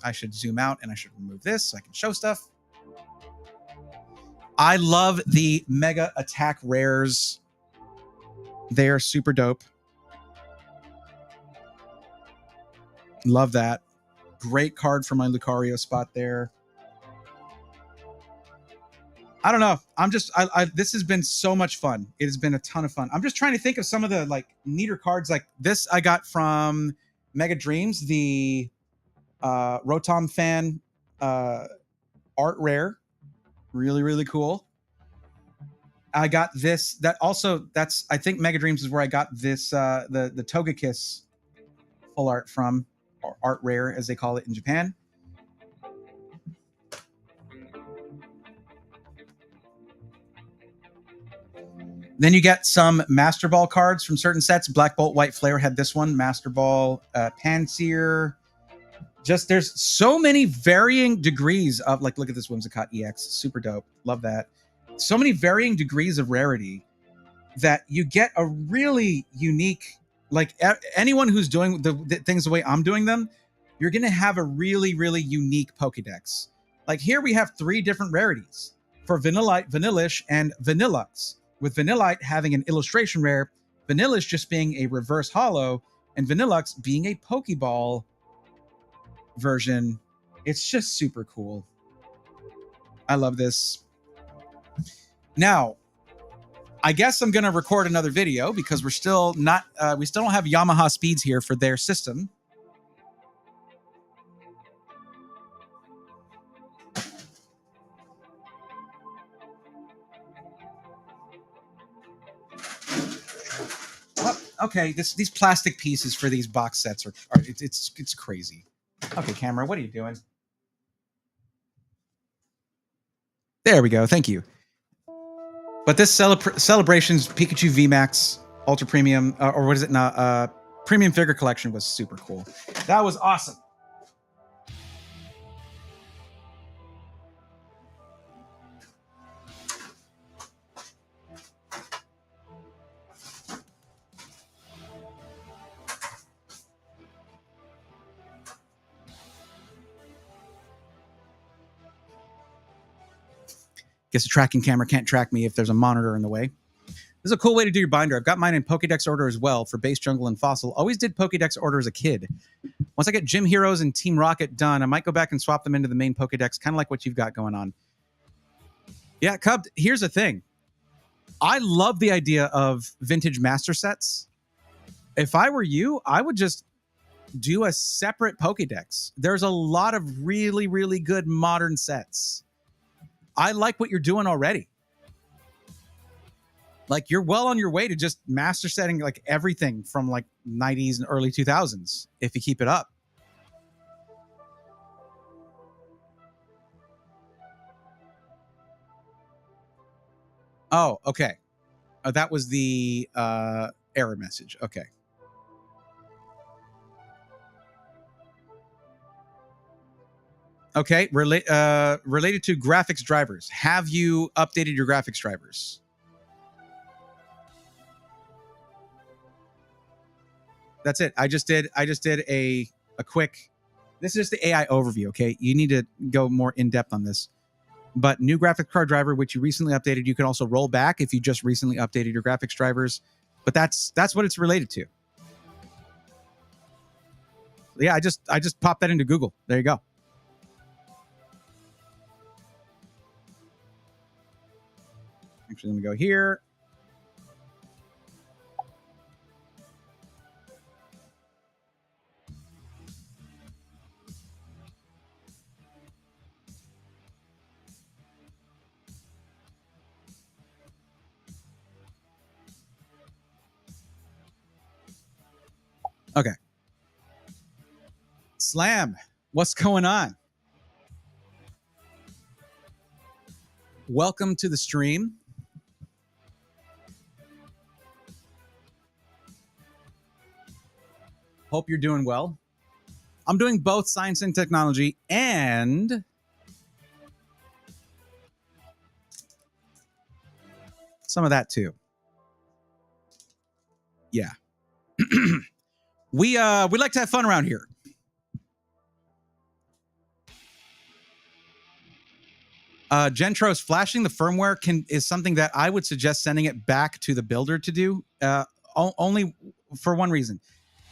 I should zoom out, and I should remove this so I can show stuff. I love the Mega Attack Rares. They are super dope. Love that. Great card for my Lucario spot there. I don't know. I'm just, this has been so much fun. It has been a ton of fun. I'm just trying to think of some of the like neater cards. Like this I got from Mega Dreams, the Rotom fan art rare. Really, really cool. I got this. That's I think Mega Dreams is where I got this the Togekiss full art from, or art rare as they call it in Japan. Then you get some Master Ball cards from certain sets. Black Bolt, White Flare had this one. Master Ball, Panseer. Just there's so many varying degrees of, like, look at this Whimsicott EX. Super dope. Love that. So many varying degrees of rarity that you get a really unique Like anyone who's doing the things the way I'm doing them, you're going to have a really, really unique Pokédex. Like here we have 3 different rarities for Vanillite, Vanillish, and Vanillux, with Vanillite having an illustration rare, Vanillish just being a reverse holo, and Vanillux being a Pokeball version. It's just super cool. I love this. Now, I guess I'm going to record another video because we're still not, we still don't have Yamaha speeds here for their system. Oh, okay, these plastic pieces for these box sets are it's crazy. Okay, camera, what are you doing? There we go. Thank you. But this Celebrations Pikachu VMAX Ultra Premium, or what is it now? Premium figure collection was super cool. That was awesome. Guess a tracking camera can't track me if there's a monitor in the way. This is a cool way to do your binder. I've got mine in Pokédex order as well for base, jungle, and fossil. Always did Pokédex order as a kid. Once I get Gym Heroes and Team Rocket done, I might go back and swap them into the main Pokédex, kind of like what you've got going on. Yeah, Cub, here's the thing. I love the idea of vintage master sets. If I were you, I would just do a separate Pokédex. There's a lot of really, really good modern sets. I like what you're doing already. Like you're well on your way to just master setting like everything from like 90s and early 2000s if you keep it up. Oh, okay. That was the error message. Okay. Okay, related to graphics drivers. Have you updated your graphics drivers? That's it. I just did a quick. This is just the AI overview. Okay, you need to go more in depth on this. But new graphics card driver, which you recently updated, you can also roll back if you just recently updated your graphics drivers. But that's what it's related to. Yeah, I just popped that into Google. There you go. Actually, let me go here. Okay. Slam, what's going on? Welcome to the stream. Hope you're doing well. I'm doing both science and technology and some of that too. Yeah. we like to have fun around here. Gentros, flashing the firmware is something that I would suggest sending it back to the builder to do. Only for one reason.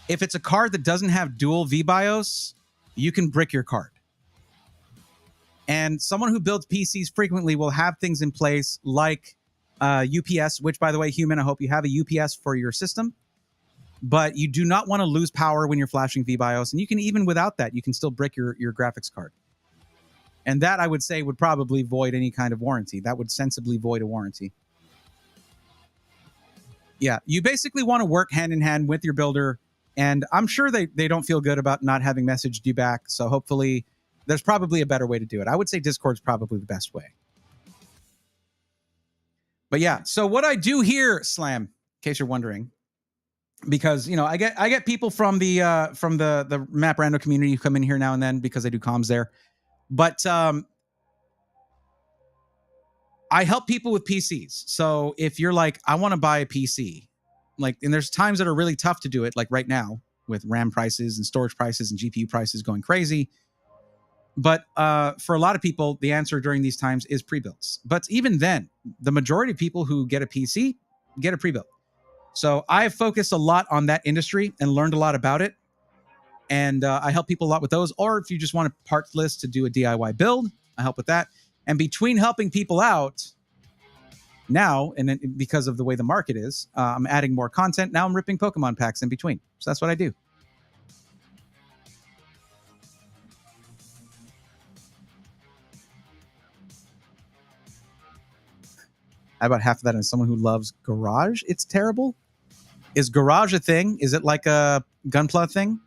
If it's a card that doesn't have dual VBIOS, you can brick your card. And someone who builds PCs frequently will have things in place like UPS, which, by the way, Human, I hope you have a UPS for your system. But you do not want to lose power when you're flashing VBIOS. And you can, even without that, you can still brick your graphics card. And that, I would say, would probably void any kind of warranty. That would sensibly void a warranty. Yeah, you basically want to work hand in hand with your builder. And I'm sure they don't feel good about not having messaged you back. So hopefully there's probably a better way to do it. I would say Discord's probably the best way. But yeah, so what I do here, Slam, in case you're wondering, because I get people from the Map Rando community who come in here now and then because I do comms there. But I help people with PCs. So if you're like, I want to buy a PC, Like, and there's times that are really tough to do it, like right now with RAM prices and storage prices and GPU prices going crazy. But for a lot of people, the answer during these times is pre-builds. But even then, the majority of people who get a PC get a pre-built. So I've focused a lot on that industry and learned a lot about it. And I help people a lot with those. Or if you just want a parts list to do a DIY build, I help with that. And between helping people out now, and then because of the way the market is, I'm adding more content. Now I'm ripping Pokemon packs in between. So that's what I do. I about half of that is someone who loves Garage. It's terrible. Is Garage a thing? Is it like a Gunpla thing?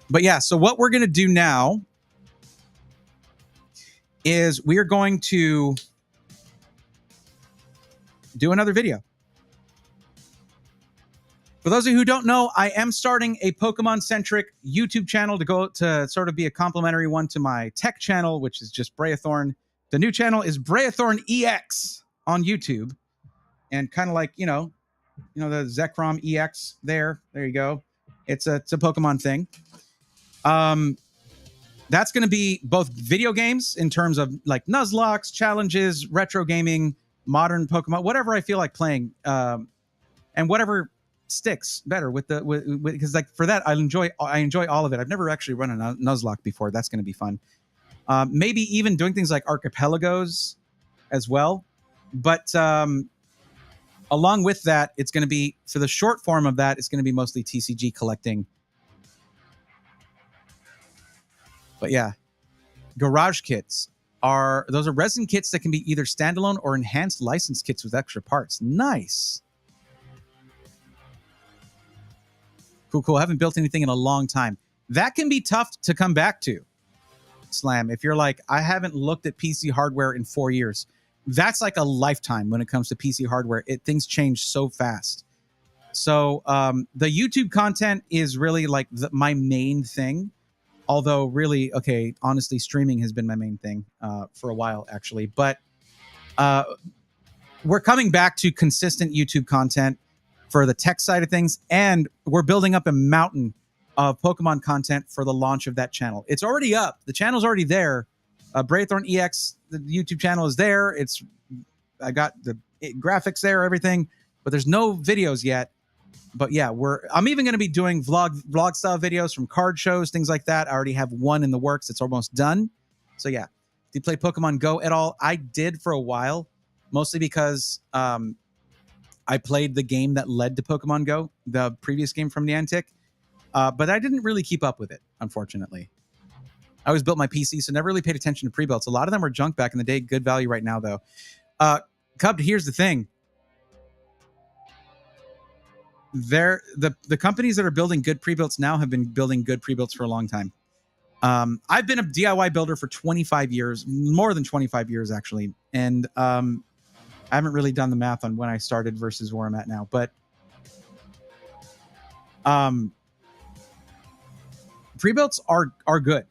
But yeah, so what we're going to do now is we are going to do another video. For those of you who don't know, I am starting a Pokemon-centric YouTube channel to go to sort of be a complimentary one to my tech channel, which is just Brayathorn. The new channel is Brayathorn EX on YouTube. And kind of like, you know, the Zekrom EX there. There you go. It's a Pokemon thing. That's going to be both video games in terms of like Nuzlocke, challenges, retro gaming, modern Pokemon, whatever I feel like playing, and whatever sticks better with because like for that I enjoy all of it. I've never actually run a Nuzlocke before. That's going to be fun. Maybe even doing things like archipelagos as well. But along with that, it's going to be, for the short form of that, it's going to be mostly TCG collecting. But yeah, Garage kits are resin kits that can be either standalone or enhanced license kits with extra parts. Nice. Cool. I haven't built anything in a long time. That can be tough to come back to, Slam. If you're like, I haven't looked at PC hardware in 4 years. That's like a lifetime when it comes to PC hardware. Things change so fast. So the YouTube content is really like my main thing. Although really, okay, honestly, streaming has been my main thing for a while, actually. But we're coming back to consistent YouTube content for the tech side of things. And we're building up a mountain of Pokemon content for the launch of that channel. It's already up. The channel's already there. Braithorn EX, the YouTube channel is there. I got the graphics there, everything, but there's no videos yet. But yeah, I'm even going to be doing vlog style videos from card shows, things like that. I already have one in the works. It's almost done. So yeah, do you play Pokemon Go at all? I did for a while, mostly because I played the game that led to Pokemon Go, the previous game from Niantic. But I didn't really keep up with it, unfortunately. I always built my PC, so never really paid attention to pre-builts. A lot of them were junk back in the day. Good value right now, though. Cub, here's the thing. The companies that are building good pre-builts now have been building good pre-builts for a long time. I've been a DIY builder for 25 years, more than 25 years, actually. And I haven't really done the math on when I started versus where I'm at now. But pre-builts are good.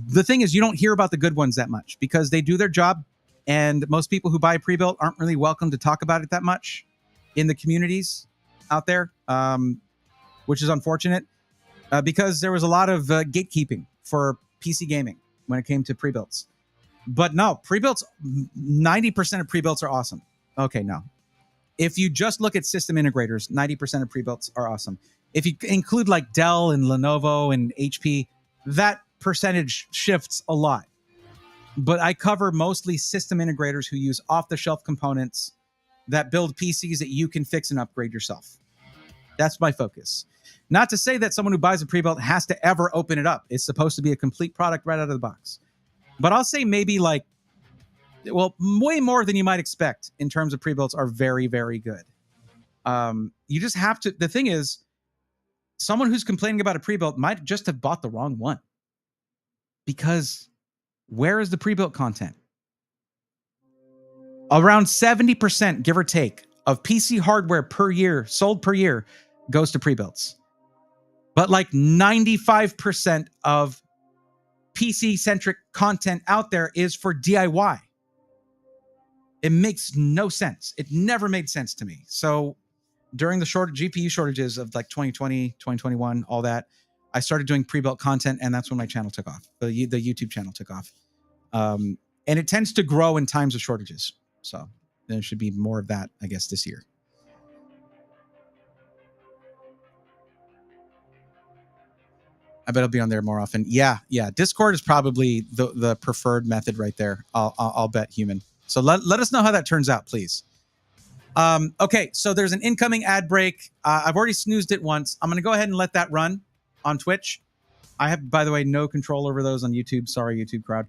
The thing is, you don't hear about the good ones that much because they do their job, and most people who buy a pre-built aren't really welcome to talk about it that much in the communities out there, which is unfortunate because there was a lot of gatekeeping for PC gaming when it came to pre-builts. But no, pre-builts, 90% of pre-builts are awesome. Okay, no. If you just look at system integrators, 90% of pre-builts are awesome. If you include like Dell and Lenovo and HP, that percentage shifts a lot. But I cover mostly system integrators who use off-the-shelf components that build PCs that you can fix and upgrade yourself. That's my focus. Not to say that someone who buys a pre-built has to ever open it up. It's supposed to be a complete product right out of the box. But I'll say maybe like, well, way more than you might expect in terms of pre-builts are very, very good. You just have to, the thing is, someone who's complaining about a pre-built might just have bought the wrong one. Because where is the pre-built content? Around 70%, give or take, of PC hardware per year, sold per year, goes to pre-builts. But like 95% of PC-centric content out there is for DIY. It makes no sense. It never made sense to me. So during the GPU shortages of like 2020, 2021, all that, I started doing pre-built content, and that's when my channel took off. The YouTube channel took off. And it tends to grow in times of shortages. So there should be more of that, I guess, this year. I bet I'll be on there more often. Yeah. Discord is probably the preferred method right there. I'll bet human. So let us know how that turns out, please. Okay, so there's an incoming ad break. I've already snoozed it once. I'm going to go ahead and let that run on Twitch. I have, by the way, no control over those on YouTube. Sorry, YouTube crowd.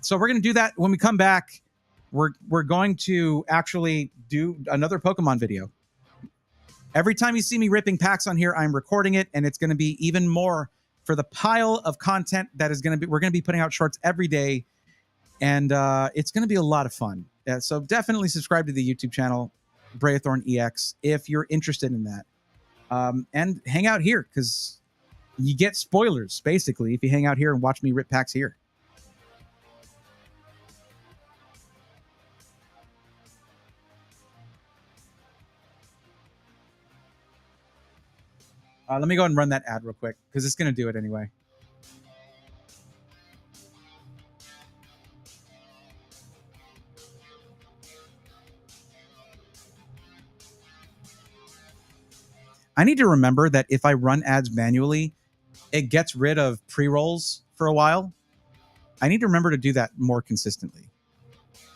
So we're going to do that. When we come back, we're going to actually do another Pokemon video. Every time you see me ripping packs on here, I'm recording it, and it's going to be even more for the pile of content that is going to be. We're going to be putting out shorts every day, and it's going to be a lot of fun. So definitely subscribe to the YouTube channel, Braithorn EX, if you're interested in that. And hang out here, because you get spoilers, basically, if you hang out here and watch me rip packs here. Let me go ahead and run that ad real quick, because it's going to do it anyway. I need to remember that if I run ads manually, it gets rid of pre-rolls for a while. I need to remember to do that more consistently.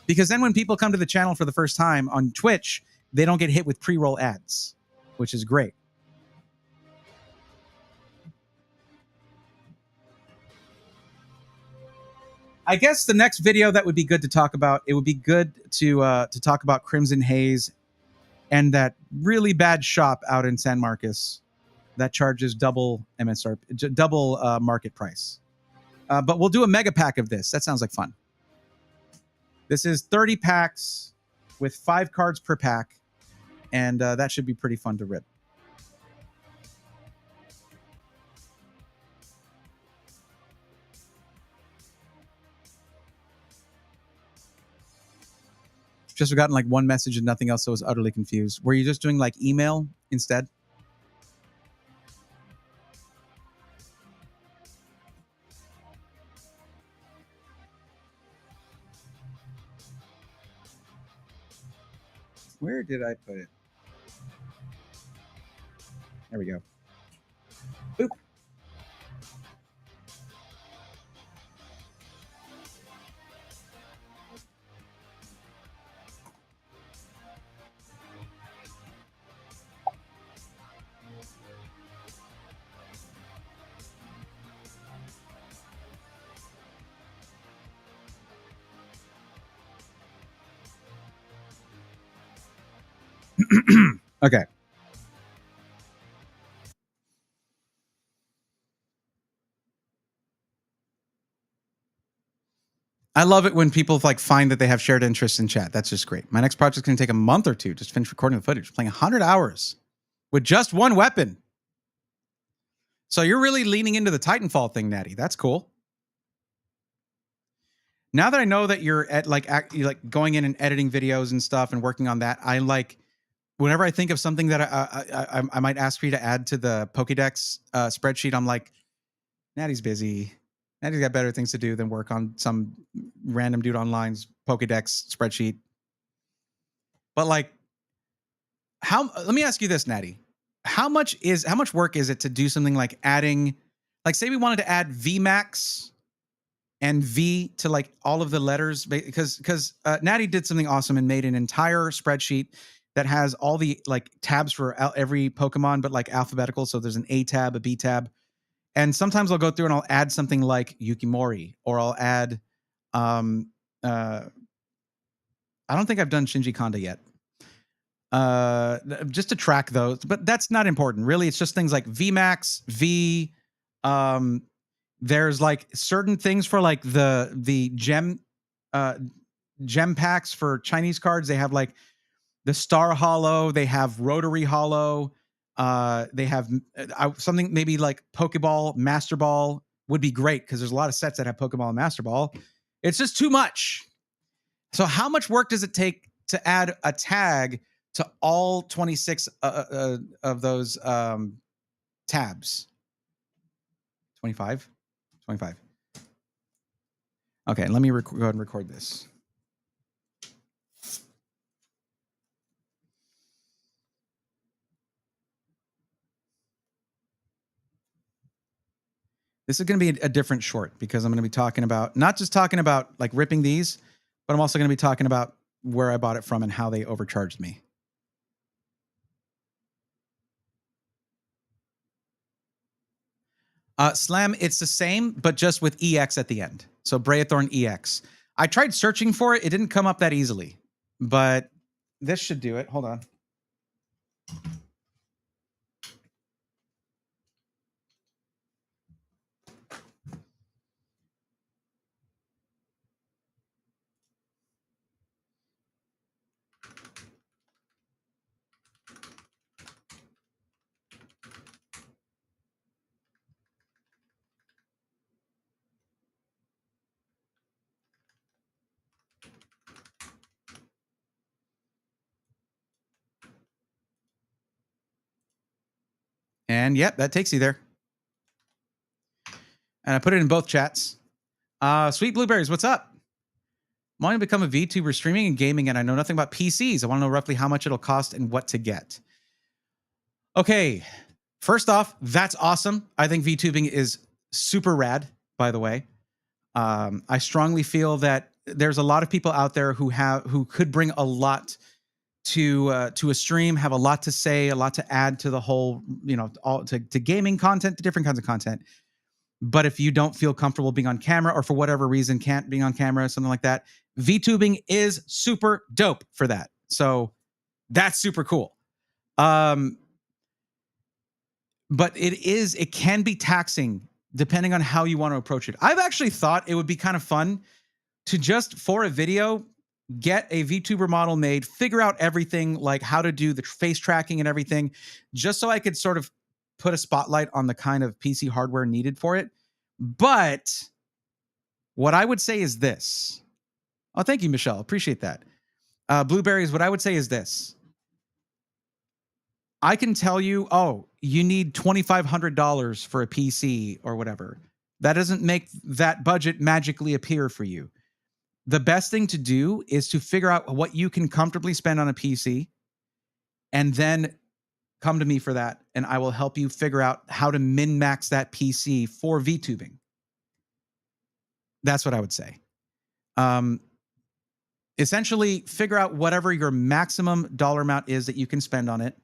Because then when people come to the channel for the first time on Twitch, they don't get hit with pre-roll ads, which is great. I guess the next video that would be good to talk about, it would be good to talk about Crimson Haze and that really bad shop out in San Marcos that charges double MSRP, double market price. But we'll do a mega pack of this. That sounds like fun. This is 30 packs with 5 cards per pack, and that should be pretty fun to rip. Just gotten like one message and nothing else, so I was utterly confused. Were you just doing like email instead? Where did I put it? There we go. Boop. Okay. I love it when people like find that they have shared interests in chat. That's just great. My next project is going to take a month or two just to finish recording the footage. Playing 100 hours with just one weapon. So you're really leaning into the Titanfall thing, Natty. That's cool. Now that I know that you're at like going in and editing videos and stuff and working on that, I like whenever I think of something that I might ask for you to add to the Pokédex spreadsheet, I'm like, Natty's busy. Natty's got better things to do than work on some random dude online's Pokédex spreadsheet. But like, let me ask you this, Natty. How much work is it to do something like adding, like say we wanted to add VMAX and V to like all of the letters, because Natty did something awesome and made an entire spreadsheet that has all the like tabs for every Pokemon, but like alphabetical. So there's an A tab, a B tab. And sometimes I'll go through and I'll add something like Yukimori, or I'll add, I don't think I've done Shinji Kanda yet. Just to track those, but that's not important. Really, it's just things like VMAX, V. There's like certain things for like the gem packs for Chinese cards. They have like the Star Hollow. They have Rotary Hollow. They have something maybe like Pokeball, Master Ball would be great because there's a lot of sets that have Pokeball and Master Ball. It's just too much. So how much work does it take to add a tag to all 26 of those tabs? 25? 25. Okay, let me go ahead and record this. This is going to be a different short because I'm going to be talking about, not just talking about like ripping these, but I'm also going to be talking about where I bought it from and how they overcharged me. Slam, it's the same, but just with EX at the end. So Breathorn EX. I tried searching for it. It didn't come up that easily, but this should do it. Hold on. And yep, that takes you there. And I put it in both chats. Sweet Blueberries, what's up? I'm wanting to become a VTuber streaming and gaming, and I know nothing about PCs. I want to know roughly how much it'll cost and what to get. Okay, first off, that's awesome. I think VTubing is super rad, by the way. I strongly feel that there's a lot of people out there who could bring a lot to a stream, have a lot to say, a lot to add to the whole, all to gaming content, to different kinds of content. But if you don't feel comfortable being on camera, or for whatever reason can't be on camera, something like that, VTubing is super dope for that. So that's super cool. But it can be taxing depending on how you want to approach it. I've actually thought it would be kind of fun to just, for a video, get a VTuber model made, figure out everything, like how to do the face tracking and everything, just so I could sort of put a spotlight on the kind of PC hardware needed for it. But what I would say is this. Oh, thank you, Michelle. Appreciate that. Blueberries, what I would say is this. I can tell you, oh, you need $2,500 for a PC or whatever. That doesn't make that budget magically appear for you. The best thing to do is to figure out what you can comfortably spend on a PC, and then come to me for that, and I will help you figure out how to min-max that PC for VTubing. That's what I would say. Essentially, figure out whatever your maximum dollar amount is that you can spend on it,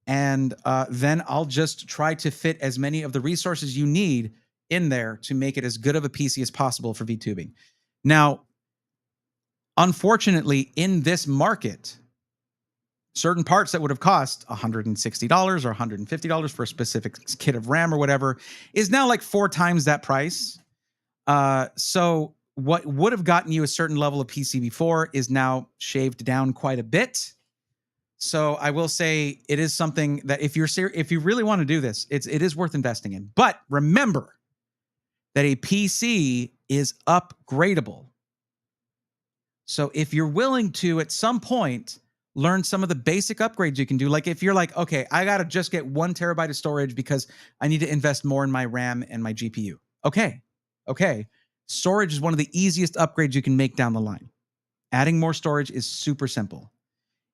and then I'll just try to fit as many of the resources you need in there to make it as good of a PC as possible for VTubing. Now, unfortunately, in this market, certain parts that would have cost $160 or $150 for a specific kit of RAM or whatever is now like 4 times that price. So what would have gotten you a certain level of PC before is now shaved down quite a bit. So I will say it is something that if you really want to do this, it is worth investing in. But remember that a PC is upgradable. So if you're willing to, at some point, learn some of the basic upgrades you can do, like if you're like, okay, I got to just get 1 terabyte of storage because I need to invest more in my RAM and my GPU. Okay. Storage is one of the easiest upgrades you can make down the line. Adding more storage is super simple.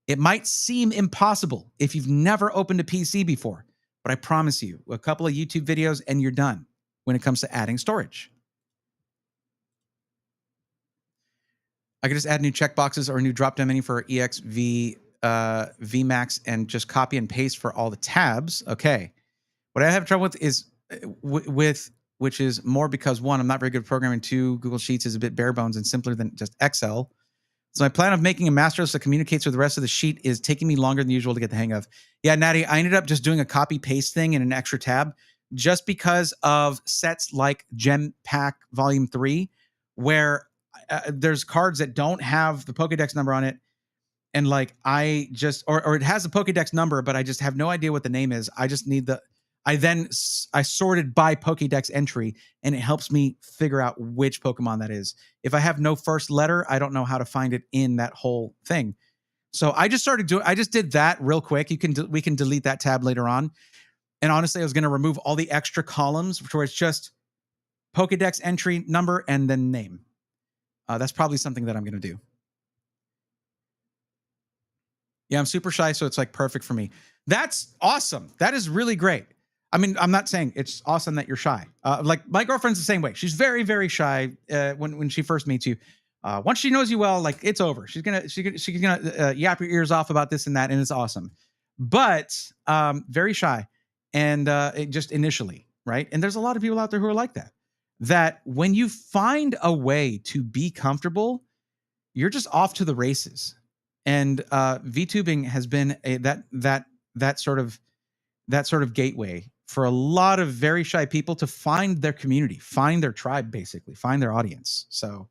It might seem impossible if you've never opened a PC before, but I promise you, a couple of YouTube videos and you're done when it comes to adding storage. I could just add new checkboxes or a new drop-down menu for EXV, VMAX, and just copy and paste for all the tabs. Okay. What I have trouble with is which is more because 1, I'm not very good at programming. 2, Google Sheets is a bit bare bones and simpler than just Excel. So my plan of making a master list that communicates with the rest of the sheet is taking me longer than usual to get the hang of. Yeah, Natty, I ended up just doing a copy paste thing in an extra tab just because of sets like Gem Pack Volume 3, where there's cards that don't have the Pokédex number on it. And like, I just, or it has a Pokédex number, but I just have no idea what the name is. I just need I sorted by Pokédex entry, and it helps me figure out which Pokemon that is. If I have no first letter, I don't know how to find it in that whole thing. So I just did that real quick. We can delete that tab later on. And honestly, I was going to remove all the extra columns where it's just Pokédex entry number and then name. That's probably something that I'm going to do. Yeah, I'm super shy, so it's like perfect for me. That's awesome. That is really great. I mean, I'm not saying it's awesome that you're shy. Like my girlfriend's the same way. She's very, very shy when she first meets you. Once she knows you well, like it's over. She's gonna yap your ears off about this and that, and it's awesome. But very shy, and just initially, right? And there's a lot of people out there who are like that. That when you find a way to be comfortable, you're just off to the races. And VTubing has been that sort of gateway for a lot of very shy people to find their community, find their tribe, basically, find their audience. So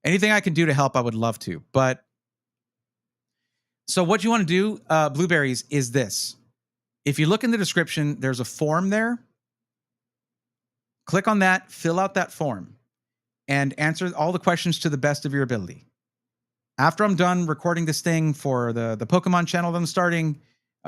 anything I can do to help, I would love to. But so what you want to do, Blueberries, is this. If you look in the description, there's a form there. Click on that, fill out that form, and answer all the questions to the best of your ability. After I'm done recording this thing for the Pokemon channel that I'm starting,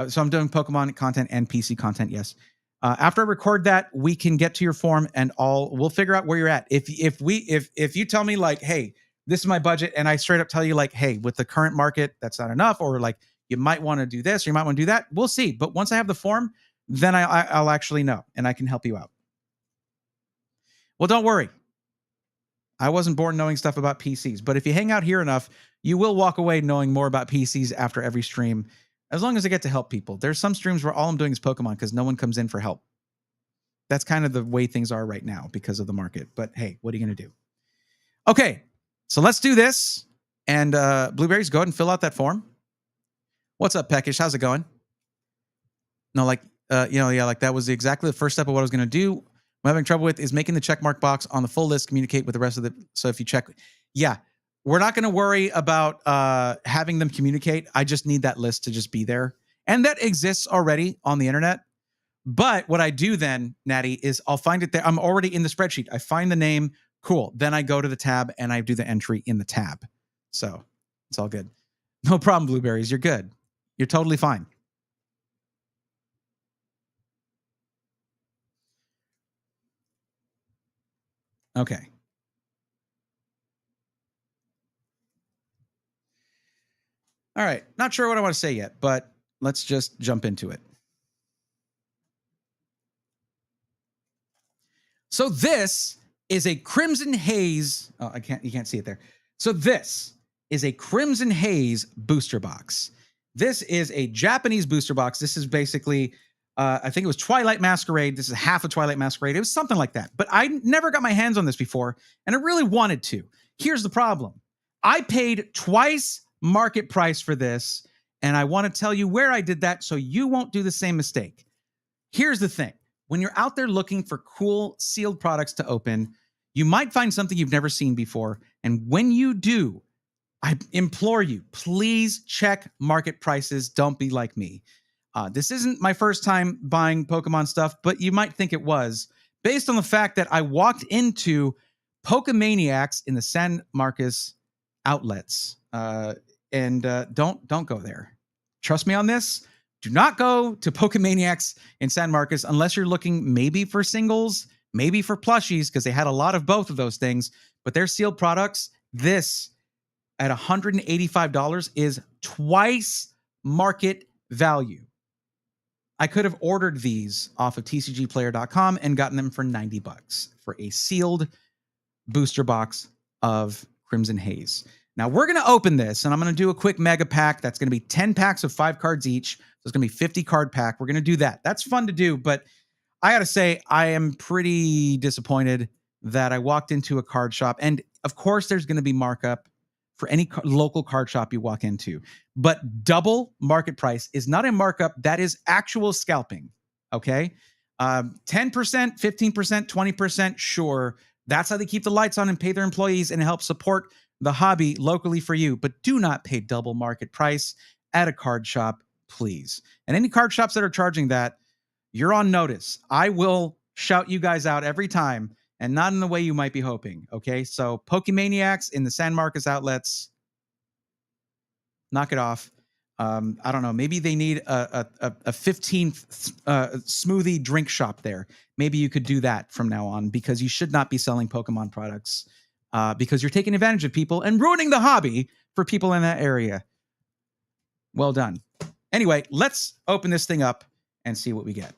so I'm doing Pokemon content and PC content, yes. After I record that, we can get to your form and we'll figure out where you're at. If you tell me like, hey, this is my budget, and I straight up tell you like, hey, with the current market, that's not enough, or like you might want to do this, or you might want to do that, we'll see. But once I have the form, then I'll actually know, and I can help you out. Well, don't worry. I wasn't born knowing stuff about PCs, but if you hang out here enough, you will walk away knowing more about PCs after every stream, as long as I get to help people. There's some streams where all I'm doing is Pokemon because no one comes in for help. That's kind of the way things are right now because of the market. But hey, what are you going to do? Okay, so let's do this. And Blueberries, go ahead and fill out that form. What's up, Peckish? How's it going? No, like, like that was exactly the first step of what I was going to do. What I'm having trouble with is making the check mark box on the full list communicate with the rest of the. So if you check, yeah, we're not going to worry about having them communicate. I just need that list to just be there. And that exists already on the internet. But what I do then, Natty, is I'll find it there. I'm already in the spreadsheet. I find the name. Cool. Then I go to the tab and I do the entry in the tab. So it's all good. No problem, Blueberries. You're good. You're totally fine. Okay. All right. Not sure what I want to say yet, but let's just jump into it. So this is a Crimson Haze. Oh, you can't see it there. So this is a Crimson Haze booster box. This is a Japanese booster box. This is basically, I think it was Twilight Masquerade. This is half of Twilight Masquerade. It was something like that. But I never got my hands on this before, and I really wanted to. Here's the problem. I paid twice market price for this, and I want to tell you where I did that so you won't do the same mistake. Here's the thing. When you're out there looking for cool sealed products to open, you might find something you've never seen before. And when you do, I implore you, please check market prices. Don't be like me. This isn't my first time buying Pokemon stuff, but you might think it was based on the fact that I walked into Pokemaniacs in the San Marcos outlets. And don't go there. Trust me on this. Do not go to Pokemaniacs in San Marcos unless you're looking maybe for singles, maybe for plushies, because they had a lot of both of those things. But their sealed products, this at $185 is twice market value. I could have ordered these off of tcgplayer.com and gotten them for $90 for a sealed booster box of Crimson Haze. Now we're going to open this, and I'm going to do a quick mega pack. That's going to be 10 packs of 5 cards each. So it's going to be 50 card pack. We're going to do that. That's fun to do, but I got to say, I am pretty disappointed that I walked into a card shop. And of course, there's going to be markup for any local card shop you walk into. But double market price is not a markup. That is actual scalping. Okay? 10%, 15%, 20%, sure. That's how they keep the lights on and pay their employees and help support the hobby locally for you. But do not pay double market price at a card shop, please. And any card shops that are charging that, you're on notice. I will shout you guys out every time, and not in the way you might be hoping. Okay, so Pokemaniacs in the San Marcos outlets, knock it off. I don't know. Maybe they need a 15th smoothie drink shop there. Maybe you could do that from now on, because you should not be selling Pokemon products, because you're taking advantage of people and ruining the hobby for people in that area. Well done. Anyway, let's open this thing up and see what we get.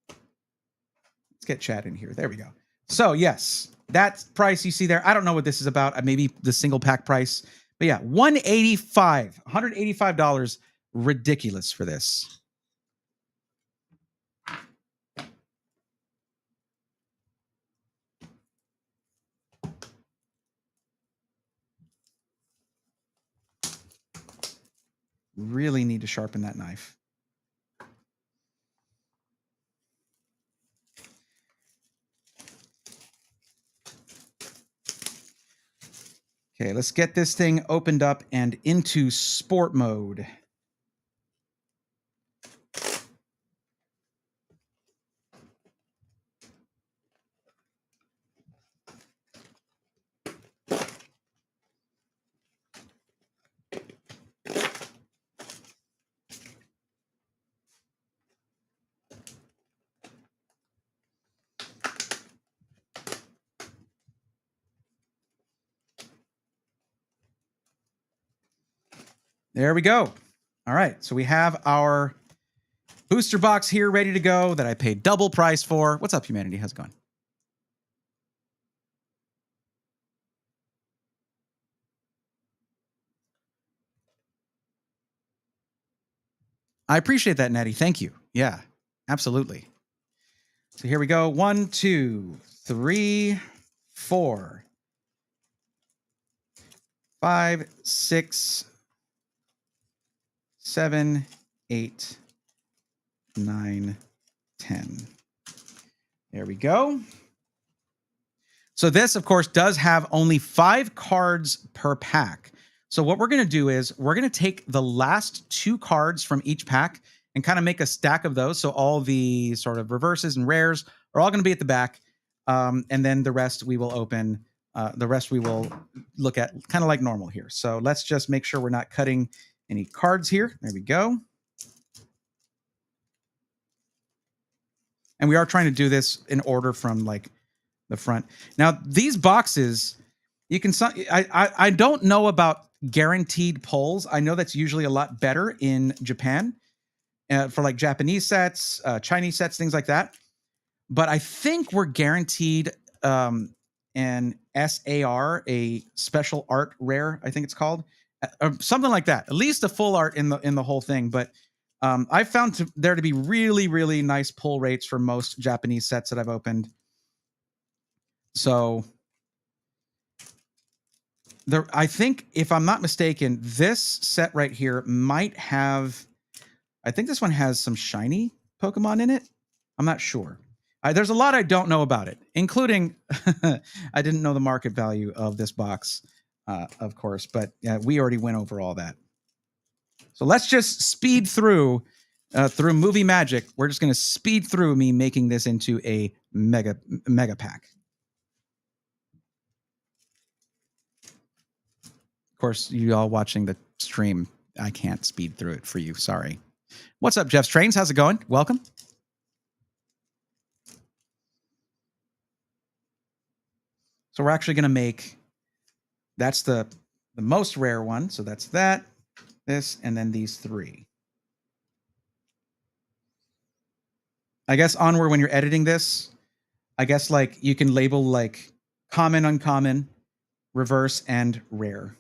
Let's get chat in here. There we go. So yes, that price you see there, I don't know what this is about. Maybe the single pack price. But yeah, $185. Ridiculous for this. Really need to sharpen that knife. Okay, let's get this thing opened up and into sport mode. There we go. All right, so we have our booster box here ready to go that I paid double price for. What's up, humanity? How's it going? I appreciate that, Nettie. Thank you. Yeah, absolutely. So here we go. 1, 2, 3, 4, 5, 6, 7, 8, 9, 10. There we go. So this, of course, does have only 5 cards per pack. So what we're going to do is we're going to take the last 2 cards from each pack and kind of make a stack of those. So all the sort of reverses and rares are all going to be at the back. And then the rest we will open. The rest we will look at kind of like normal here. So let's just make sure we're not cutting any cards here. There we go. And we are trying to do this in order from like the front. Now, these boxes, you can, I don't know about guaranteed pulls. I know that's usually a lot better in Japan for like Japanese sets, Chinese sets, things like that. But I think we're guaranteed an SAR, a special art rare, I think it's called, something like that. At least a full art in the whole thing. But I found there to be really, really nice pull rates for most Japanese sets that I've opened. So there, I think, if I'm not mistaken, this set right here might have, I think this one has some shiny Pokemon in it. I'm not sure. There's a lot I don't know about it, including I didn't know the market value of this box, of course, but we already went over all that. So let's just speed through movie magic. We're just going to speed through me making this into a mega pack. Of course, you all watching the stream, I can't speed through it for you. Sorry. What's up, Jeff's Trains? How's it going? Welcome. So we're actually going to make, that's the most rare one. So that's that, this, and then these 3. I guess onward, when you're editing this, I guess like you can label like common, uncommon, reverse, and rare.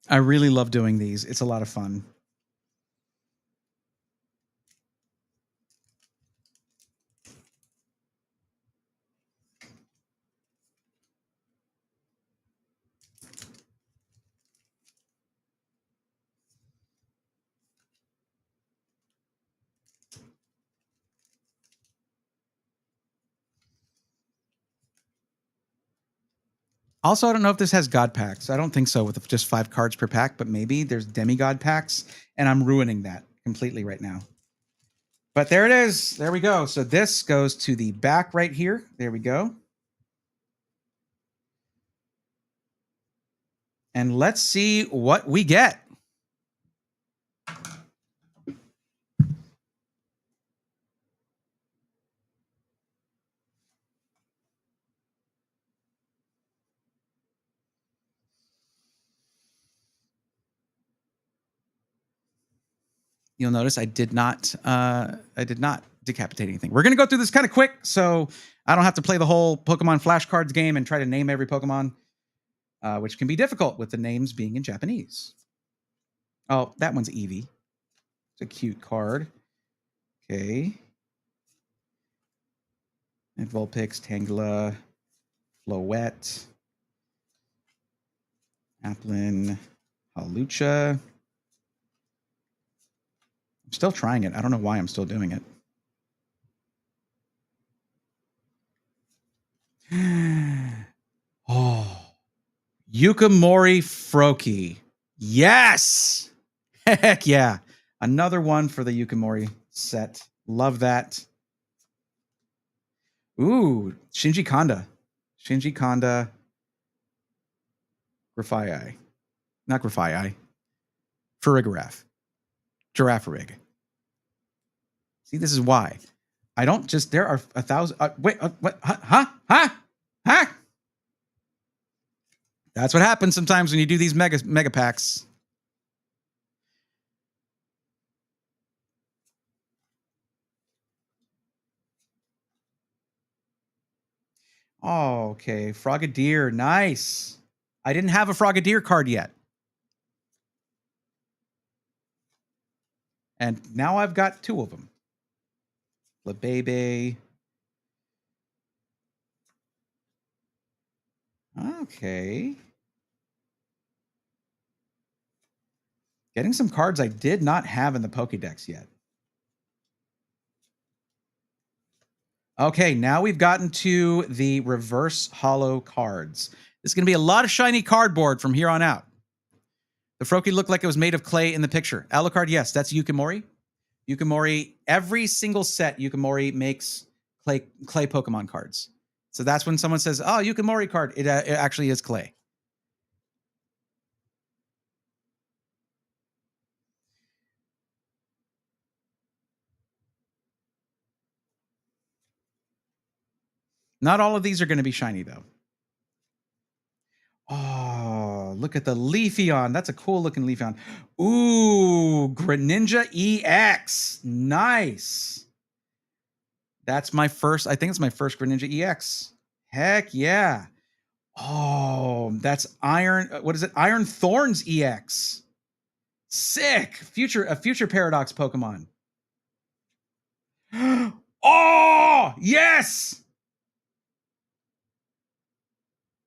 I really love doing these. It's a lot of fun. Also, I don't know if this has God packs. I don't think so with just 5 cards per pack, but maybe there's demigod packs, and I'm ruining that completely right now. But there it is. There we go. So this goes to the back right here. There we go. And let's see what we get. You'll notice I did not decapitate anything. We're gonna go through this kind of quick, so I don't have to play the whole Pokemon flashcards game and try to name every Pokemon, which can be difficult with the names being in Japanese. Oh, that one's Eevee. It's a cute card. Okay. And Vulpix, Tangela, Floette, Applin, Hawlucha. I'm still trying it. I don't know why I'm still doing it. Oh, Yukimori Froakie. Yes! Heck yeah. Another one for the Yukimori set. Love that. Ooh, Shinji Kanda. Shinji Kanda. Grafaiai. Not Grafaiai. Farigiraf. Girafarig. See, this is why. I don't just, there are 1,000. Wait, what? Huh? That's what happens sometimes when you do these mega packs. Oh, okay. Frogadier. Nice. I didn't have a Frogadier card yet. And now I've got 2 of them. Lebebe. Okay. Getting some cards I did not have in the Pokédex yet. Okay, now we've gotten to the reverse holo cards. This is going to be a lot of shiny cardboard from here on out. The Froakie looked like it was made of clay in the picture. Alucard, yes, that's Yukimori. Yukimori, every single set, Yukimori makes clay Pokemon cards. So that's when someone says, oh, Yukimori card, it actually is clay. Not all of these are going to be shiny, though. Oh, look at the Leafeon. That's a cool looking Leafeon. Ooh, Greninja EX. Nice. That's my first, I think it's my first Greninja EX. Heck yeah. Oh, that's Iron, what is it? Iron Thorns EX. Sick. A future Paradox Pokemon. Oh, yes.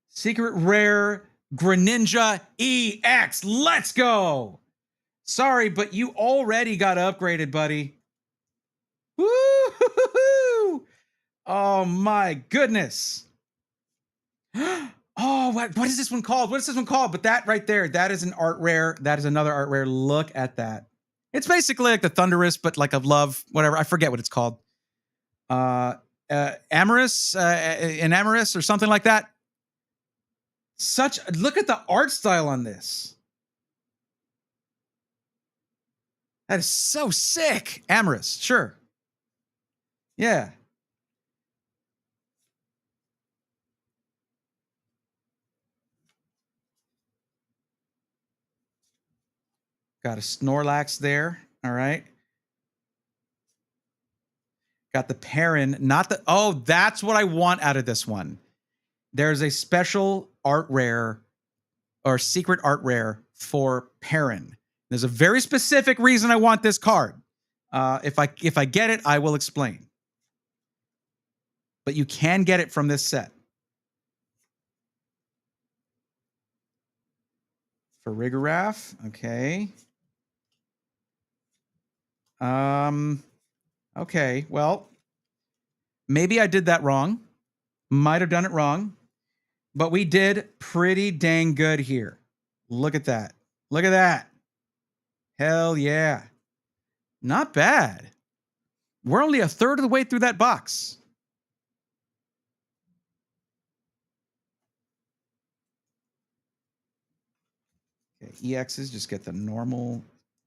Secret Rare Greninja EX. Let's go. Sorry, but you already got upgraded, buddy. Woo! Oh my goodness. Oh, what is this one called? What is this one called? But that right there, that is an art rare. That is another art rare. Look at that. It's basically like the Thunderous, but like of love, whatever. I forget what it's called. Amorous, an Amorous or something like that. Look at the art style on this. That is so sick. Amorous, sure. Yeah. Got a Snorlax there. All right. Got the Perrin, not the, oh, that's what I want out of this one. There's a special art rare or secret art rare for Perrin. There's a very specific reason I want this card. If I get it, I will explain. But you can get it from this set. For Farigiraf, okay. Okay, well, maybe I did that wrong. Might have done it wrong. But we did pretty dang good here. Look at that. Look at that. Hell yeah. Not bad. We're only a third of the way through that box. Okay, EXs just get the normal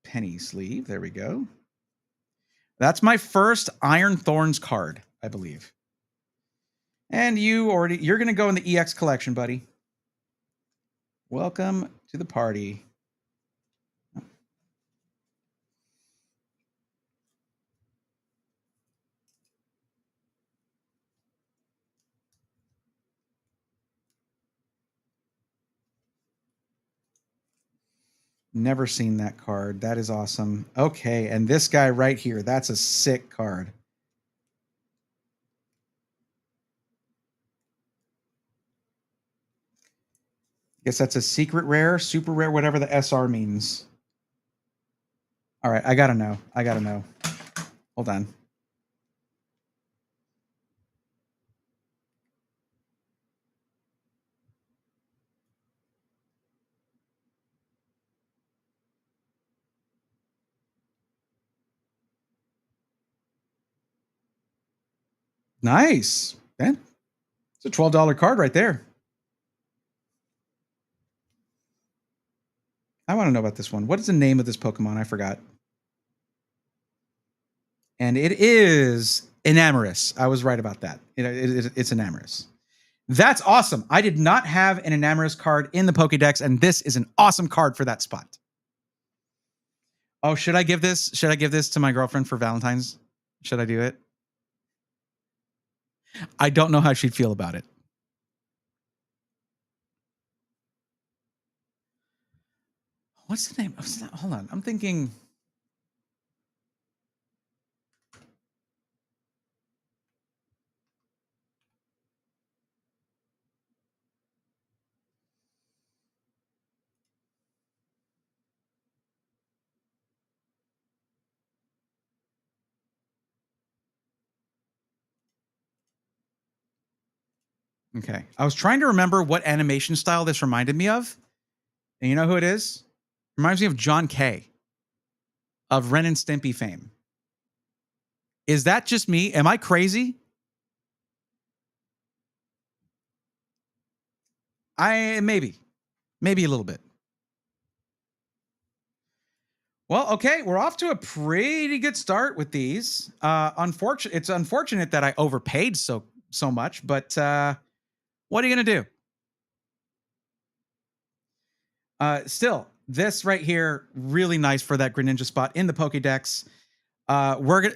penny sleeve. There we go. That's my first Iron Thorns card, I believe. And you're going to go in the EX collection, buddy. Welcome to the party. Never seen that card. That is awesome. Okay, and this guy right here, that's a sick card. Guess that's a secret rare, super rare, whatever the SR means. All right, I gotta know. Hold on. Nice. Man, it's a $12 card right there. I want to know about this one. What is the name of this Pokemon? I forgot. And it is Enamorous. I was right about that. It's Enamorous. That's awesome. I did not have an Enamorous card in the Pokédex, and this is an awesome card for that spot. Oh, should I give this to my girlfriend for Valentine's? Should I do it? I don't know how she'd feel about it. What's the name? Hold on. I'm thinking. Okay. I was trying to remember what animation style this reminded me of. And you know who it is? Reminds me of John Kay of Ren and Stimpy fame. Is that just me? Am I crazy? Maybe a little bit. Well, okay, we're off to a pretty good start with these. It's unfortunate that I overpaid so much, but what are you gonna do? Still, this right here, really nice for that Greninja spot in the Pokédex.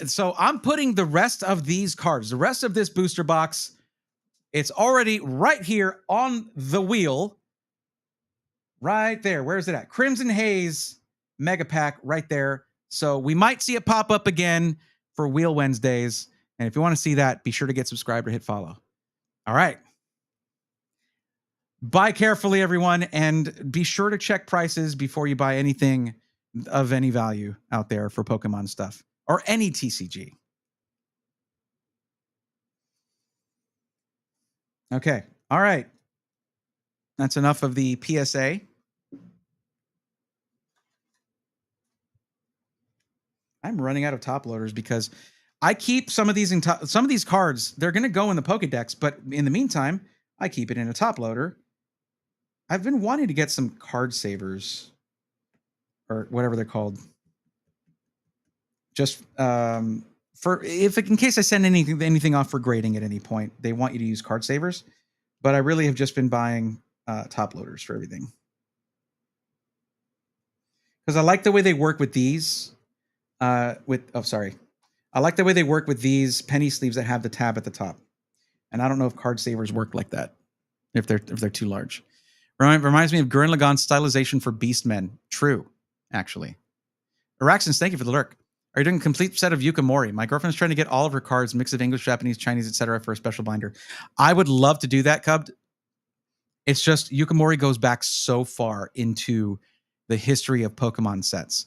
So I'm putting the rest of these cards, the rest of this booster box, it's already right here on the wheel. Right there. Where is it at? Crimson Haze Mega Pack right there. So we might see it pop up again for Wheel Wednesdays. And if you want to see that, be sure to get subscribed or hit follow. All right. Buy carefully, everyone, and be sure to check prices before you buy anything of any value out there for Pokemon stuff or any TCG. Okay. All right. That's enough of the PSA. I'm running out of top loaders because I keep some of these cards. They're going to go in the Pokédex, but in the meantime, I keep it in a top loader. I've been wanting to get some card savers or whatever they're called. Just in case I send anything off for grading at any point, they want you to use card savers. But I really have just been buying top loaders for everything because I like the way they work with these. I like the way they work with these penny sleeves that have the tab at the top. And I don't know if card savers work like that if they're too large. Reminds me of Gurren Lagann's stylization for Beastmen. True, actually. Araxins, thank you for the lurk. Are you doing a complete set of Yukimori? My girlfriend's trying to get all of her cards, mix of English, Japanese, Chinese, etc., for a special binder. I would love to do that, Cub. It's just Yukimori goes back so far into the history of Pokemon sets.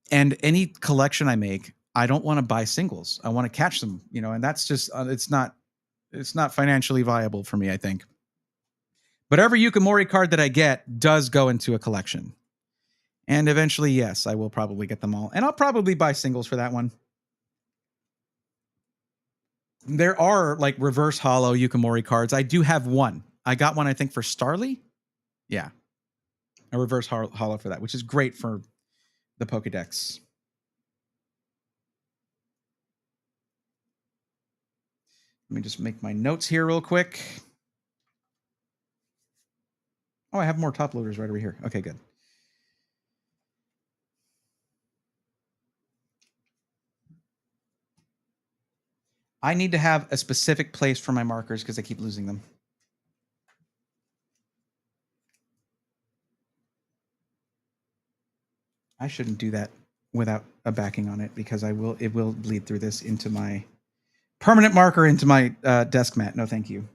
And any collection I make, I don't want to buy singles. I want to catch them, and that's just it's not financially viable for me, I think. But every Yukimori card that I get does go into a collection. And eventually, yes, I will probably get them all. And I'll probably buy singles for that one. There are like reverse holo Yukimori cards. I do have one. I got one, I think, for Starly. Yeah. A reverse holo for that, which is great for the Pokedex. Let me just make my notes here real quick. Oh, I have more top loaders right over here. Okay, good. I need to have a specific place for my markers because I keep losing them. I shouldn't do that without a backing on it because it will bleed through this into my permanent marker into my desk mat. No, thank you.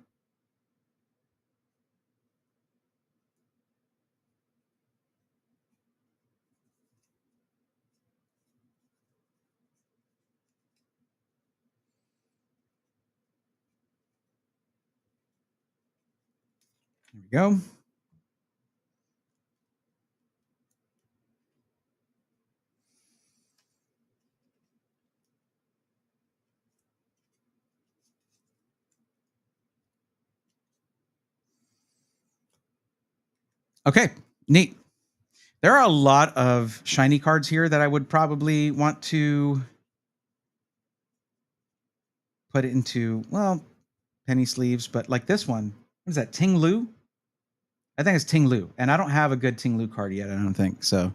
Here we go. Okay, neat. There are a lot of shiny cards here that I would probably want to put it into, well, penny sleeves, but like this one. What is that, Ting Lu? I think it's Ting Lu, and I don't have a good Ting Lu card yet, I don't think, so.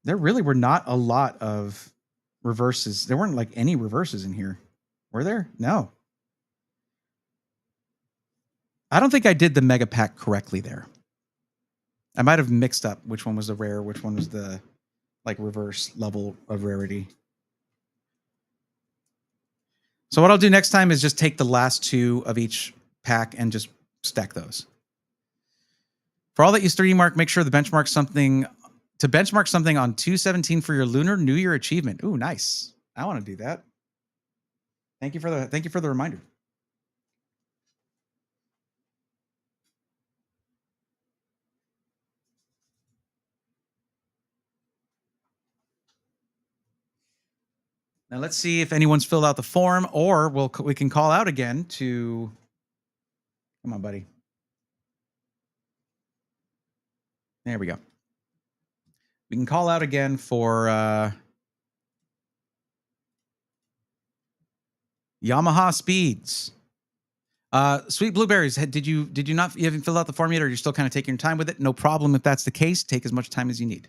There really were not a lot of reverses. There weren't like any reverses in here. Were there? No. I don't think I did the mega pack correctly there. I might have mixed up which one was the rare, which one was the like reverse level of rarity. So what I'll do next time is just take the last two of each pack and just stack those. For all that you 3D mark, make sure to benchmark something on 217 for your Lunar New Year achievement. Ooh, nice. I want to do that. Thank you for the reminder. Now let's see if anyone's filled out the form, or we can call out again to. Come on, buddy. There we go. We can call out again for Yamaha Speeds. Sweet Blueberries, you haven't filled out the form yet, or you're still kind of taking your time with it? No problem if that's the case. Take as much time as you need.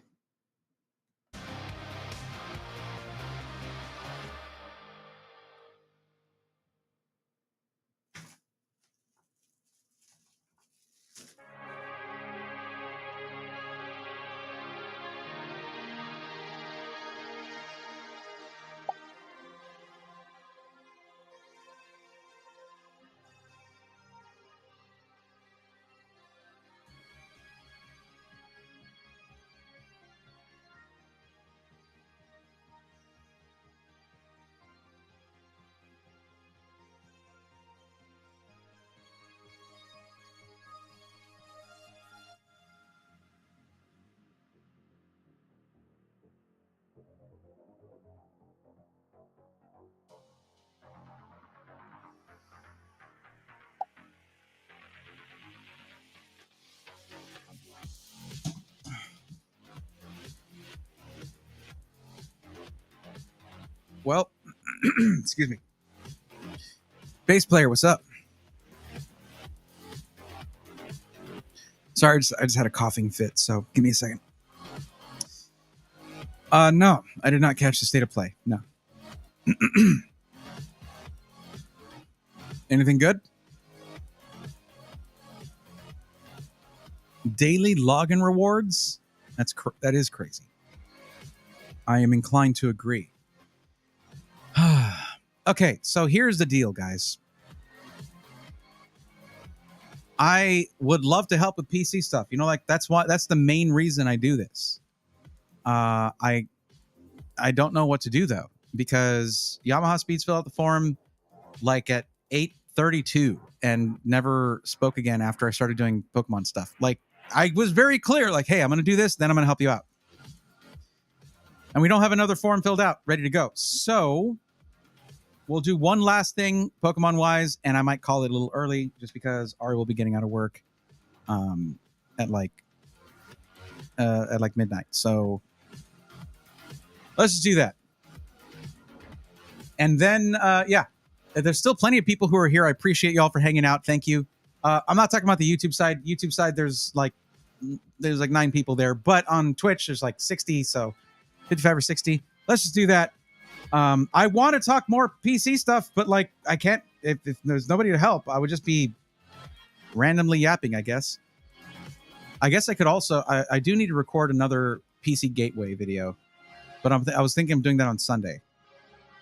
Well, excuse me. Bass player, what's up? Sorry, I just had a coughing fit, so give me a second. No, I did not catch the state of play. No. Anything good? Daily login rewards? That is crazy. I am inclined to agree. Okay, so here's the deal, guys. I would love to help with PC stuff. You know, like that's the main reason I do this. I don't know what to do though, because Yamaha Speeds fill out the form like at 32 and never spoke again after I started doing Pokemon stuff. Like, I was very clear, like, hey, I'm going to do this, then I'm going to help you out. And we don't have another form filled out, ready to go. So we'll do one last thing Pokemon-wise, and I might call it a little early just because Ari will be getting out of work at like midnight. So let's just do that. And then, there's still plenty of people who are here. I appreciate y'all for hanging out. Thank you. I'm not talking about the YouTube side. YouTube side, there's like 9 people there, but on Twitch there's like 60, so 55 or 60. Let's just do that. I want to talk more PC stuff, but like I can't if there's nobody to help. I would just be randomly yapping, I guess. I could also I do need to record another PC Gateway video, but I was thinking of doing that on Sunday.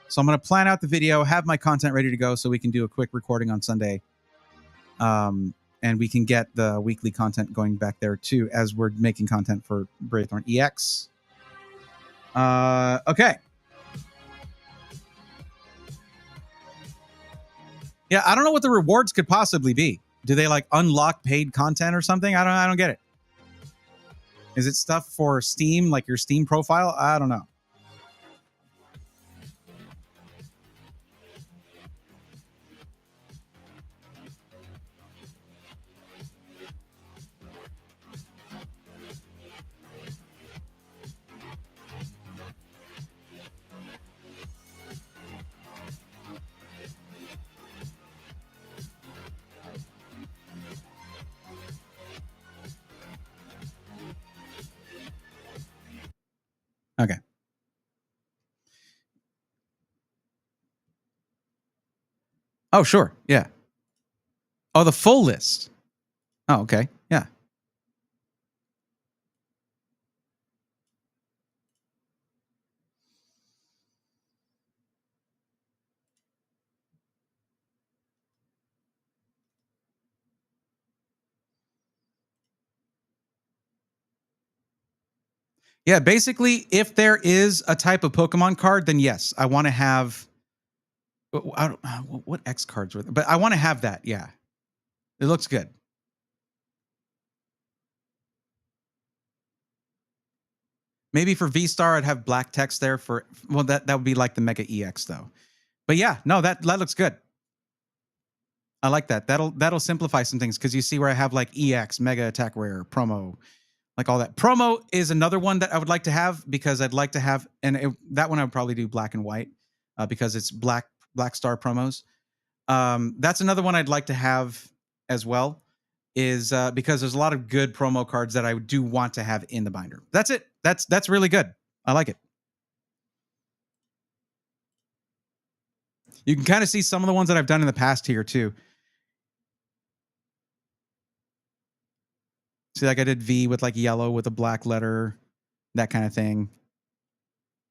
So I'm going to plan out the video, have my content ready to go so we can do a quick recording on Sunday. And we can get the weekly content going back there too as we're making content for Braithorn EX. Okay. Yeah, I don't know what the rewards could possibly be. Do they like unlock paid content or something? I don't get it. Is it stuff for Steam, like your Steam profile? I don't know. Okay. Oh, sure. Yeah. Oh, the full list. Oh, okay. Yeah. Yeah, basically, if there is a type of Pokemon card, then yes, I want to have. What X cards were there? But I want to have that. Yeah, it looks good. Maybe for V-Star, I'd have black text there for. Well, that would be like the Mega EX though. But yeah, no, that looks good. I like that. That'll simplify some things because you see where I have like EX, Mega Attack Rare, Promo, like all that. Promo is another one that I would like to have because I'd like to have, and that one I would probably do black and white because it's black star promos. That's another one I'd like to have as well, is because there's a lot of good promo cards that I do want to have in the binder. That's it. That's really good. I like it. You can kind of see some of the ones that I've done in the past here too. See, like I did V with like yellow with a black letter, that kind of thing.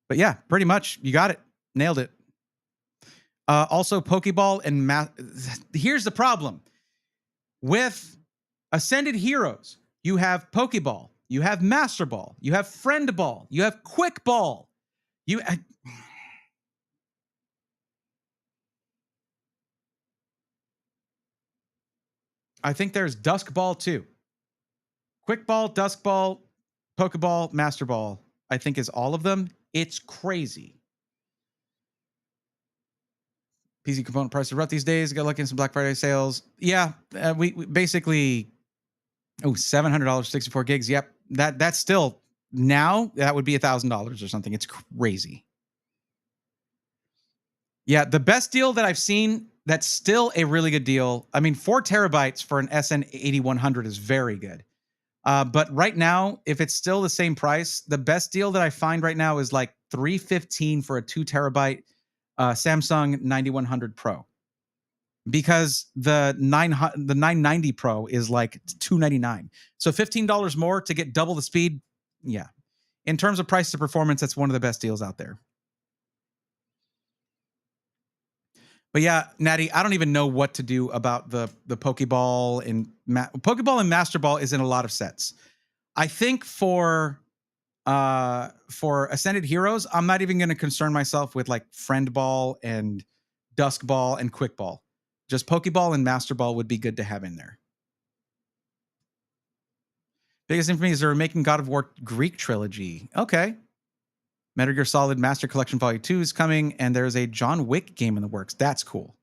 But yeah, pretty much you got it. Nailed it. Also, Pokeball and here's the problem. With Ascended Heroes, you have Pokeball, you have Master Ball, you have Friend Ball, you have Quick Ball. I think there's Dusk Ball too. Quick Ball, Dusk Ball, Pokeball, Master Ball, I think is all of them. It's crazy. PC component prices are rough these days. Got lucky in some Black Friday sales. Yeah, we basically $700, 64 gigs. Yep, that's still now that would be $1,000 or something. It's crazy. Yeah, the best deal that I've seen that's still a really good deal. I mean, 4 terabytes for an SN8100 is very good. But right now, if it's still the same price, the best deal that I find right now is like $315 for a 2 terabyte Samsung 9100 Pro, because the 990 Pro is like $299. So $15 more to get double the speed. Yeah, in terms of price to performance, that's one of the best deals out there. But yeah, Natty, I don't even know what to do about the Pokeball and Pokeball and Master Ball is in a lot of sets. I think for Ascended Heroes, I'm not even going to concern myself with like Friend Ball and Dusk Ball and Quick Ball, Just Pokeball and Master Ball would be good to have in there. Biggest thing for me is they're making God of War Greek trilogy. Okay. Metal Gear Solid Master Collection Volume 2 is coming, and there's a John Wick game in the works. That's cool.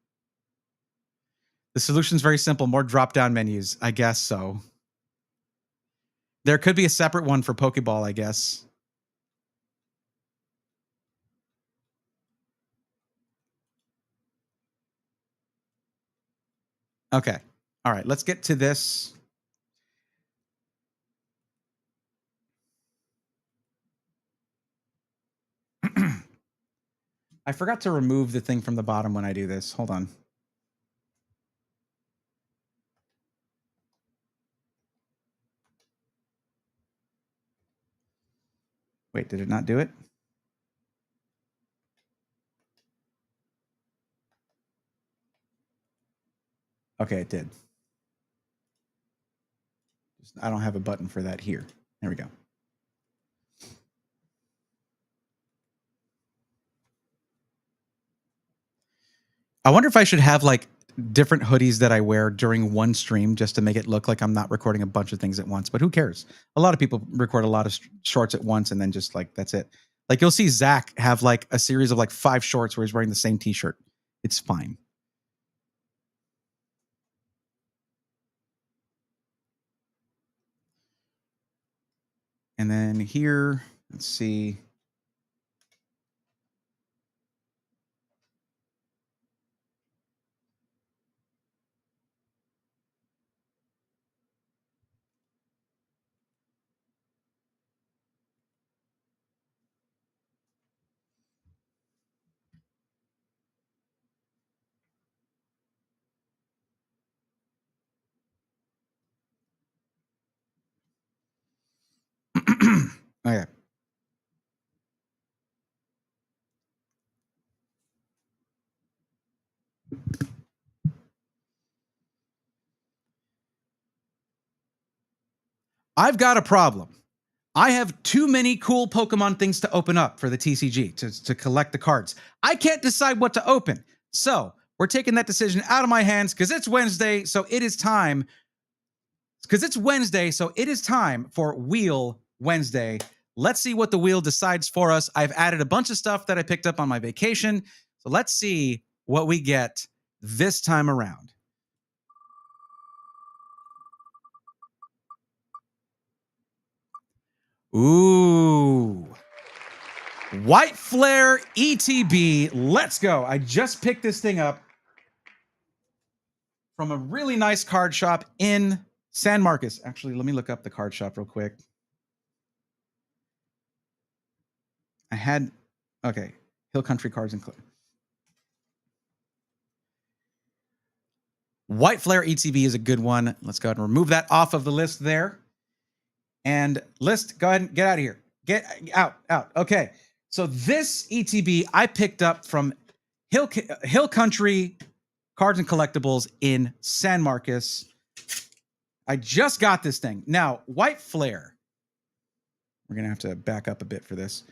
The solution's very simple. More drop-down menus. I guess so. There could be a separate one for Pokeball, I guess. Okay. All right. Let's get to this. I forgot to remove the thing from the bottom when I do this. Hold on. Wait, did it not do it? Okay, it did. I don't have a button for that here. There we go. I wonder if I should have like different hoodies that I wear during one stream just to make it look like I'm not recording a bunch of things at once. But who cares? A lot of people record a lot of shorts at once and then just like, that's it. Like you'll see Zach have like a series of like 5 shorts where he's wearing the same t-shirt. It's fine. And then here, let's see. Okay. I've got a problem. I have too many cool Pokemon things to open up for the TCG to collect the cards. I can't decide what to open. So we're taking that decision out of my hands because it's Wednesday. So it is time. Because it's Wednesday. So it is time for Wheel Wednesday. Let's see what the wheel decides for us. I've added a bunch of stuff that I picked up on my vacation. So let's see what we get this time around. Ooh. White Flare ETB. Let's go. I just picked this thing up from a really nice card shop in San Marcos. Actually, let me look up the card shop real quick. I had, okay, Hill Country Cards and White Flare ETB is a good one. Let's go ahead and remove that off of the list there. And list, go ahead and get out of here. Get out. Okay. So this ETB I picked up from Hill Country Cards and Collectibles in San Marcos. I just got this thing. Now, White Flare. We're going to have to back up a bit for this.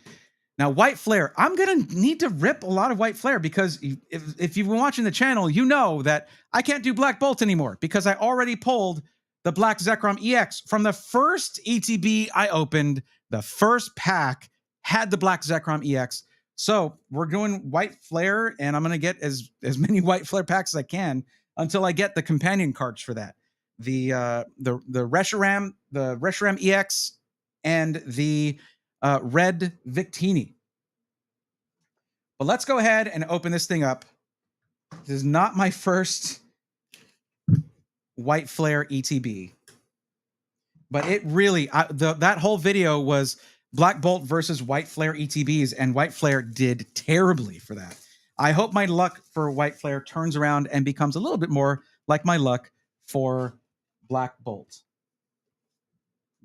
Now, White Flare, I'm going to need to rip a lot of White Flare because if you've been watching the channel, you know that I can't do Black Bolt anymore because I already pulled the Black Zekrom EX. From the first ETB I opened, the first pack had the Black Zekrom EX. So we're doing White Flare, and I'm going to get as many White Flare packs as I can until I get the companion cards for that. The Reshiram EX, and the Red Victini. But let's go ahead and open this thing up. This is not my first White Flare ETB. But it really, that whole video was Black Bolt versus White Flare ETBs, and White Flare did terribly for that. I hope my luck for White Flare turns around and becomes a little bit more like my luck for Black Bolt.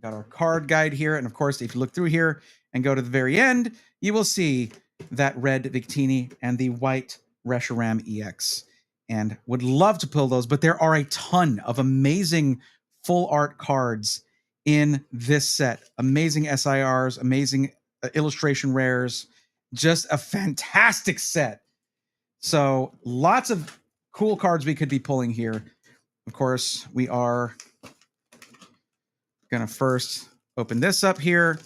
Got our card guide here, and of course, if you look through here and go to the very end, you will see that Red Victini and the White Reshiram EX. And would love to pull those, but there are a ton of amazing full art cards in this set. Amazing SIRs, amazing illustration rares, just a fantastic set. So lots of cool cards we could be pulling here. Of course, we are going to first open this up here.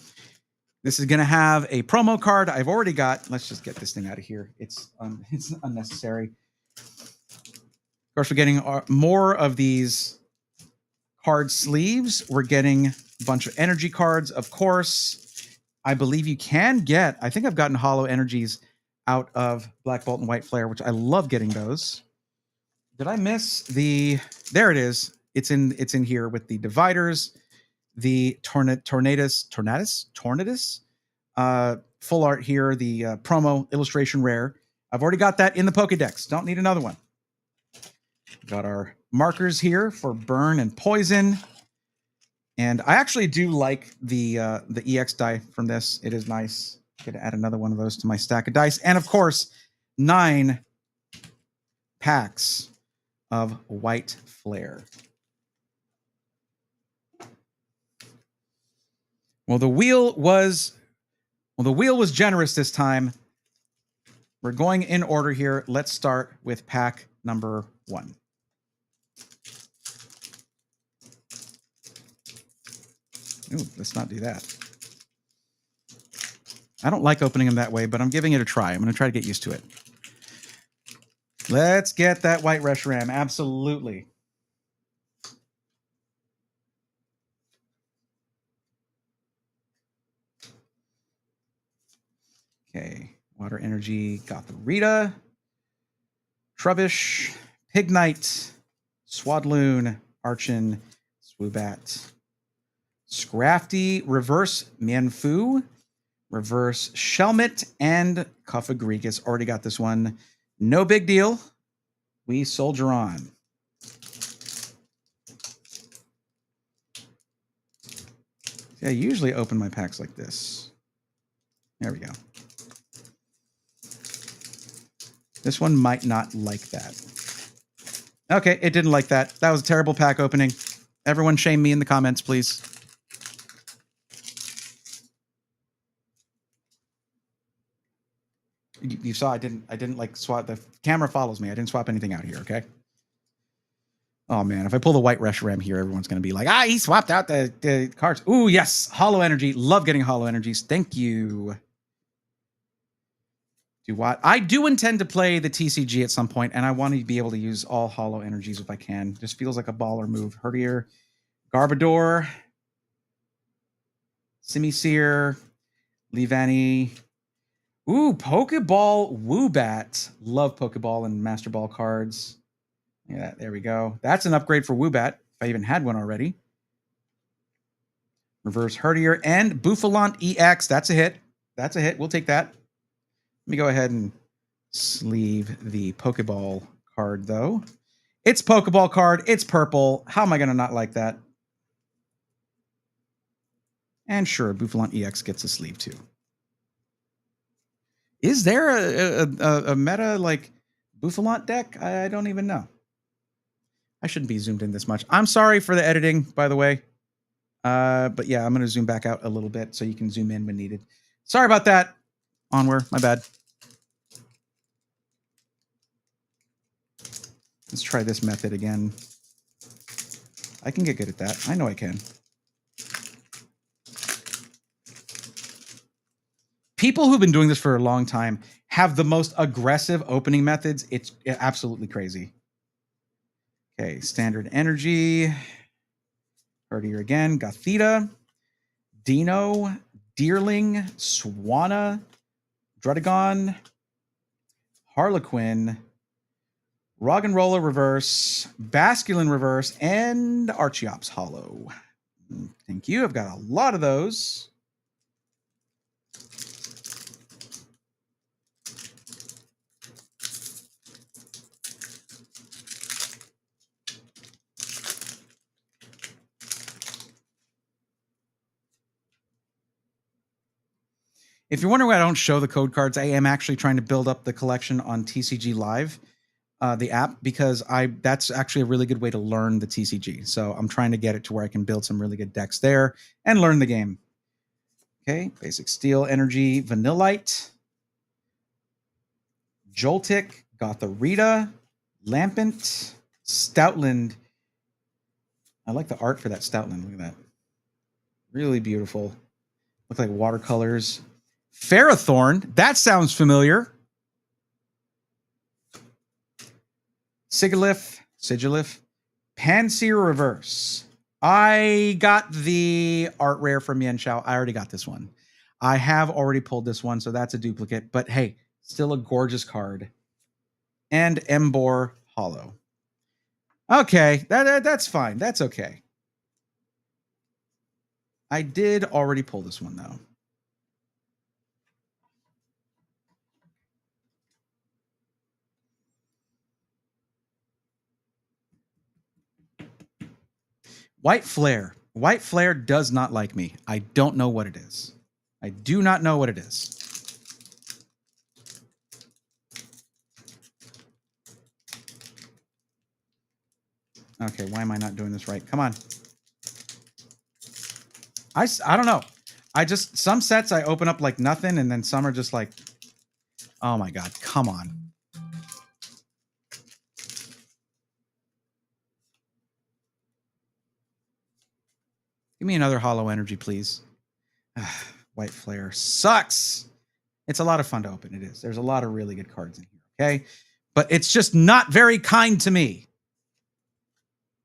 This is going to have a promo card I've already got. Let's just get this thing out of here. It's unnecessary. Of course, we're getting more of these card sleeves. We're getting a bunch of energy cards, of course. I believe you can get, I think I've gotten hollow energies out of Black Bolt and White Flare, which I love getting those. Did I miss the, there it is. It's in here with the dividers, the Tornadus, full art here, the promo illustration rare. I've already got that in the Pokedex. Don't need another one. Got our markers here for burn and poison. And I actually do like the EX die from this. It is nice. I'm gonna add another one of those to my stack of dice. And of course, 9 packs of White Flare. Well, the wheel was generous this time. We're going in order here. Let's start with pack number 1. Ooh, let's not do that. I don't like opening them that way, but I'm giving it a try. I'm going to try to get used to it. Let's get that White Reshiram. Absolutely. Okay. Water Energy got the Rita, Trubbish, Pignite, Swadloon, Archon, Swoobat, Scrafty, Reverse Mienfoo, Reverse Shelmet, and Cuffagrigus. Already got this one. No big deal. We soldier on. See, I usually open my packs like this. There we go. This one might not like that. Okay, it didn't like that. That was a terrible pack opening. Everyone shame me in the comments, please. You saw I didn't like swap. The camera follows me. I didn't swap anything out here, okay? Oh man, if I pull the White Reshiram here, everyone's gonna be like, he swapped out the cards. Ooh, yes, hollow energy. Love getting hollow energies. Thank you. Do what? I do intend to play the TCG at some point, and I want to be able to use all hollow energies if I can. Just feels like a baller move. Herdier, Garbodor, Simisear, Leavanny. Ooh, Pokeball Woobat. Love Pokeball and Master Ball cards. Yeah, there we go. That's an upgrade for Woobat, if I even had one already. Reverse Herdier and Bouffalant EX. That's a hit. That's a hit. We'll take that. Let me go ahead and sleeve the Pokeball card, though. It's Pokeball card. It's purple. How am I going to not like that? And sure, Bouffalant EX gets a sleeve, too. Is there a meta, like, Bouffalant deck? I don't even know. I shouldn't be zoomed in this much. I'm sorry for the editing, by the way. But yeah, I'm going to zoom back out a little bit so you can zoom in when needed. Sorry about that. Onward, my bad. Let's try this method again. I can get good at that. I know I can. People who've been doing this for a long time have the most aggressive opening methods. It's absolutely crazy. Okay, Standard Energy. Herdier again. Gothita. Dino. Deerling. Swanna. Drudagon. Harlequin. Roggenrola Reverse. Basculin Reverse. And Archeops Hollow. Thank you. I've got a lot of those. If you're wondering why I don't show the code cards, I am actually trying to build up the collection on TCG Live, the app, because that's actually a really good way to learn the TCG. So I'm trying to get it to where I can build some really good decks there and learn the game. Okay, Basic Steel Energy, Vanillite, Joltik, Gothorita, Lampant Stoutland. I like the art for that Stoutland. Look at that. Really beautiful. Look like watercolors. Ferrothorn. That sounds familiar. Sigilif. Panseer Reverse. I got the art rare from Yen Shao. I already got this one. I have already pulled this one, so that's a duplicate. But hey, still a gorgeous card. And Embor Hollow. Okay, that's fine. That's okay. I did already pull this one, though. White Flare. White Flare does not like me. I don't know what it is. I do not know what it is. Okay, why am I not doing this right? Come on. I don't know. Some sets I open up like nothing, and then some are just like, oh my God, come on. Give me another Hollow Energy, please. White Flare sucks. It's a lot of fun to open. It is. There's a lot of really good cards in here, okay? But it's just not very kind to me.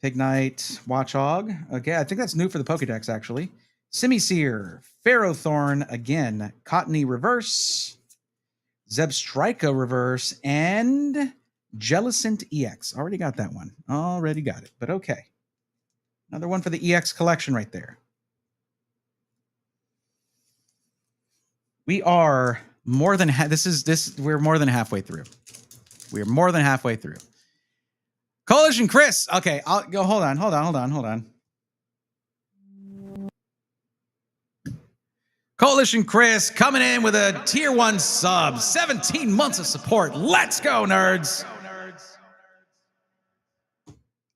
Pignite, Watchog. Okay, I think that's new for the Pokedex, actually. Simisear, Ferrothorn again, Cottony Reverse, Zebstrika Reverse, and Jellicent EX. Already got that one. Already got it, but okay. Another one for the EX collection right there. We are more than we're more than halfway through. We're more than halfway through. Coalition Chris. Okay, I'll go. Hold on. Coalition Chris coming in with a tier 1 sub. 17 months of support. Let's go, nerds.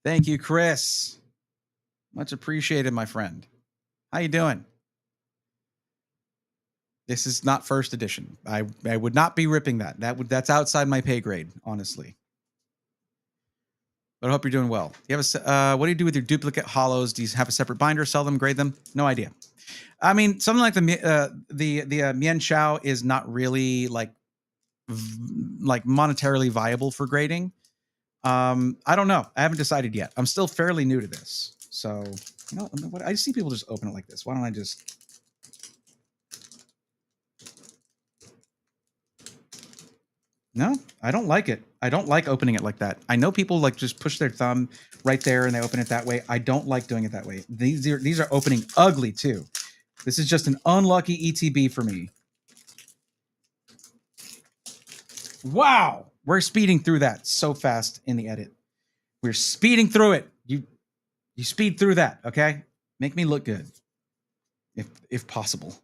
Thank you, Chris. Much appreciated, my friend. How you doing? This is not first edition. I would not be ripping that. That's outside my pay grade, honestly. But I hope you're doing well. You have what do you do with your duplicate hollows? Do you have a separate binder, sell them, grade them? No idea. I mean, something like the Mian Shao is not really like monetarily viable for grading. I don't know. I haven't decided yet. I'm still fairly new to this. So, you know, I see people just open it like this. Why don't I just... No, I don't like it. I don't like opening it like that. I know people like just push their thumb right there and they open it that way. I don't like doing it that way. These are opening ugly too. This is just an unlucky ETB for me. Wow. We're speeding through that so fast in the edit. We're speeding through it. You speed through that, okay? Make me look good. If possible.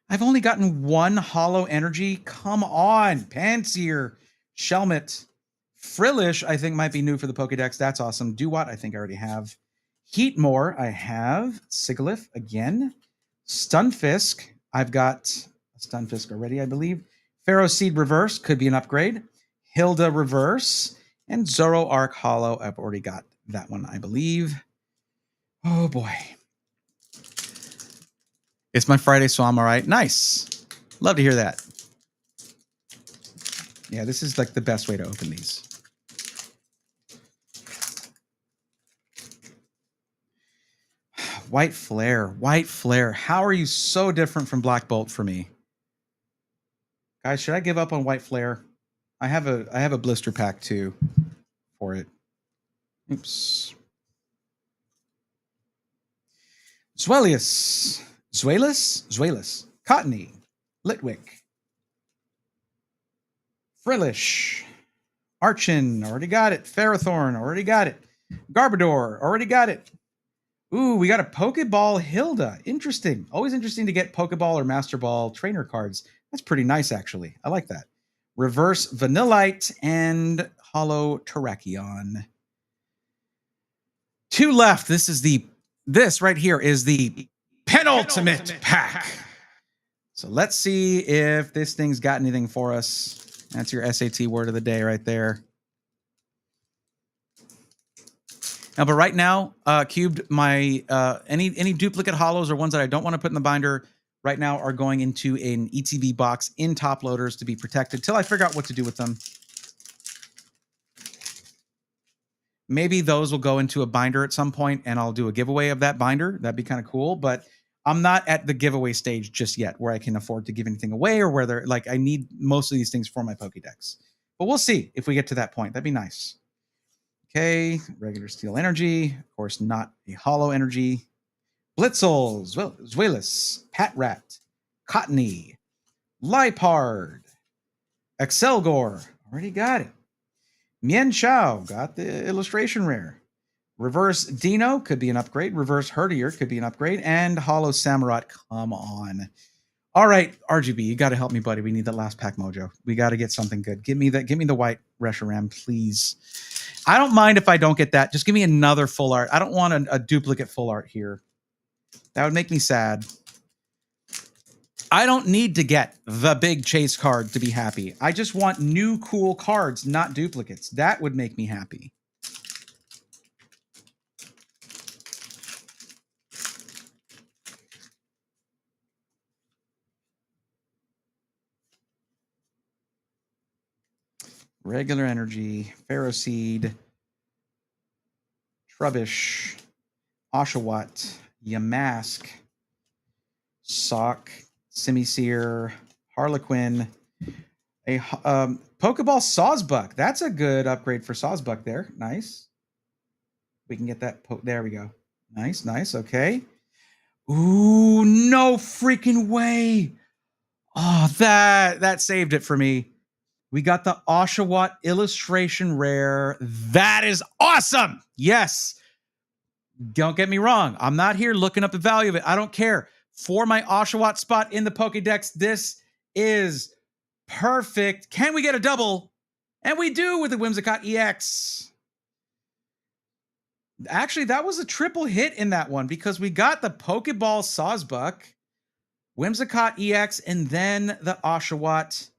I've only gotten one Hollow Energy. Come on. Panseer, Shelmet, Frillish, I think might be new for the Pokedex. That's awesome. Duwat, I think I already have. Heatmore, I have. Sigilif, again. Stunfisk, I've got a Stunfisk already, I believe. Ferroseed Reverse, could be an upgrade. Hilda Reverse, and Zoroark Hollow. I've already got that one, I believe. Oh, boy. It's my Friday, so I'm all right. Nice. Love to hear that. Yeah, this is like the best way to open these. White Flare. White Flare. How are you so different from Black Bolt for me? Guys, should I give up on White Flare? I have a blister pack too for it. Oops. Zweilous. Cottony. Litwick. Frillish. Archin. Already got it. Ferrothorn. Already got it. Garbodor. Already got it. Ooh, we got a Pokeball Hilda. Interesting. Always interesting to get Pokeball or Master Ball trainer cards. That's pretty nice, actually. I like that. Reverse Vanillite and Hollow Terrakion. 2 left. This right here is the penultimate pack. So let's see if this thing's got anything for us. That's your SAT word of the day right there. Now, but right now, cubed, my any duplicate hollows or ones that I don't want to put in the binder right now are going into an ETB box in top loaders to be protected till I figure out what to do with them. Maybe those will go into a binder at some point, and I'll do a giveaway of that binder. That'd be kind of cool, but I'm not at the giveaway stage just yet where I can afford to give anything away, or whether like I need most of these things for my Pokédex. But we'll see if we get to that point. That'd be nice. Okay, regular steel energy. Of course, not a hollow energy. Blitzel, Zweilous, Patrat, Cottony, Lipard, Excelgor. Already got it. Mian Chao, got the illustration rare. Reverse Dino could be an upgrade. Reverse Herdier could be an upgrade. And Hollow Samurott, come on. All right, RGB, you got to help me, buddy. We need that last pack mojo. We got to get something good. Give me the white Reshiram, please. I don't mind if I don't get that. Just give me another full art. I don't want a duplicate full art here. That would make me sad. I don't need to get the big chase card to be happy. I just want new cool cards, not duplicates. That would make me happy. Regular energy, Ferroseed, Trubbish, Oshawott, Yamask, Sock, Simisear, Harlequin, a Pokeball Sawsbuck. That's a good upgrade for Sawsbuck there. Nice. We can get that. There we go. Nice, nice. Okay. Ooh, no freaking way. Oh, that saved it for me. We got the Oshawott illustration rare. That is awesome. Yes. Don't get me wrong. I'm not here looking up the value of it. I don't care. For my Oshawott spot in the Pokédex, this is perfect. Can we get a double? And we do with the Whimsicott EX. Actually, that was a triple hit in that one because we got the Pokeball Sawsbuck, Whimsicott EX, and then the Oshawott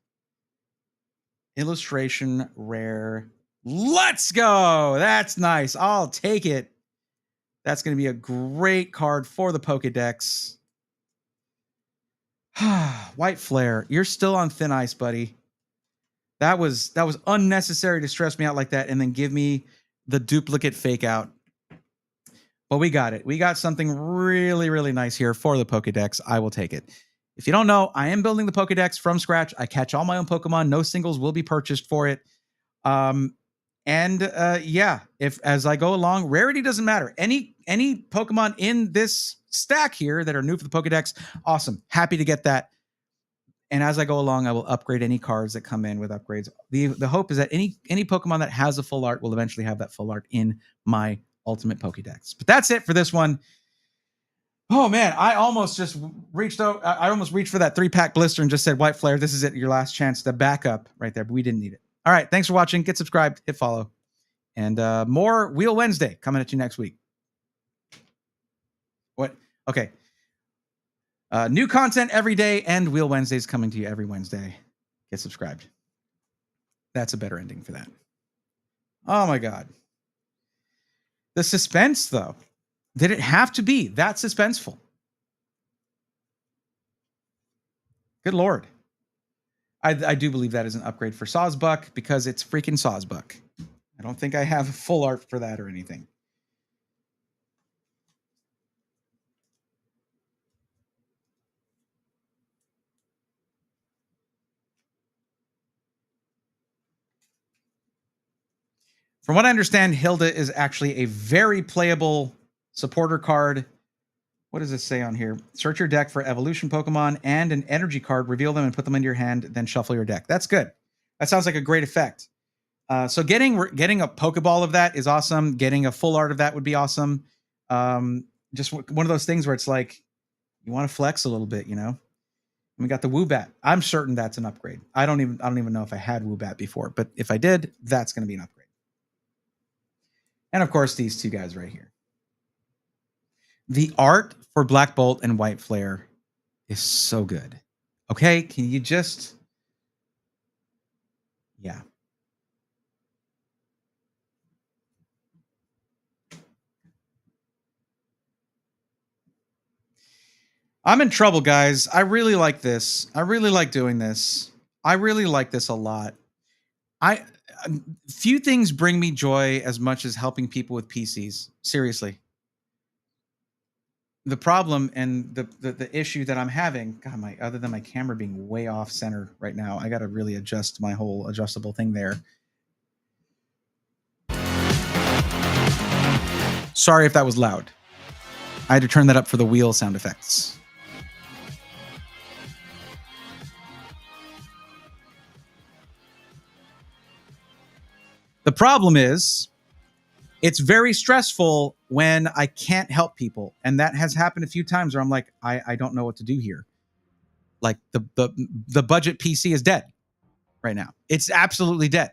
illustration rare. Let's go. That's nice. I'll take it. That's going to be a great card for the Pokédex. White Flare, you're still on thin ice, buddy. That was unnecessary to stress me out like that and then give me the duplicate fake out. But we got it. We got something really, really nice here for the Pokédex. I will take it. If you don't know, I am building the Pokédex from scratch. I catch all my own Pokemon. No singles will be purchased for it. Yeah, if as I go along, rarity doesn't matter. Any Pokemon in this stack here that are new for the Pokédex, awesome. Happy to get that. And as I go along, I will upgrade any cards that come in with upgrades. The hope is that any Pokemon that has a full art will eventually have that full art in my Ultimate Pokédex. But that's it for this one. Oh man, I almost just reached out. I almost reached for that 3-pack blister and just said, White Flare, this is it. Your last chance to back up right there. But we didn't need it. All right. Thanks for watching. Get subscribed, hit follow. And more Wheel Wednesday coming at you next week. What? Okay. New content every day, and Wheel Wednesdays coming to you every Wednesday. Get subscribed. That's a better ending for that. Oh my God. The suspense, though. Did it have to be that suspenseful? Good Lord. I do believe that is an upgrade for Sawsbuck because it's freaking Sawsbuck. I don't think I have full art for that or anything. From what I understand, Hilda is actually a very playable supporter card. What does it say on here? Search your deck for evolution Pokemon and an energy card, reveal them and put them into your hand, then shuffle your deck. That's good. That sounds like a great effect. So getting a Pokeball of that is awesome. Getting a full art of that would be awesome. Just one of those things where it's like, you want to flex a little bit, you know? And we got the Woobat. I'm certain that's an upgrade. I don't even know if I had Woobat before, but if I did, that's going to be an upgrade. And of course, these two guys right here. The art for Black Bolt and White Flare is so good. Okay, can you just... Yeah. I'm in trouble, guys. I really like this. I really like doing this. I really like this a lot. I few things bring me joy as much as helping people with PCs. Seriously. The problem and the issue that I'm having, God, my other than my camera being way off center right now, I got to really adjust my whole adjustable thing there. Sorry if that was loud. I had to turn that up for the wheel sound effects. The problem is it's very stressful when I can't help people. And that has happened a few times where I'm like, I don't know what to do here. Like the budget PC is dead right now. It's absolutely dead.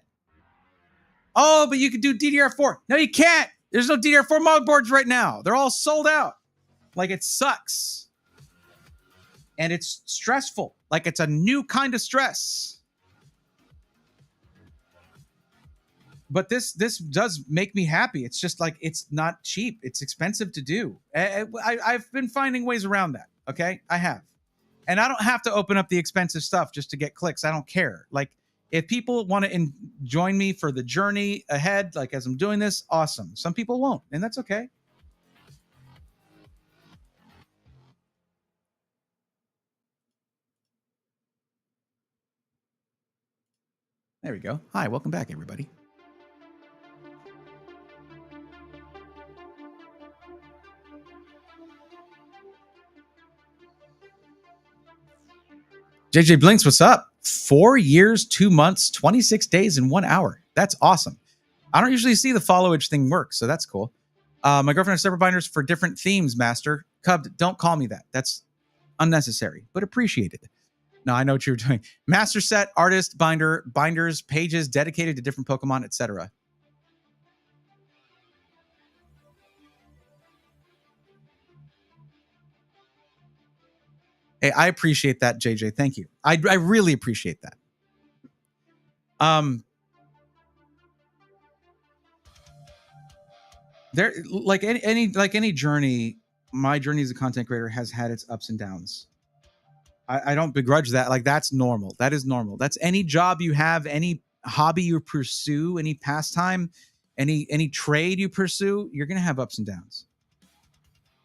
Oh, but you can do DDR4. No, you can't. There's no DDR4 motherboards right now. They're all sold out. Like, it sucks. And it's stressful. Like, it's a new kind of stress. But this does make me happy. It's just like, it's not cheap. It's expensive to do. I've been finding ways around that. Okay, I have. And I don't have to open up the expensive stuff just to get clicks. I don't care. Like, if people want to join me for the journey ahead, like as I'm doing this, awesome. Some people won't, and that's okay. There we go. Hi, welcome back, everybody. JJ Blinks, what's up? 4 years, 2 months, 26 days, and 1 hour. That's awesome. I don't usually see the followage thing work, so that's cool. My girlfriend has separate binders for different themes, Master. Cub, don't call me that. That's unnecessary, but appreciated. No, I know what you're doing. Master set, artist, binder, binders, pages dedicated to different Pokemon, etc. Hey, I appreciate that, JJ. Thank you. I really appreciate that. There, like any journey, my journey as a content creator has had its ups and downs. I don't begrudge that. Like, that's normal. That is normal. That's any job you have, any hobby you pursue, any pastime, any trade you pursue, you're gonna have ups and downs.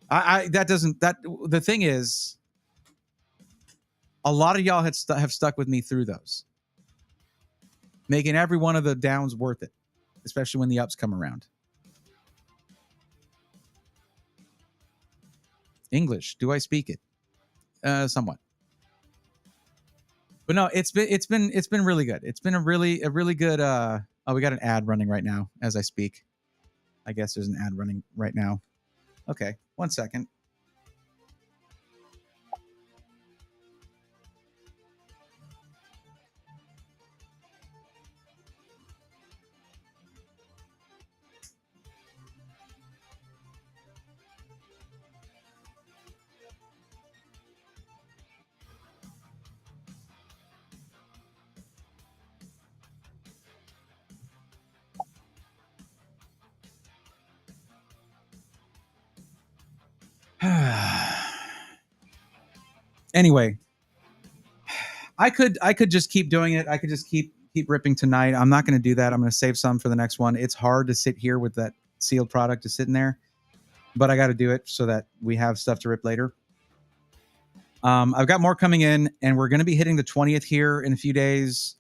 The thing is, a lot of y'all have stuck with me through those, making every one of the downs worth it, especially when the ups come around. English, do I speak it? Somewhat. But no, it's been really good. It's been a really good oh, we got an ad running right now as I speak. I guess there's an ad running right now. Okay, 1 second. Anyway, I could just keep doing it. I could just keep ripping tonight. I'm not going to do that. I'm going to save some for the next one. It's hard to sit here with that sealed product just sitting there, but I got to do it so that we have stuff to rip later. I've got more coming in, and we're going to be hitting the 20th here in a few days.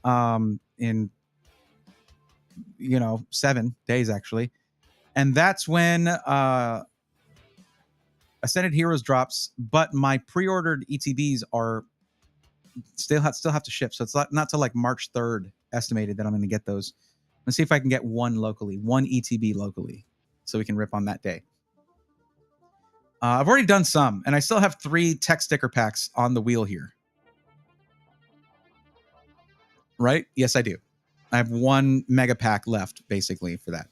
In 7 days actually, and that's when Ascended Heroes drops. But my pre-ordered ETBs are still have to ship, so it's not till like March 3rd estimated that I'm going to get those. Let's see if I can get one ETB locally, so we can rip on that day. I've already done some, and I still have 3 tech sticker packs on the wheel here. Right? Yes, I do. I have 1 mega pack left, basically, for that,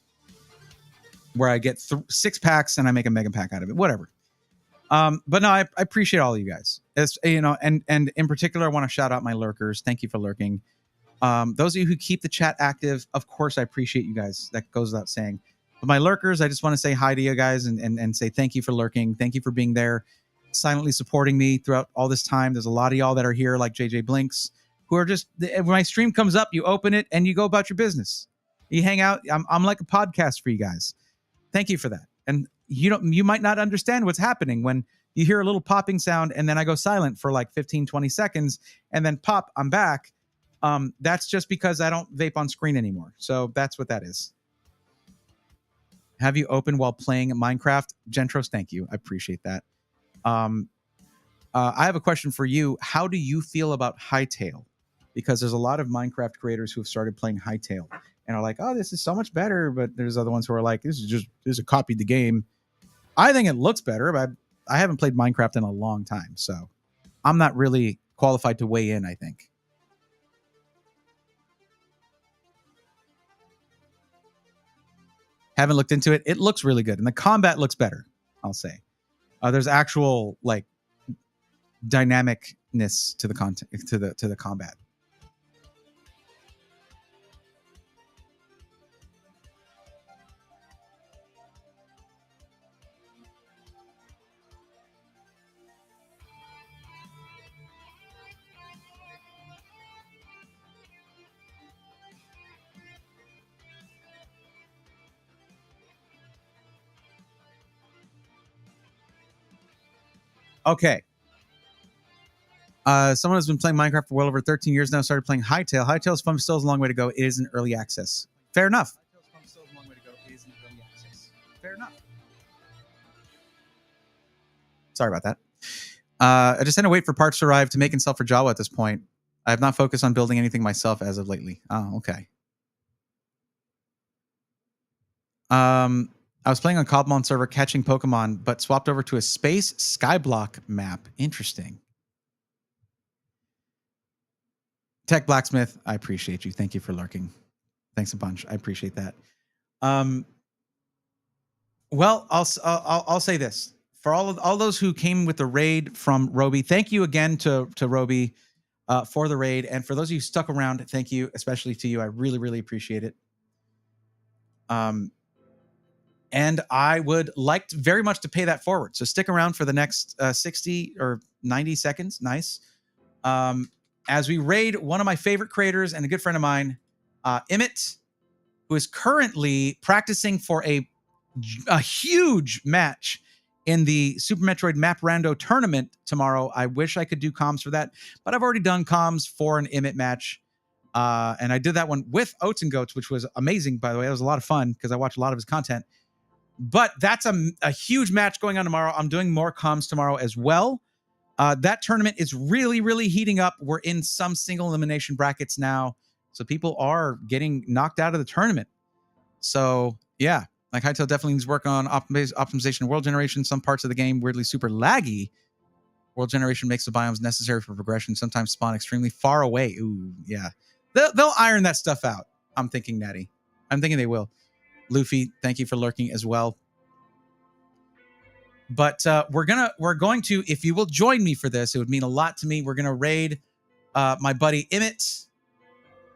where I get 6 packs and I make a mega pack out of it. Whatever. But no, I appreciate all of you guys. As and in particular, I want to shout out my lurkers. Thank you for lurking. Those of you who keep the chat active, of course, I appreciate you guys. That goes without saying. But my lurkers, I just want to say hi to you guys and say thank you for lurking. Thank you for being there. silently supporting me throughout all this time. There's a lot of y'all that are here, like JJ Blinks, who are just, when my stream comes up, you open it and you go about your business. You hang out. I'm like a podcast for you guys. Thank you for that. And you might not understand what's happening when you hear a little popping sound and then I go silent for like 15, 20 seconds and then pop, I'm back. That's just because I don't vape on screen anymore. So that's what that is. Have you opened while playing Minecraft? Gentros, thank you. I appreciate that. I have a question for you. How do you feel about Hightail? Because there's a lot of Minecraft creators who have started playing Hightail and are like, oh, this is so much better. But there's other ones who are like, this is a copied the game. I think it looks better, but I haven't played Minecraft in a long time. So I'm not really qualified to weigh in, I think. Haven't looked into it. It looks really good. And the combat looks better, I'll say. There's actual like dynamicness to the content, to the combat. Okay. Someone has been playing Minecraft for well over 13 years now, started playing Hightail. Hightail's fun, still has a long way to go. It is in early access. Fair enough. Fair enough. Sorry about that. I just had to wait for parts to arrive to make and sell for Java at this point. I have not focused on building anything myself as of lately. Oh, okay. I was playing on Cobmon server catching Pokemon, but swapped over to a space skyblock map. Interesting. Tech Blacksmith, I appreciate you. Thank you for lurking. Thanks a bunch. I appreciate that. Well, I'll say this. For all those who came with the raid from Roby, thank you again to Roby for the raid. And for those of you who stuck around, thank you, especially to you. I really, really appreciate it. And I would like very much to pay that forward. So stick around for the next 60 or 90 seconds. Nice. As we raid one of my favorite creators and a good friend of mine, Emmett, who is currently practicing for a huge match in the Super Metroid Map Rando tournament tomorrow. I wish I could do comms for that, but I've already done comms for an Emmett match. And I did that one with Oats and Goats, which was amazing, by the way. It was a lot of fun because I watched a lot of his content. But that's a huge match going on tomorrow. I'm doing more comms tomorrow as well. That tournament is really, really heating up. We're in some single elimination brackets now. So people are getting knocked out of the tournament. So, yeah. Like Hightail definitely needs work on optimization of world generation. Some parts of the game weirdly super laggy. World generation makes the biomes necessary for progression. Sometimes spawn extremely far away. Ooh, yeah. They'll iron that stuff out. I'm thinking, Natty. I'm thinking they will. Luffy, thank you for lurking as well. But we're going to, if you will join me for this, it would mean a lot to me. We're gonna raid my buddy Emmett,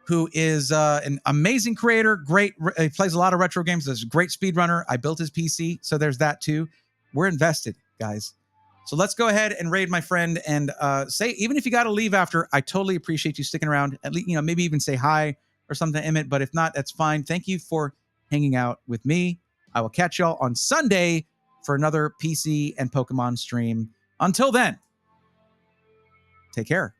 who is an amazing creator. Great, he plays a lot of retro games. He's a great speedrunner. I built his PC, so there's that too. We're invested, guys. So let's go ahead and raid my friend and say, even if you got to leave after, I totally appreciate you sticking around. At least, maybe even say hi or something to Emmett. But if not, that's fine. Thank you for hanging out with me. I will catch y'all on Sunday for another PC and Pokemon stream. Until then, take care.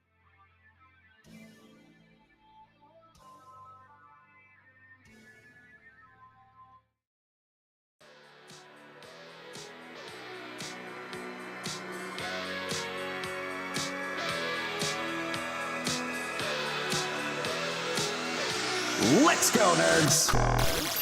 Let's go, nerds!